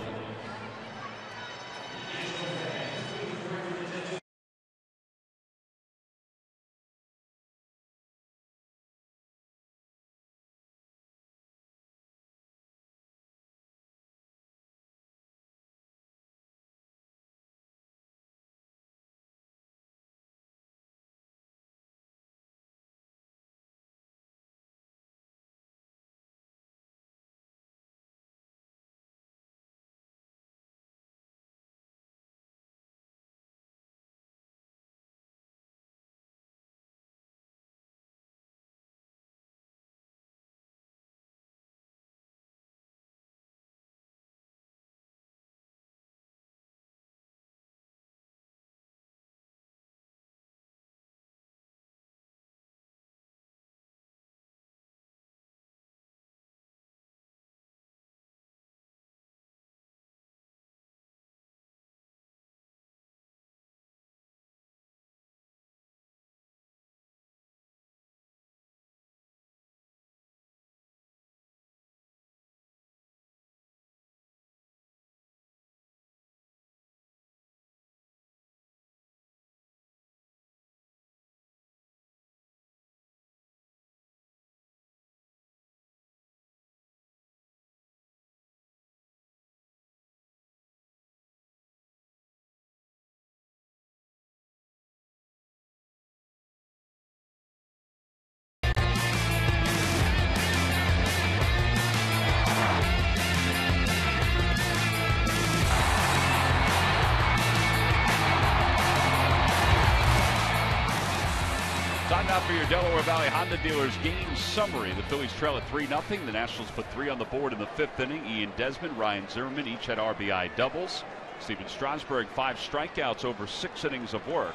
Time now for your Delaware Valley Honda dealers game summary. The Phillies trail at 3-0. The Nationals put 3 on the board in the 5th inning. Ian Desmond, Ryan Zimmerman each had RBI doubles. Steven Strasburg 5 strikeouts over 6 innings of work.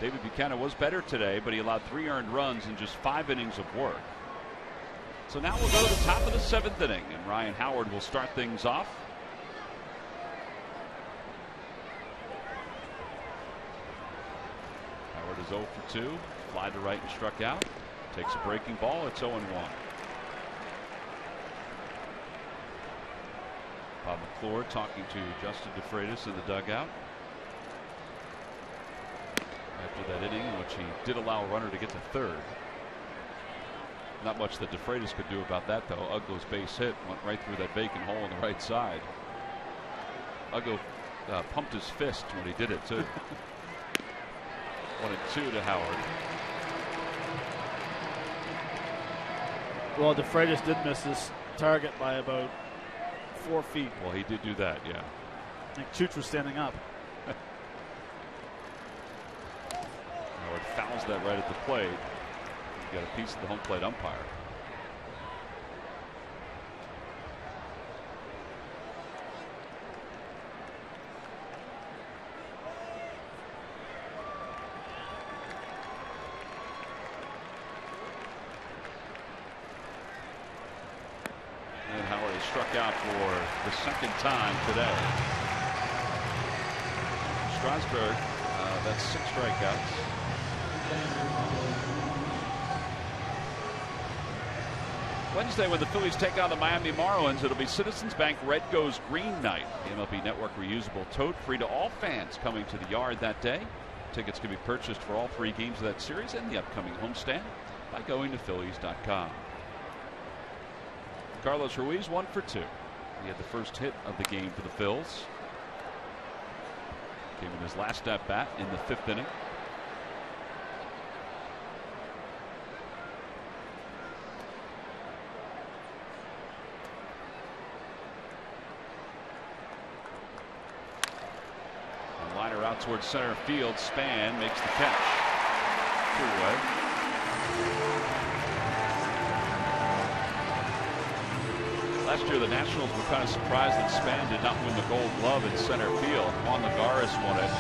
David Buchanan was better today, but he allowed 3 earned runs in just 5 innings of work. So now we'll go to the top of the 7th inning, and Ryan Howard will start things off. Howard is 0 for 2. Fly to right and struck out. Takes a breaking ball. It's 0-1. Bob McClure talking to Justin DeFreitas in the dugout after that inning in which he did allow a runner to get to third. Not much that DeFreitas could do about that, though. Uggla's base hit went right through that vacant hole on the right side. Uggla pumped his fist when he did it, too. 1-2 to Howard. Well, DeFreitas did miss his target by about 4 feet. Well, he did do that, yeah. I think Chooch was standing up. Howard fouls that right at the plate. He got a piece of the home plate umpire. Struck out for the 2nd time today. Strasburg, that's 6 strikeouts. Wednesday, when the Phillies take on the Miami Marlins, it'll be Citizens Bank Red Goes Green night. The MLB Network reusable tote free to all fans coming to the yard that day. Tickets can be purchased for all 3 games of that series and the upcoming homestand by going to Phillies.com. Carlos Ruiz 1 for 2. He had the first hit of the game for the Phils. Came in his last at bat in the 5th inning. And liner out towards center field. Span makes the catch. 2-away. Last year, the Nationals were kind of surprised that Span did not win the Gold Glove in center field. Juan Lagares won it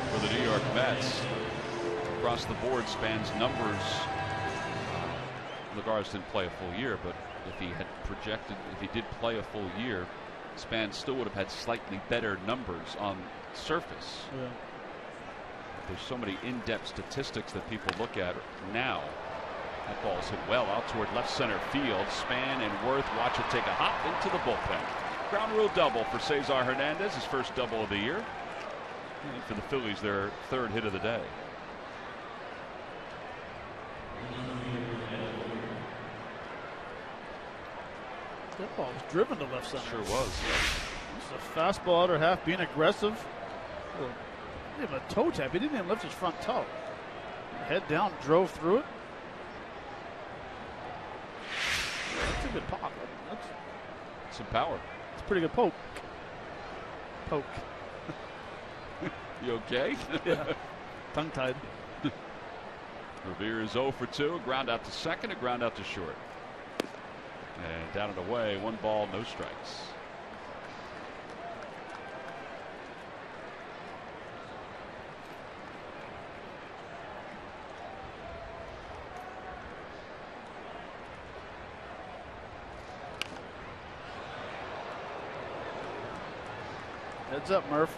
for the New York Mets. Across the board, Span's numbers. Lagares didn't play a full year, but if he had projected, if he did play a full year, Span still would have had slightly better numbers on surface. Yeah. There's so many in-depth statistics that people look at now. That ball's hit well out toward left center field. Span and Worth watch it take a hop into the bullpen. Ground rule double for Cesar Hernandez, his first double of the year. And for the Phillies, their 3rd hit of the day. That ball was driven to left center. Sure was. It's a fastball outer half, being aggressive. Well, he didn't have a toe tap. He didn't even lift his front toe. Head down, drove through it. That's a good pop. That's some power. It's a pretty good poke. Poke. You okay? Yeah. Tongue tied. Revere is 0 for 2. A ground out to second, a ground out to short. And down and away, 1 ball, no strikes. Heads up, Murph.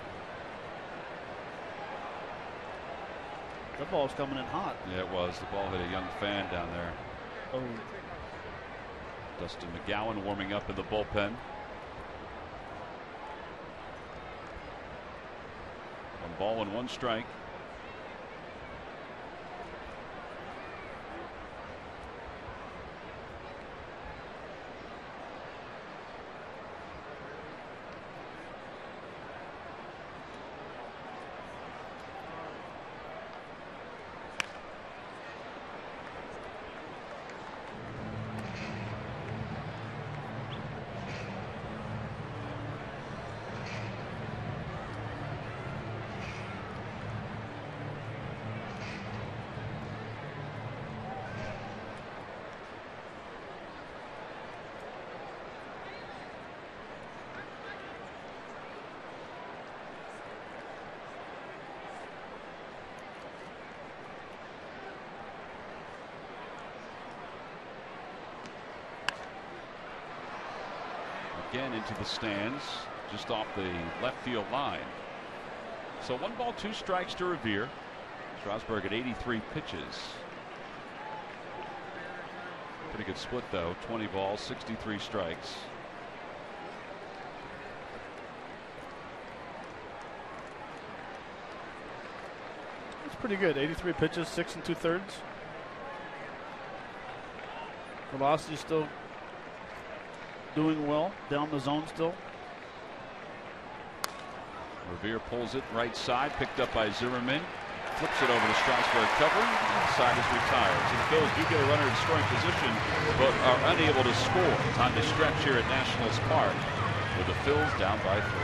That ball's coming in hot. Yeah, it was. The ball hit a young fan down there. Oh. Dustin McGowan warming up in the bullpen. 1 ball and 1 strike. again into the stands, just off the left field line. So 1 ball, 2 strikes to Revere. Strasburg at 83 pitches. Pretty good split though. 20 balls, 63 strikes. It's pretty good. 83 pitches, 6 2/3. Velocity still doing well. Down the zone still. Revere pulls it right side, picked up by Zimmerman. Flips it over to Strasburg covering. Side is retired. So the Phillies do get a runner in scoring position, but are unable to score. Time to stretch here at Nationals Park with the Phils down by 3.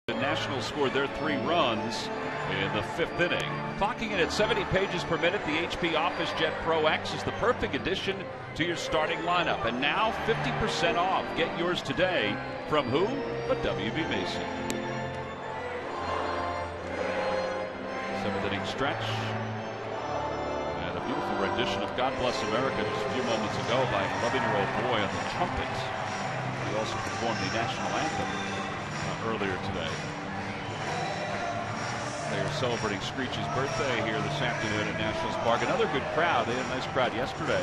The Nationals scored their 3 runs in the 5th inning. Clocking in at 70 pages per minute, the HP Office Jet Pro X is the perfect addition to your starting lineup. And now 50% off. Get yours today from who but WB Mason. 7th inning stretch. And a beautiful rendition of God Bless America just a few moments ago by an 11-year-old boy on the trumpet. He also performed the national anthem earlier today. They are celebrating Screech's birthday here this afternoon at Nationals Park. Another good crowd. They had a nice crowd yesterday.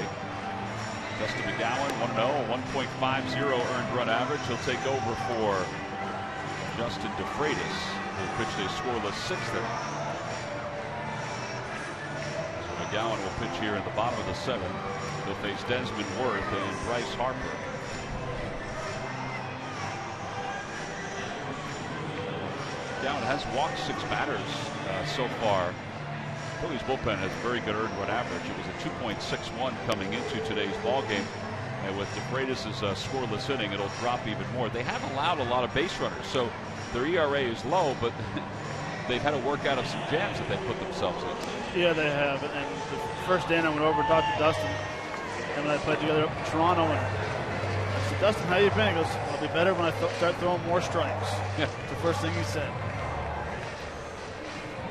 Dustin McGowan 1-0, 1.50 earned run average. He'll take over for Justin DeFreitas, who pitched a scoreless 6th inning. So McGowan will pitch here in the bottom of the 7th. They'll face Desmond Worth and Bryce Harper. McGowan has walked 6 batters so far. Phillies bullpen has very good earned run average. It was a 2.61 coming into today's ball game, and with DeFreitas' scoreless inning, it'll drop even more. They have allowed a lot of base runners, so their ERA is low, but they've had to work out of some jams that they put themselves in. Yeah, they have. And the first day I went over and talked to Dustin, and I played together up in Toronto, and I said, "Dustin, how you been?" He goes, "I'll be better when I start throwing more strikes." Yeah. It's the first thing he said.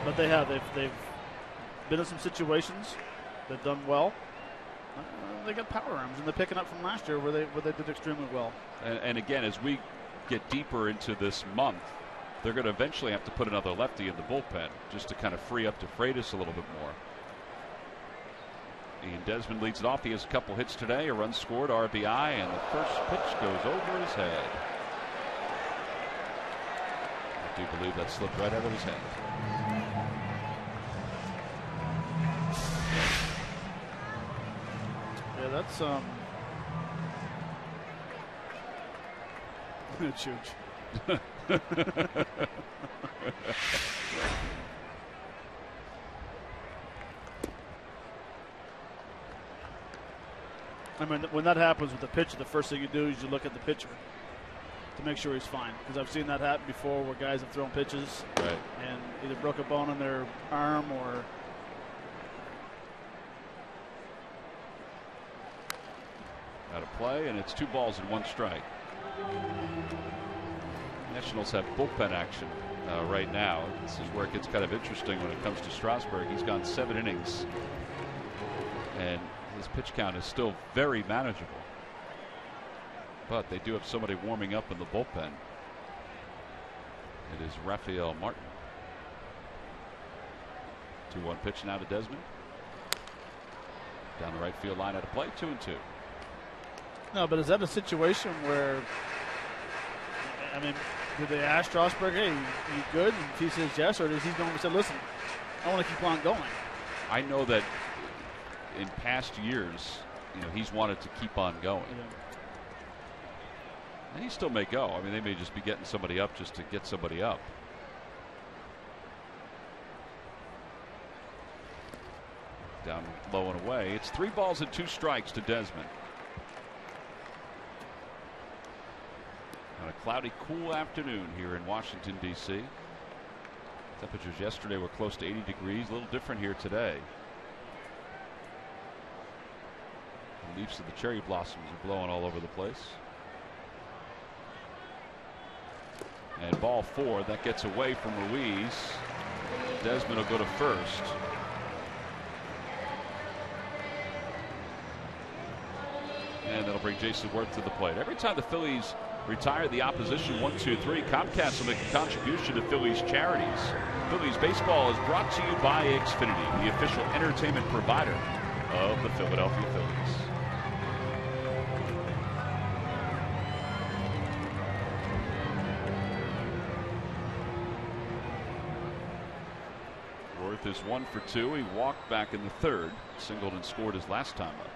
But they have. They've been in some situations. They've done well. They got power arms, and they're picking up from last year where they did extremely well. And again, as we get deeper into this month, they're going to eventually have to put another lefty in the bullpen just to kind of free up DeFreitas a little bit more. Ian Desmond leads it off. He has a couple hits today, a run scored, RBI, and the first pitch goes over his head. I do believe that slipped right out of his head. Yeah, that's Chooch. I mean, when that happens with the pitcher, the first thing you do is you look at the pitcher to make sure he's fine. Because I've seen that happen before where guys have thrown pitches and either broke a bone in their arm or out of play, and it's 2 balls and 1 strike. Nationals have bullpen action right now. This is where it gets kind of interesting when it comes to Strasburg. He's gone 7 innings, and his pitch count is still very manageable. But they do have somebody warming up in the bullpen. It is Rafael Martin. 2-1 pitch now to Desmond. Down the right field line out of play, 2-2. No, but is that a situation where, I mean, did they ask Strasburg, hey, you good? And if he says yes, or does he go and say, listen, I want to keep on going? I know that in past years, he's wanted to keep on going. Yeah. And he still may go. I mean, they may just be getting somebody up just to get somebody up. Down low and away. It's 3 balls and 2 strikes to Desmond. On a cloudy, cool afternoon here in Washington, D.C. Temperatures yesterday were close to 80 degrees. A little different here today. The leaves of the cherry blossoms are blowing all over the place. And ball 4, that gets away from Ruiz. Desmond will go to first. And that'll bring Jason Worth to the plate. Every time the Phillies retire the opposition 1-2-3, Comcast will make a contribution to Phillies charities. Phillies baseball is brought to you by Xfinity, the official entertainment provider of the Philadelphia Phillies. Worth is 1 for 2. He walked back in the 3rd, singled and scored his last time up.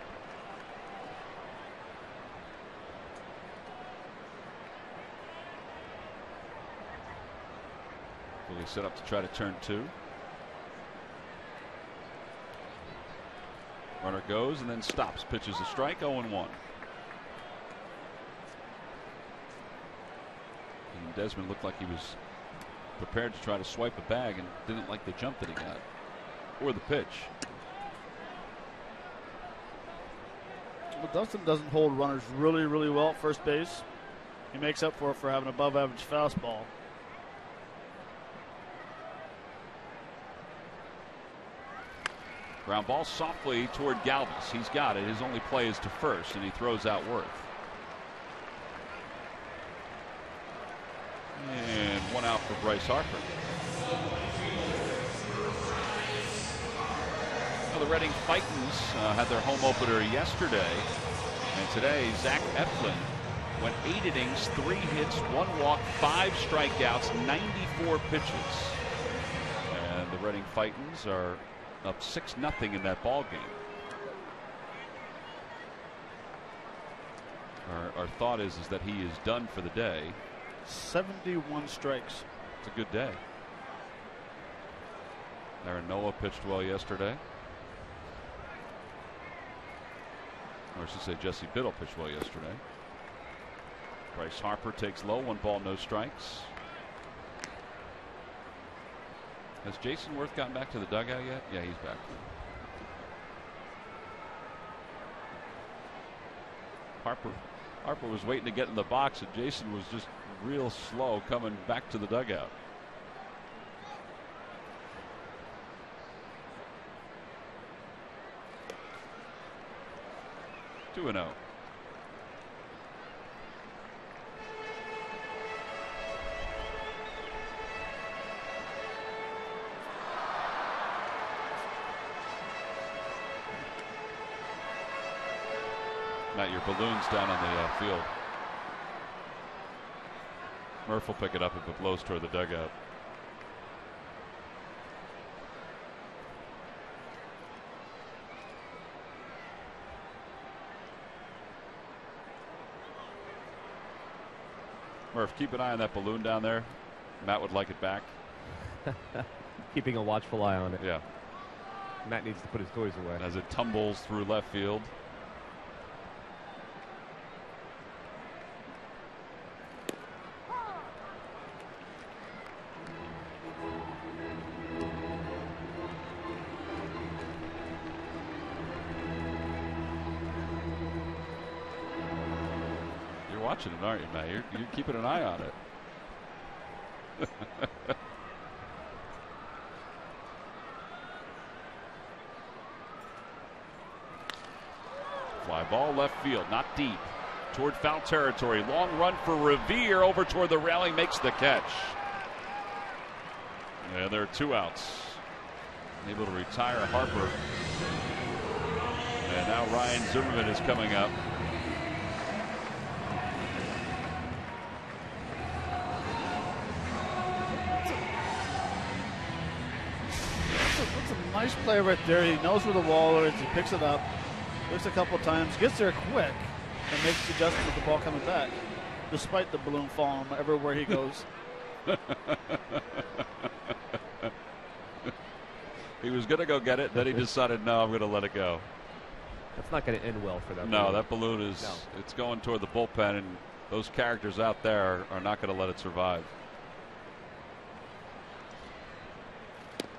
Phillies set up to try to turn 2. Runner goes and then stops. Pitches a strike. 0-1. And Desmond looked like he was prepared to try to swipe a bag and didn't like the jump that he got or the pitch. Well, Dustin doesn't hold runners really, really well at first base. He makes up for it for having an above average fastball. Ground ball softly toward Galvis. He's got it. His only play is to first, and he throws out Worth. And 1 out for Bryce Harper. Well, the Reading Titans had their home opener yesterday, and today Zach Eflin went 8 innings, 3 hits, 1 walk, 5 strikeouts, 94 pitches. And the Reading Titans are up 6-0 in that ball game. Our thought is that he is done for the day. 71 strikes. It's a good day. Aaron Nola pitched well yesterday. Or I should say Jesse Biddle pitched well yesterday. Bryce Harper takes low, 1 ball, no strikes. Has Jason Worth gotten back to the dugout yet? Yeah, he's back. Harper was waiting to get in the box, and Jason was just real slow coming back to the dugout. Two and 0. Not your balloons down on the field. Murph will pick it up if it blows toward the dugout. Murph, keep an eye on that balloon down there. Matt would like it back. Keeping a watchful eye on it. Yeah. Matt needs to put his toys away. As it tumbles through left field. You're watching it, aren't you, Matt? You're keeping an eye on it. Fly ball left field, not deep. Toward foul territory. Long run for Revere over toward the railing, makes the catch. And there are 2 outs. Able to retire Harper. And now Ryan Zimmerman is coming up. That's a nice play right there. He knows where the wall is. He picks it up. Looks a couple times, gets there quick, and makes the adjustment with the ball coming back, despite the balloon falling everywhere he goes. He was going to go get it, then he decided, no, I'm going to let it go. That's not going to end well for them. No, that balloon is it's going toward the bullpen, and those characters out there are not going to let it survive.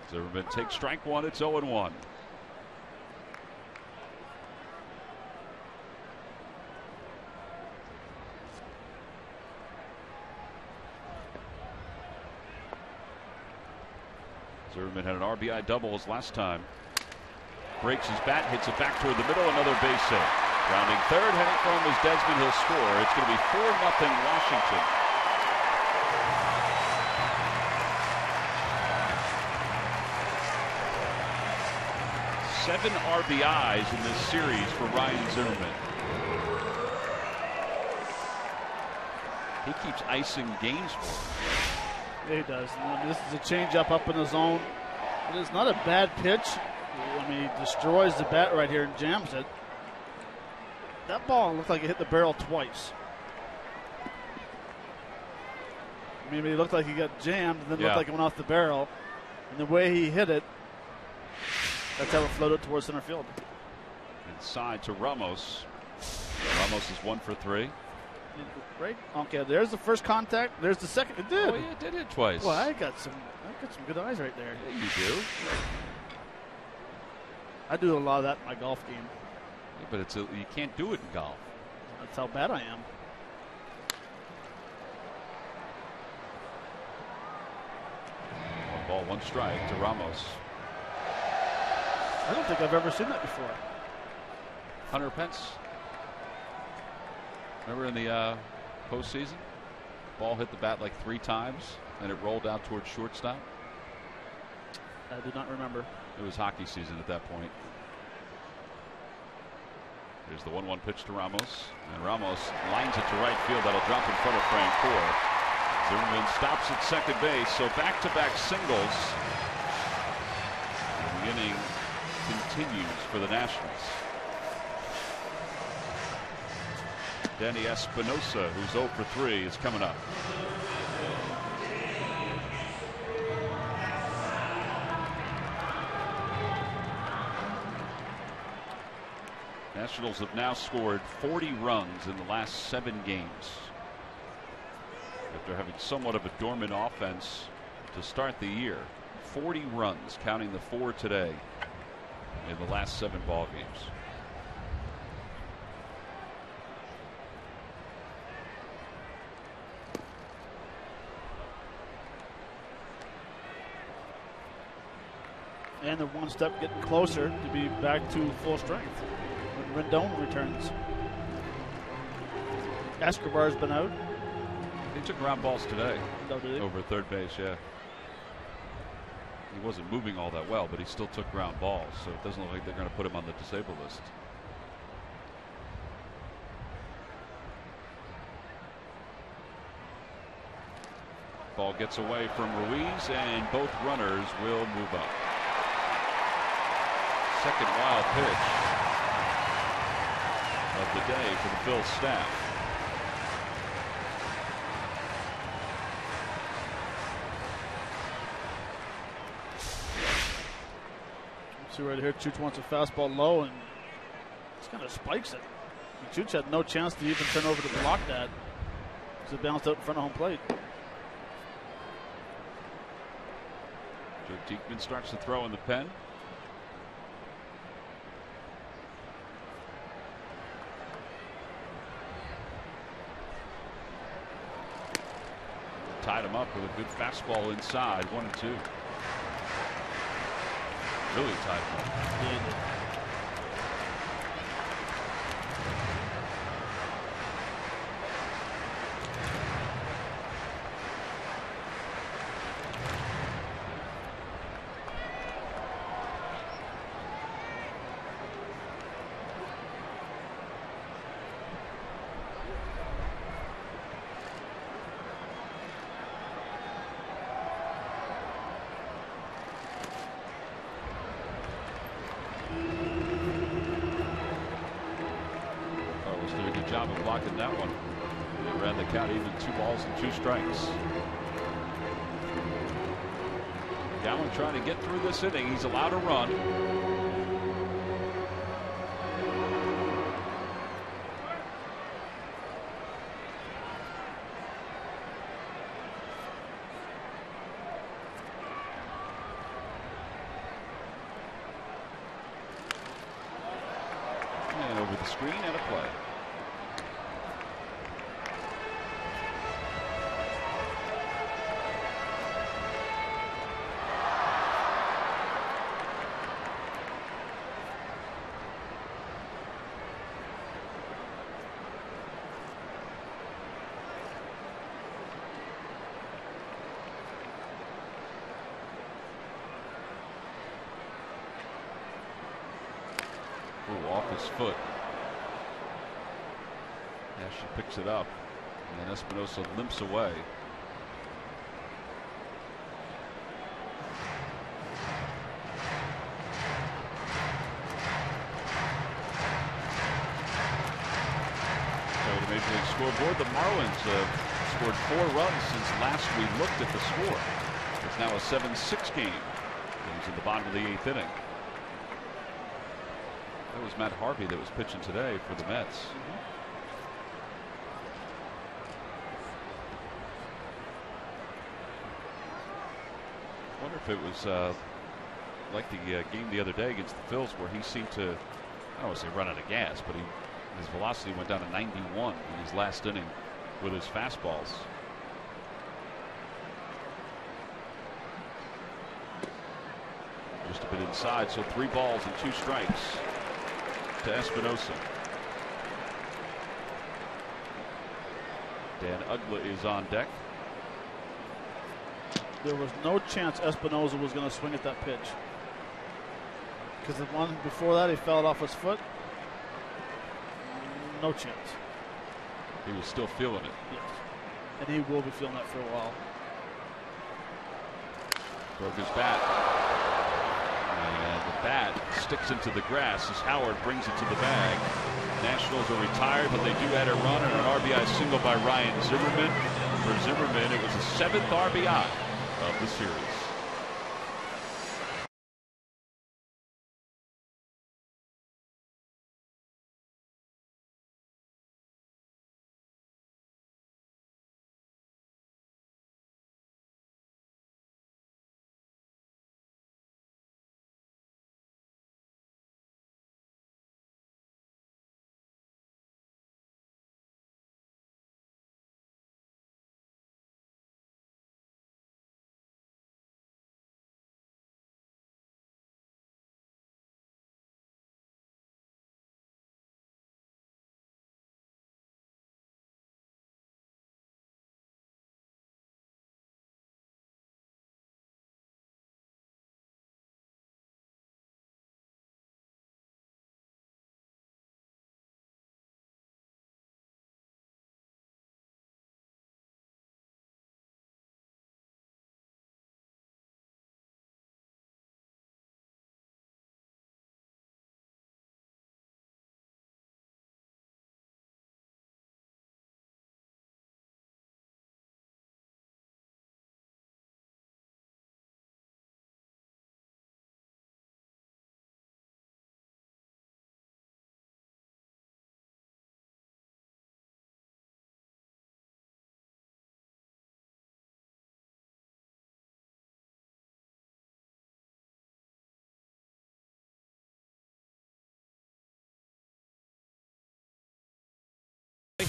Zimmerman takes strike 1. It's 0-1. Zimmerman had an RBI double his last time. Breaks his bat, hits it back toward the middle, another base hit. Rounding third, heading for him is Desmond. He'll score. It's going to be 4-0 Washington. Seven RBIs in this series for Ryan Zimmerman. He keeps icing games for him. Yeah, he does. And this is a changeup up in the zone. It is not a bad pitch. I mean, he destroys the bat right here and jams it. That ball looked like it hit the barrel twice. I mean, it looked like he got jammed, and then looked like it went off the barrel. And the way he hit it, that's how it floated towards center field. Inside to Ramos. Ramos is 1 for 3. Right? Okay, there's the first contact. There's the second. It did. Oh, yeah, it did hit twice. Well, I got some good eyes right there. Yeah, you do. I do a lot of that in my golf game. Yeah, but you can't do it in golf. That's how bad I am. One ball, 1 strike to Ramos. I don't think I've ever seen that before. Hunter Pence. Remember in the postseason? Ball hit the bat like 3 times, and it rolled out towards shortstop. I do not remember. It was hockey season at that point. Here's the 1-1 pitch to Ramos. And Ramos lines it to right field. That'll drop in front of Francoeur. Zimmerman stops at second base. So back-to-back singles. The inning continues for the Nationals. Danny Espinosa, who's 0 for 3, is coming up. Nationals have now scored 40 runs in the last 7 games. After having somewhat of a dormant offense to start the year. 40 runs, counting the 4 today, in the last 7 ball games. And they're one step getting closer to be back to full strength when Rendon returns. Escobar's been out. He took ground balls today. Oh, did he? Over third base, yeah. He wasn't moving all that well, but he still took ground balls, so it doesn't look like they're going to put him on the disabled list. Ball gets away from Ruiz, and both runners will move up. Second wild pitch of the day for the Phillies staff. 2-2 right here. Chooch wants a fastball low and just kind of spikes it. And Chooch had no chance to even turn over to block that because it bounced out in front of home plate. Joe Diekman starts to throw in the pen. Tied him up with a good fastball inside, 1-2. Really tied him up. Yeah. Job of blocking that one. They ran the count even, 2 balls and 2 strikes. Gallen trying to get through this inning. He's allowed a run. And over the screen and a play. Off his foot. Ashley picks it up, and then Espinosa limps away. So the Major League scoreboard, the Marlins have scored 4 runs since last we looked at the score. It's now a 7-6 game. He's in the bottom of the 8th inning. That was Matt Harvey that was pitching today for the Mets. I wonder if it was like the game the other day against the Phillies, where he seemed to, I don't want to say run out of gas, but his velocity went down to 91 in his last inning with his fastballs. Just a bit inside, so 3 balls and 2 strikes to Espinosa. Dan Uggla is on deck. There was no chance Espinosa was going to swing at that pitch, because the one before that he fell off his foot. No chance. He was still feeling it. Yes, and he will be feeling that for a while. Broke his bat. And the bat sticks into the grass as Howard brings it to the bag. Nationals are retired, but they do add a run and an RBI single by Ryan Zimmerman. For Zimmerman, it was the 7th RBI of the series.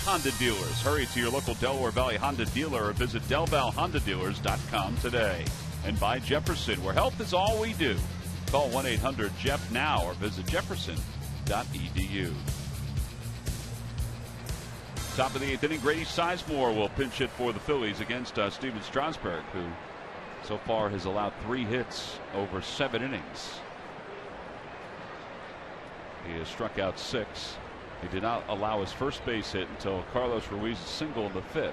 Honda dealers. Hurry to your local Delaware Valley Honda dealer or visit DelValHondaDealers.com today. And by Jefferson, where health is all we do. Call 1-800-JEFF now or visit jefferson.edu. Top of the 8th inning, Grady Sizemore will pinch hit for the Phillies against Steven Strasburg, who so far has allowed 3 hits over 7 innings. He has struck out 6. He did not allow his first base hit until Carlos Ruiz's single in the 5th.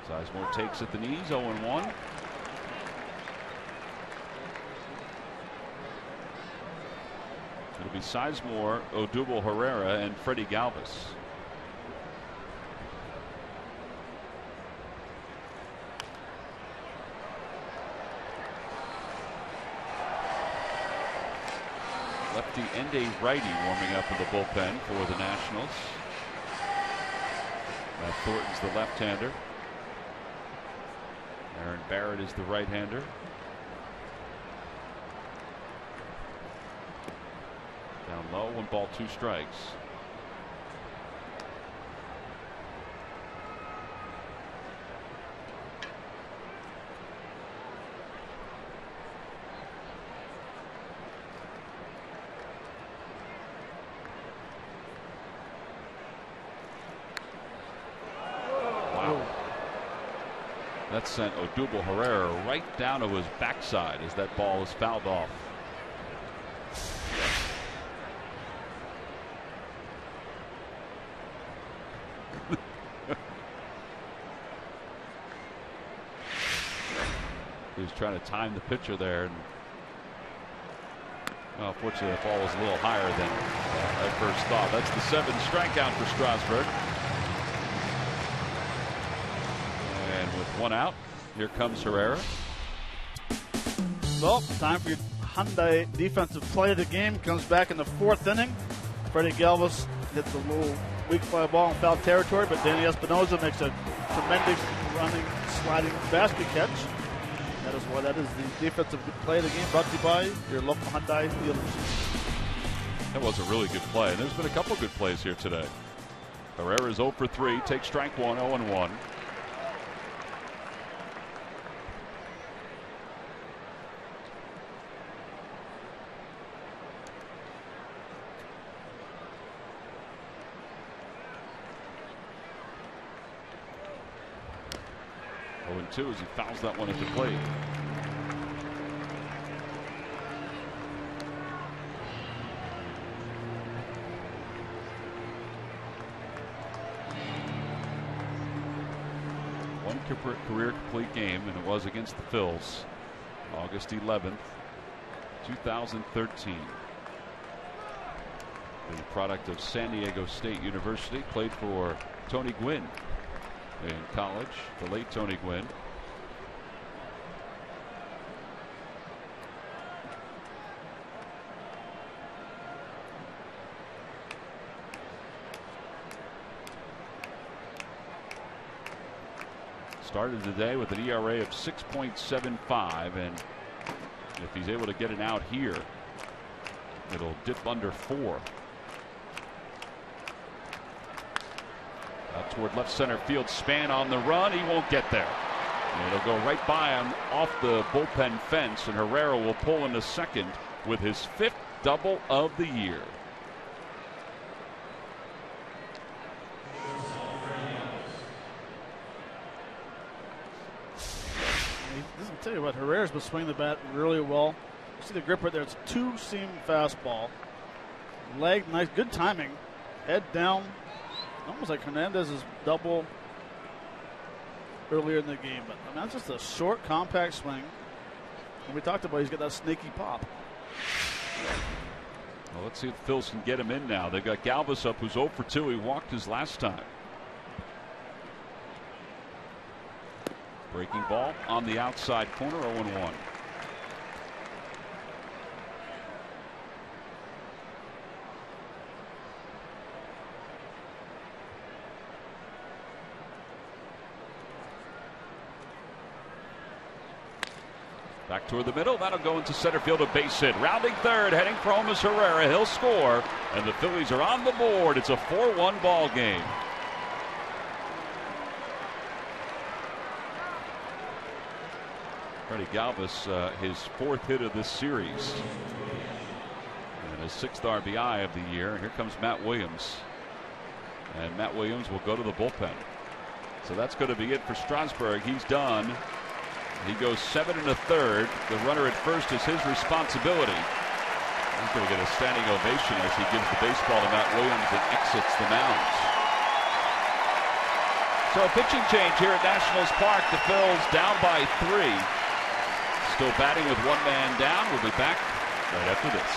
Sizemore takes at the knees, 0-1. It'll be Sizemore, Odubel Herrera, and Freddie Galvis. Lefty and a righty warming up in the bullpen for the Nationals. Matt Thornton's the left-hander. Aaron Barrett is the right-hander. Down low, 1 ball, 2 strikes. Wow. That sent Odubel Herrera right down to his backside as that ball was fouled off. He was trying to time the pitcher there. And, well, fortunately, the ball was a little higher than I first thought. That's the 7th strikeout for Strasburg. And with 1 out, here comes Herrera. Well, time for your Hyundai defensive play of the game. Comes back in the 4th inning. Freddie Galvis hits a little weak fly ball in foul territory, but Danny Espinosa makes a tremendous running, sliding basket catch. That is why that is the defensive play of the game, brought to you by your local Hyundai dealers. That was a really good play, and there's been a couple good plays here today. Herrera's 0 for 3, takes strike 1, 0-1. As he fouls that one at the plate. One career complete game, and it was against the Phils, August 11th, 2013. The product of San Diego State University, played for Tony Gwynn in college, the late Tony Gwynn. Started the day with an ERA of 6.75, and if he's able to get an out here, it'll dip under 4. Out toward left center field, Span on the run. He won't get there. And it'll go right by him off the bullpen fence, and Herrera will pull into second with his 5th double of the year. I'll tell you what, Herrera's been swinging the bat really well. You see the grip right there. It's a 2-seam fastball. Leg, nice, good timing. Head down. Almost like Hernandez's double earlier in the game. But I mean, that's just a short, compact swing. And we talked about he's got that snaky pop. Well, let's see if the Phils can get him in now. They've got Galvis up, who's 0 for 2. He walked his last time. Breaking ball on the outside corner, 0-1. Back toward the middle. That'll go into center field, a base hit. Rounding third, heading for home is Herrera. He'll score, and the Phillies are on the board. It's a 4-1 ball game. Freddie Galvis, his 4th hit of this series, and his 6th RBI of the year. And here comes Matt Williams, and Matt Williams will go to the bullpen. So that's going to be it for Strasburg. He's done. He goes 7 1/3. The runner at first is his responsibility. He's going to get a standing ovation as he gives the baseball to Matt Williams and exits the mound. So a pitching change here at Nationals Park. The Phils down by 3. Still batting with 1 man down. We'll be back right after this.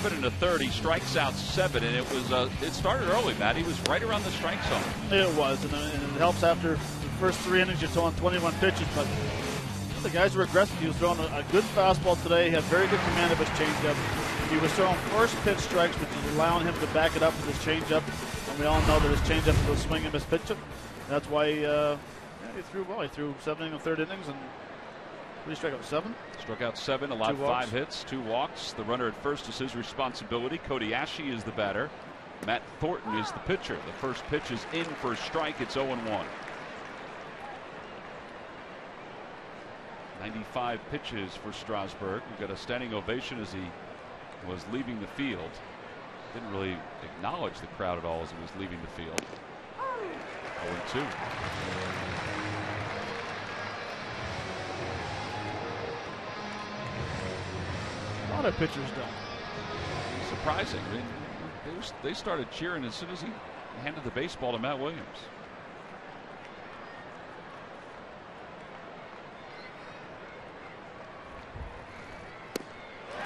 In the 3rd, he strikes out 7, and it started early, Matt. He was right around the strike zone. It was, and it helps after the first 3 innings. You're throwing 21 pitches, but the guys were aggressive. He was throwing a good fastball today. He had very good command of his changeup. He was throwing first pitch strikes, which is allowing him to back it up with his changeup. And we all know that his changeup is a swing and miss pitch. That's why he threw well. He threw 7 1/3 innings, and he struck out 7. Struck out 7, allowed 5 hits, 2 walks. The runner at first is his responsibility. Cody Ashe is the batter. Matt Thornton is the pitcher. The first pitch is in for a strike. It's 0-1. 95 pitches for Strasburg. We got a standing ovation as he was leaving the field. Didn't really acknowledge the crowd at all as he was leaving the field. 0-2. A lot of pitchers done. Surprising. They started cheering as soon as he handed the baseball to Matt Williams.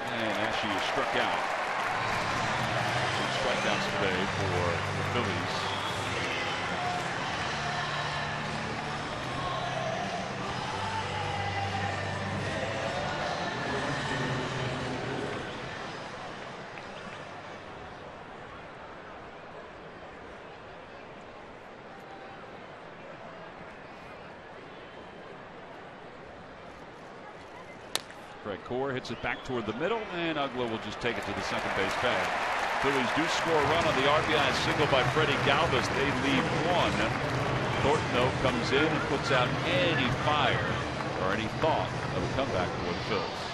And Ashe is struck out. 2 strikeouts today for the Phillies. Core hits it back toward the middle, and Ugla will just take it to the second base pad. Phillies do score a run on the RBI single by Freddie Galvis. They leave 1. Thornton, though, comes in and puts out any fire or any thought of a comeback for the Phillies.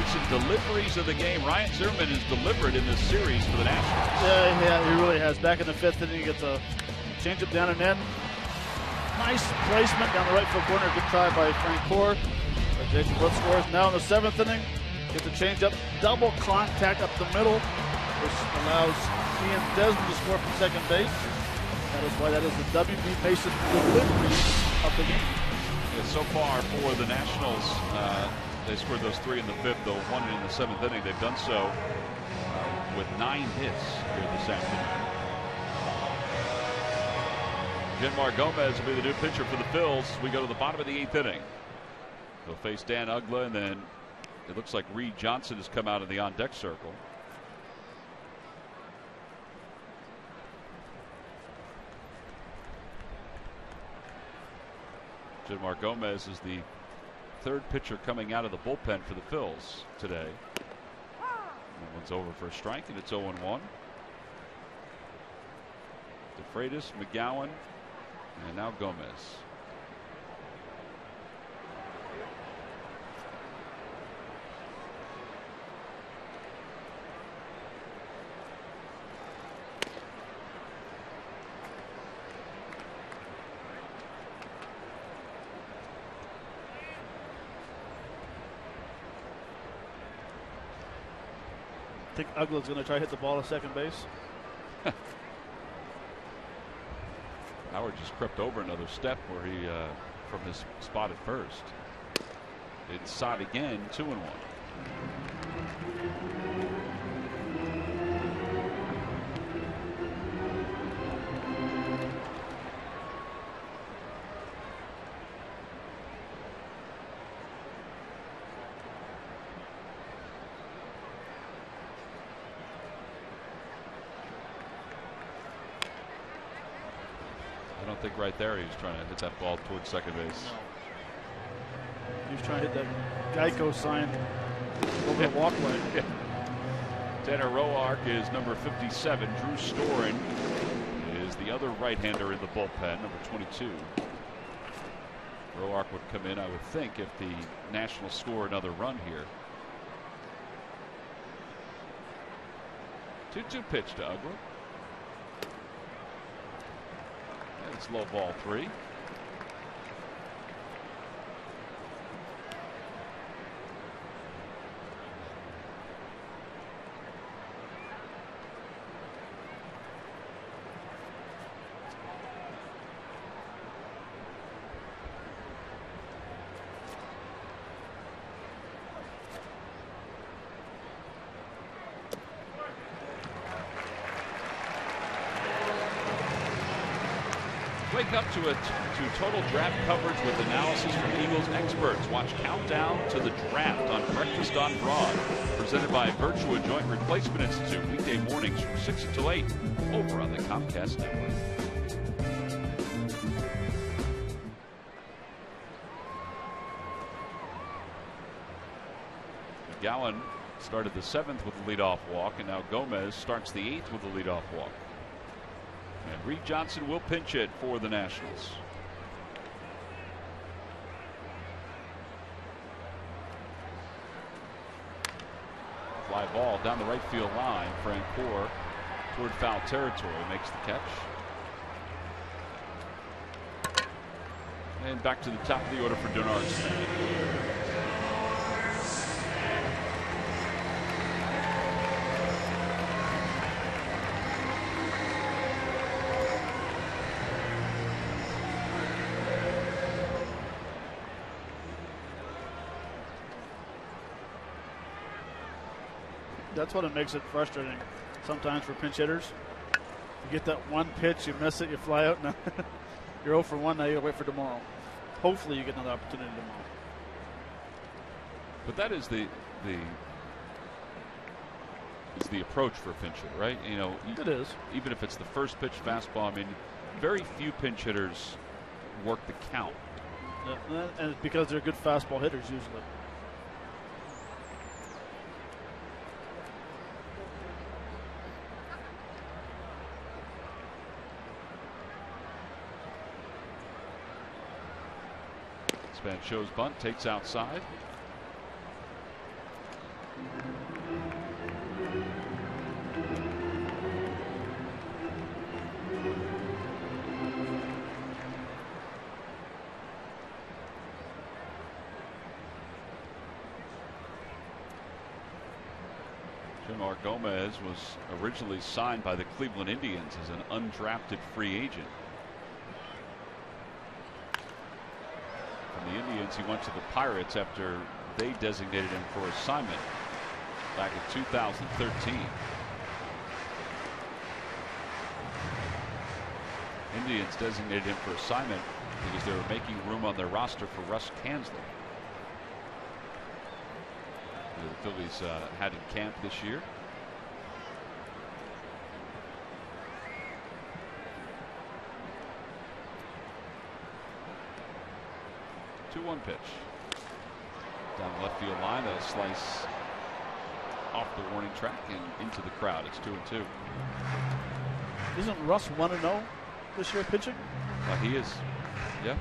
defensive deliveries of the game. Ryan Zimmerman is deliberate in this series for the Nationals. Yeah, he really has. Back in the 5th inning, he gets a changeup down and in. Nice placement down the right field corner. Good try by Frank Core. Jason Wood scores. Now in the 7th inning, gets a changeup, double contact up the middle, which allows Ian Desmond to score from second base. That is why that is the W.B. Mason delivery of the game. Yeah, so far for the Nationals, they scored those 3 in the 5th, though 1 in the 7th inning. They've done so with 9 hits here this afternoon. Genmar Gomez will be the new pitcher for the Phils. We go to the bottom of the 8th inning. They'll face Dan Uggla, and then it looks like Reed Johnson has come out of the on-deck circle. Genmar Gomez is the 3rd pitcher coming out of the bullpen for the Phils today. That one's over for a strike, and it's 0-1. DeFreitas, McGowan, and now Gomez. I think Uggla's going to try to hit the ball to second base. Howard just crept over another step where he from his spot at first. Inside again, 2-1. I don't think right there he was trying to hit that ball towards second base. No. He was trying to hit that Geico sign over the walkway. Yeah. Tanner Roark is number 57. Drew Storen is the other right-hander in the bullpen, number 22. Roark would come in, I would think, if the Nationals score another run here. 2-2 pitch to Uggla. It's low ball 3. Wake up to total draft coverage with analysis from Eagles experts. Watch Countdown to the Draft on Breakfast on Broad, presented by Virtua Joint Replacement Institute, weekday mornings from 6 until 8 over on the Comcast Network. McGowan started the 7th with a leadoff walk, and now Gomez starts the 8th with a leadoff walk. And Reed Johnson will pinch it for the Nationals. Fly ball down the right field line. Frank Core toward foul territory makes the catch. And back to the top of the order for Denard Smith. That's what it makes it frustrating sometimes for pinch hitters. You get that one pitch, you miss it, you fly out, and you're 0 for 1. Now you gotta wait for tomorrow. Hopefully you get another opportunity tomorrow. But that is the approach for a pinch hitter, right? You know, it is. Even if it's the first pitch fastball, I mean, very few pinch hitters work the count. Yeah, and it's because they're good fastball hitters usually. Span shows bunt, takes outside. Gomez was originally signed by the Cleveland Indians as an undrafted free agent. From the Indians, he went to the Pirates after they designated him for assignment back in 2013. Indians designated him for assignment because they were making room on their roster for Russ Kansley, who the Phillies had in camp this year. Two-one pitch down the left field line. A slice off the warning track and into the crowd. It's 2-2. Isn't Russ 1-0 this year pitching? He is. Yeah.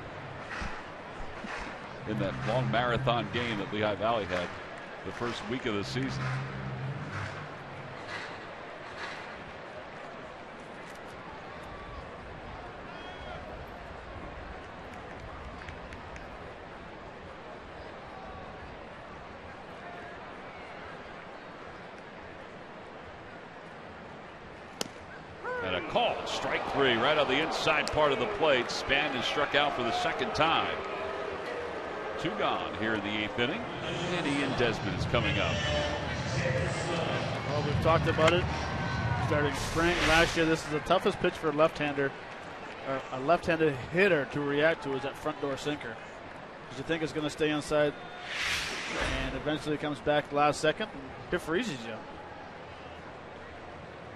In that long marathon game that Lehigh Valley had the first week of the season. And a call, strike three, right on the inside part of the plate. Span is struck out for the second time. Two gone here in the eighth inning, and Ian Desmond is coming up. Well, we've talked about it starting spring last year. This is the toughest pitch for a left-hander, or a left-handed hitter to react to, is that front door sinker, because you think it's going to stay inside, and eventually comes back last second and it freezes you.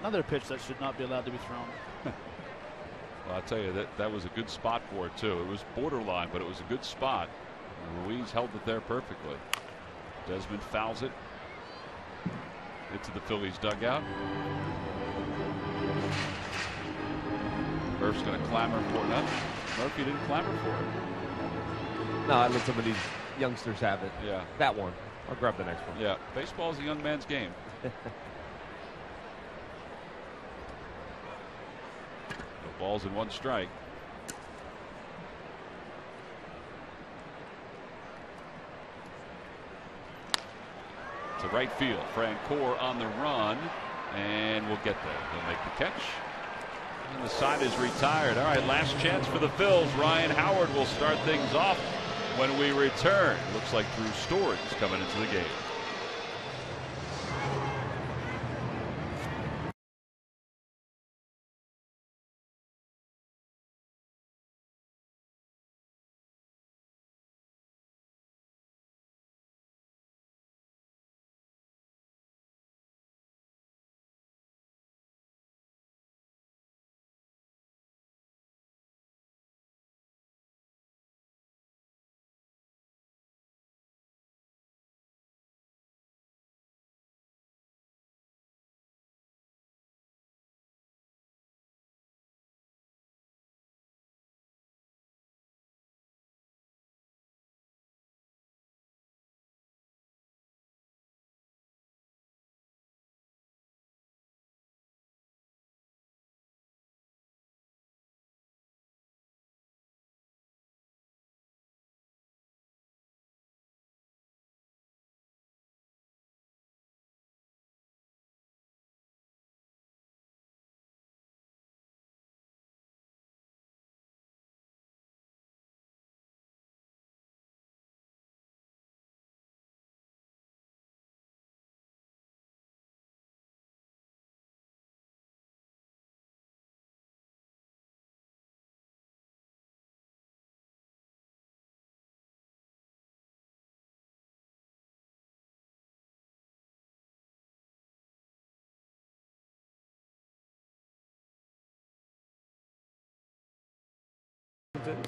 Another pitch that should not be allowed to be thrown. Well, I'll tell you, that was a good spot for it too. It was borderline, but it was a good spot. Ruiz held it there perfectly. Desmond fouls it into the Phillies dugout. Murph's going to clamor for it. No, Murphy didn't clamor for it. No, I let some of these youngsters have it. Yeah. That one. I'll grab the next one. Yeah. Baseball is a young man's game. No balls and one strike. To right field. Francoeur on the run, and we'll get there. He'll make the catch. And the side is retired. All right, last chance for the Phils. Ryan Howard will start things off when we return. Looks like Drew Story is coming into the game.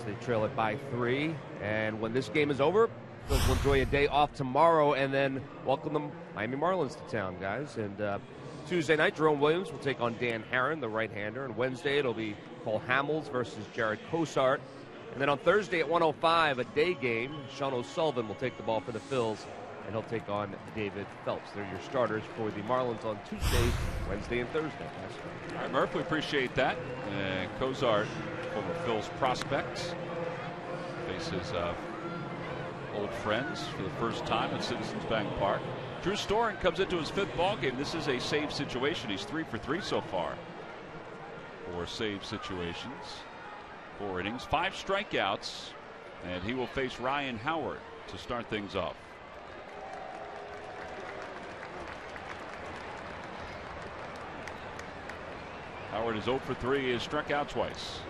They trail it by 3, and when this game is over, they'll enjoy a day off tomorrow and then welcome the Miami Marlins to town, guys. And Tuesday night, Jerome Williams will take on Dan Herron, the right-hander, and Wednesday it'll be Paul Hamels versus Jared Cosart. And then on Thursday at 1:05, a day game, Sean O'Sullivan will take the ball for the Phils, and he'll take on David Phelps. They're your starters for the Marlins on Tuesday, Wednesday, and Thursday, guys. All right, Murph, we appreciate that. Cosart, former Phil's prospects, faces old friends for the first time at Citizens Bank Park. Drew Storen comes into his 5th ball game. This is a save situation. He's 3 for 3 so far. 4 save situations, 4 innings, 5 strikeouts, and he will face Ryan Howard to start things off. Howard is 0 for 3. He has struck out twice.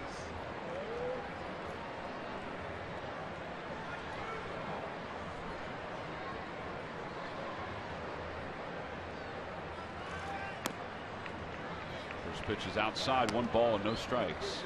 First pitch is outside, 1 ball and no strikes.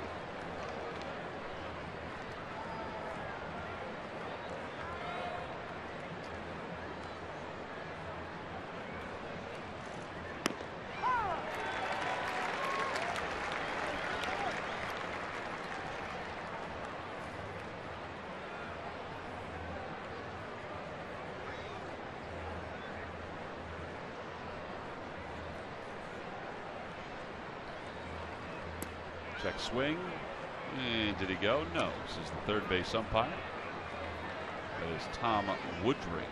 Check swing. And did he go? No. This is the 3rd base umpire. That is Tom Woodring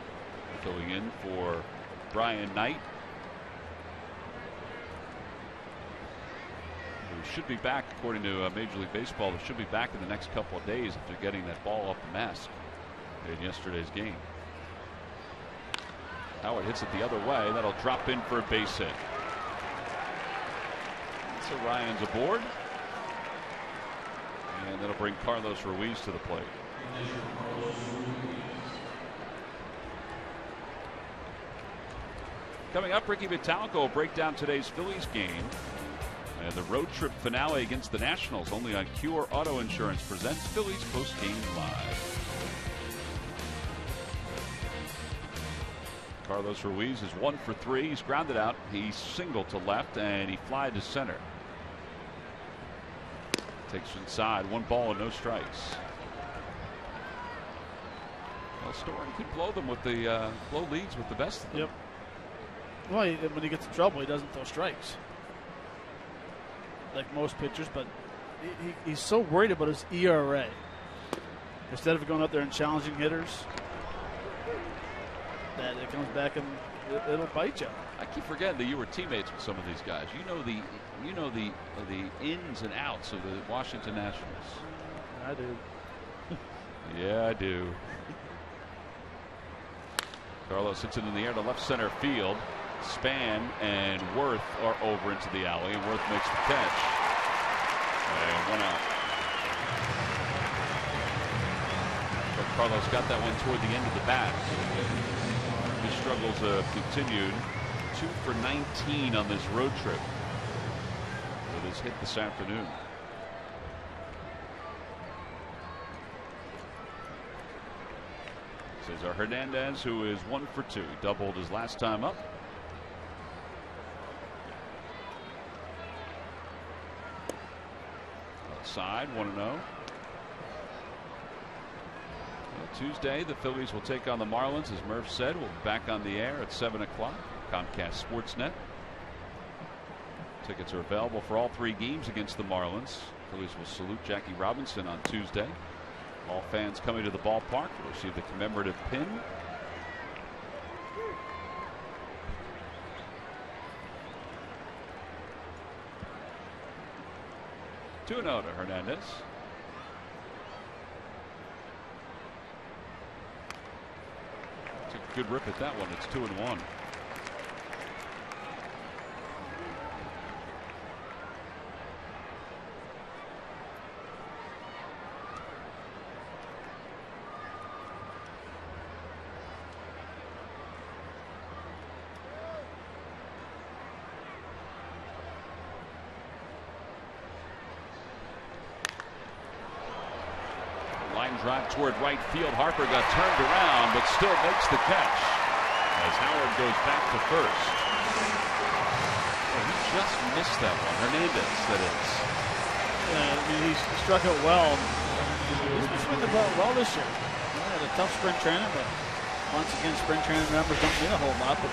filling in for Brian Knight, who should be back, according to Major League Baseball. They should be back in the next couple of days after getting that ball off the mask in yesterday's game. Howard hits it the other way. That'll drop in for a base hit. So Ryan's aboard. And that'll bring Carlos Ruiz to the plate. Coming up, Ricky Vitalico will break down today's Phillies game. And the road trip finale against the Nationals, only on Cure Auto Insurance, presents Phillies post-game live. Carlos Ruiz is 1 for 3. He's grounded out. He singled to left and he flied to center. Takes inside, 1 ball and no strikes. Well, Storen could blow them with the blow leads with the best of them. Yep. Well, when he gets in trouble, he doesn't throw strikes like most pitchers, but he's so worried about his ERA. Instead of going out there and challenging hitters, that it comes back and it'll bite you. I keep forgetting that you were teammates with some of these guys. You know the ins and outs of the Washington Nationals. I do. Yeah, I do. Carlos hits it in the air to left center field. Span and Worth are over into the alley, and Worth makes the catch. And 1 out. But Carlos got that one toward the end of the bat. His struggles have continued. 2 for 19 on this road trip with his hit this afternoon. Cesar Hernandez, who is 1 for 2, doubled his last time up. Outside, 1-0. Tuesday, the Phillies will take on the Marlins, as Murph said. We'll be back on the air at 7 o'clock. Comcast Sportsnet. Tickets are available for all 3 games against the Marlins. Phillies will salute Jackie Robinson on Tuesday. All fans coming to the ballpark will receive the commemorative pin. Two and out to Hernandez. Took a good rip at that one. It's 2-1. Drive toward right field. Harper got turned around, but still makes the catch as Howard goes back to first. Well, he just missed that one. Hernandez, that is. Yeah, I mean, he struck out well. He's been swinging the ball well this year. He had a tough spring training, but once again, spring training numbers don't mean a whole lot. But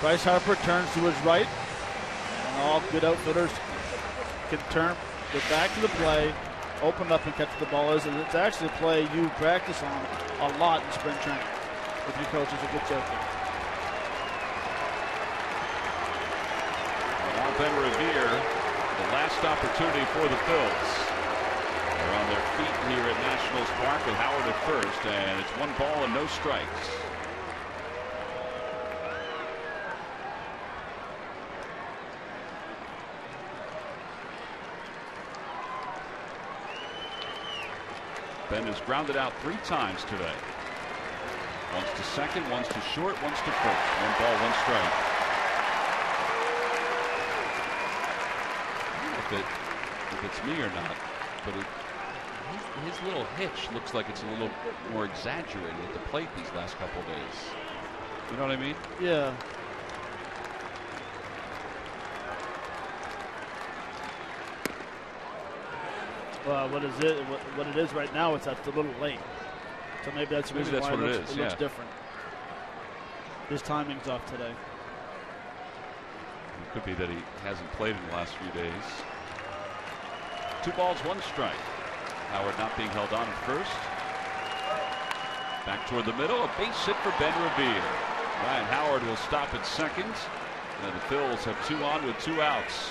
Bryce Harper turns to his right, and all good outfielders can turn, get back to the play, open up and catch the ball. It's actually a play you practice on a lot in spring training if your coaches will get you out there. Ben Revere, the last opportunity for the Phillies. They're on their feet here at Nationals Park with Howard at first, and it's 1 ball and no strikes. Ben has grounded out 3 times today. Once to second, once to short, once to first. 1 ball, 1 strike. I don't know if it's me or not, but his little hitch looks like it's a little more exaggerated at the plate these last couple of days. You know what I mean? Yeah. Well, what it is right now, it's a little late. So maybe that's the reason why it looks different. His timing's off today. It could be that he hasn't played in the last few days. 2 balls, 1 strike. Howard not being held on at first. Back toward the middle, a base hit for Ben Revere. Ryan Howard will stop at second. And the Phils have 2 on with 2 outs.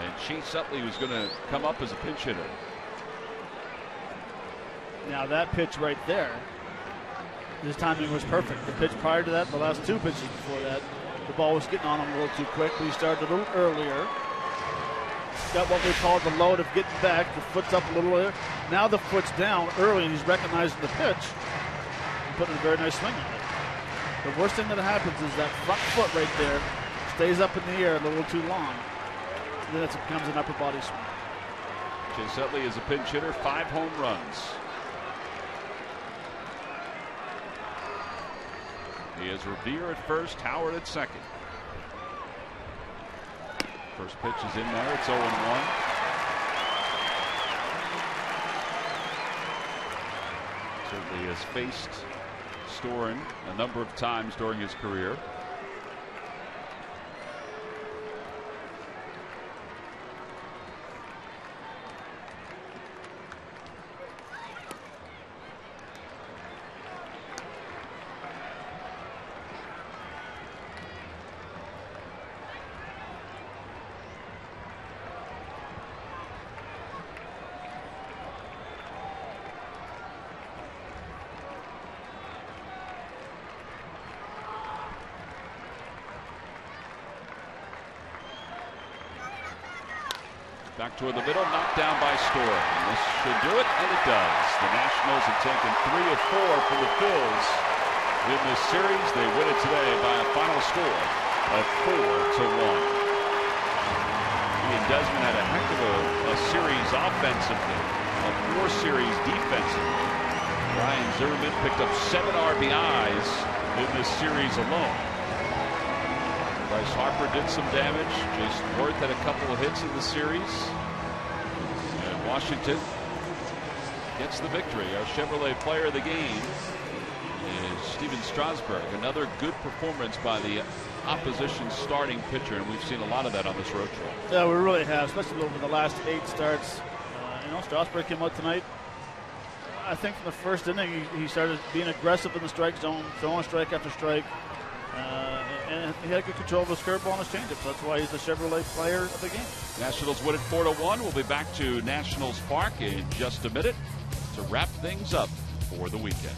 And Chase Utley was going to come up as a pinch hitter. Now that pitch right there, his timing was perfect. The pitch prior to that, the last 2 pitches before that, the ball was getting on him a little too quick, but he started a little earlier. Got what we call the load of getting back. The foot's up a little earlier. Now the foot's down early, and he's recognizing the pitch and putting a very nice swing on it. The worst thing that happens is that front foot right there stays up in the air a little too long. And then it becomes an upper body swing. Chase Utley is a pinch hitter, 5 home runs. He has Revere at first, Howard at second. First pitch is in there. It's 0-1. Certainly has faced Storen a number of times during his career. Back toward the middle, knocked down by Storen. This should do it, and it does. The Nationals have taken 3 of 4 from the Phils in this series. They win it today by a final score of 4-1. Ian Desmond had a heck of a series offensively, a 4 series defensively. Ryan Zimmerman picked up 7 RBIs in this series alone. Bryce Harper did some damage. Jason Worth had a couple of hits in the series. And Washington gets the victory. Our Chevrolet player of the game is Steven Strasburg. Another good performance by the opposition starting pitcher, and we've seen a lot of that on this road trip. Yeah, we really have, especially over the last 8 starts. Strasburg came out tonight. I think from the first inning, he started being aggressive in the strike zone, throwing strike after strike. And he had good control of his curveball and his changeup. So that's why he's the Chevrolet player of the game. Nationals win it 4-1. We'll be back to Nationals Park in just a minute to wrap things up for the weekend.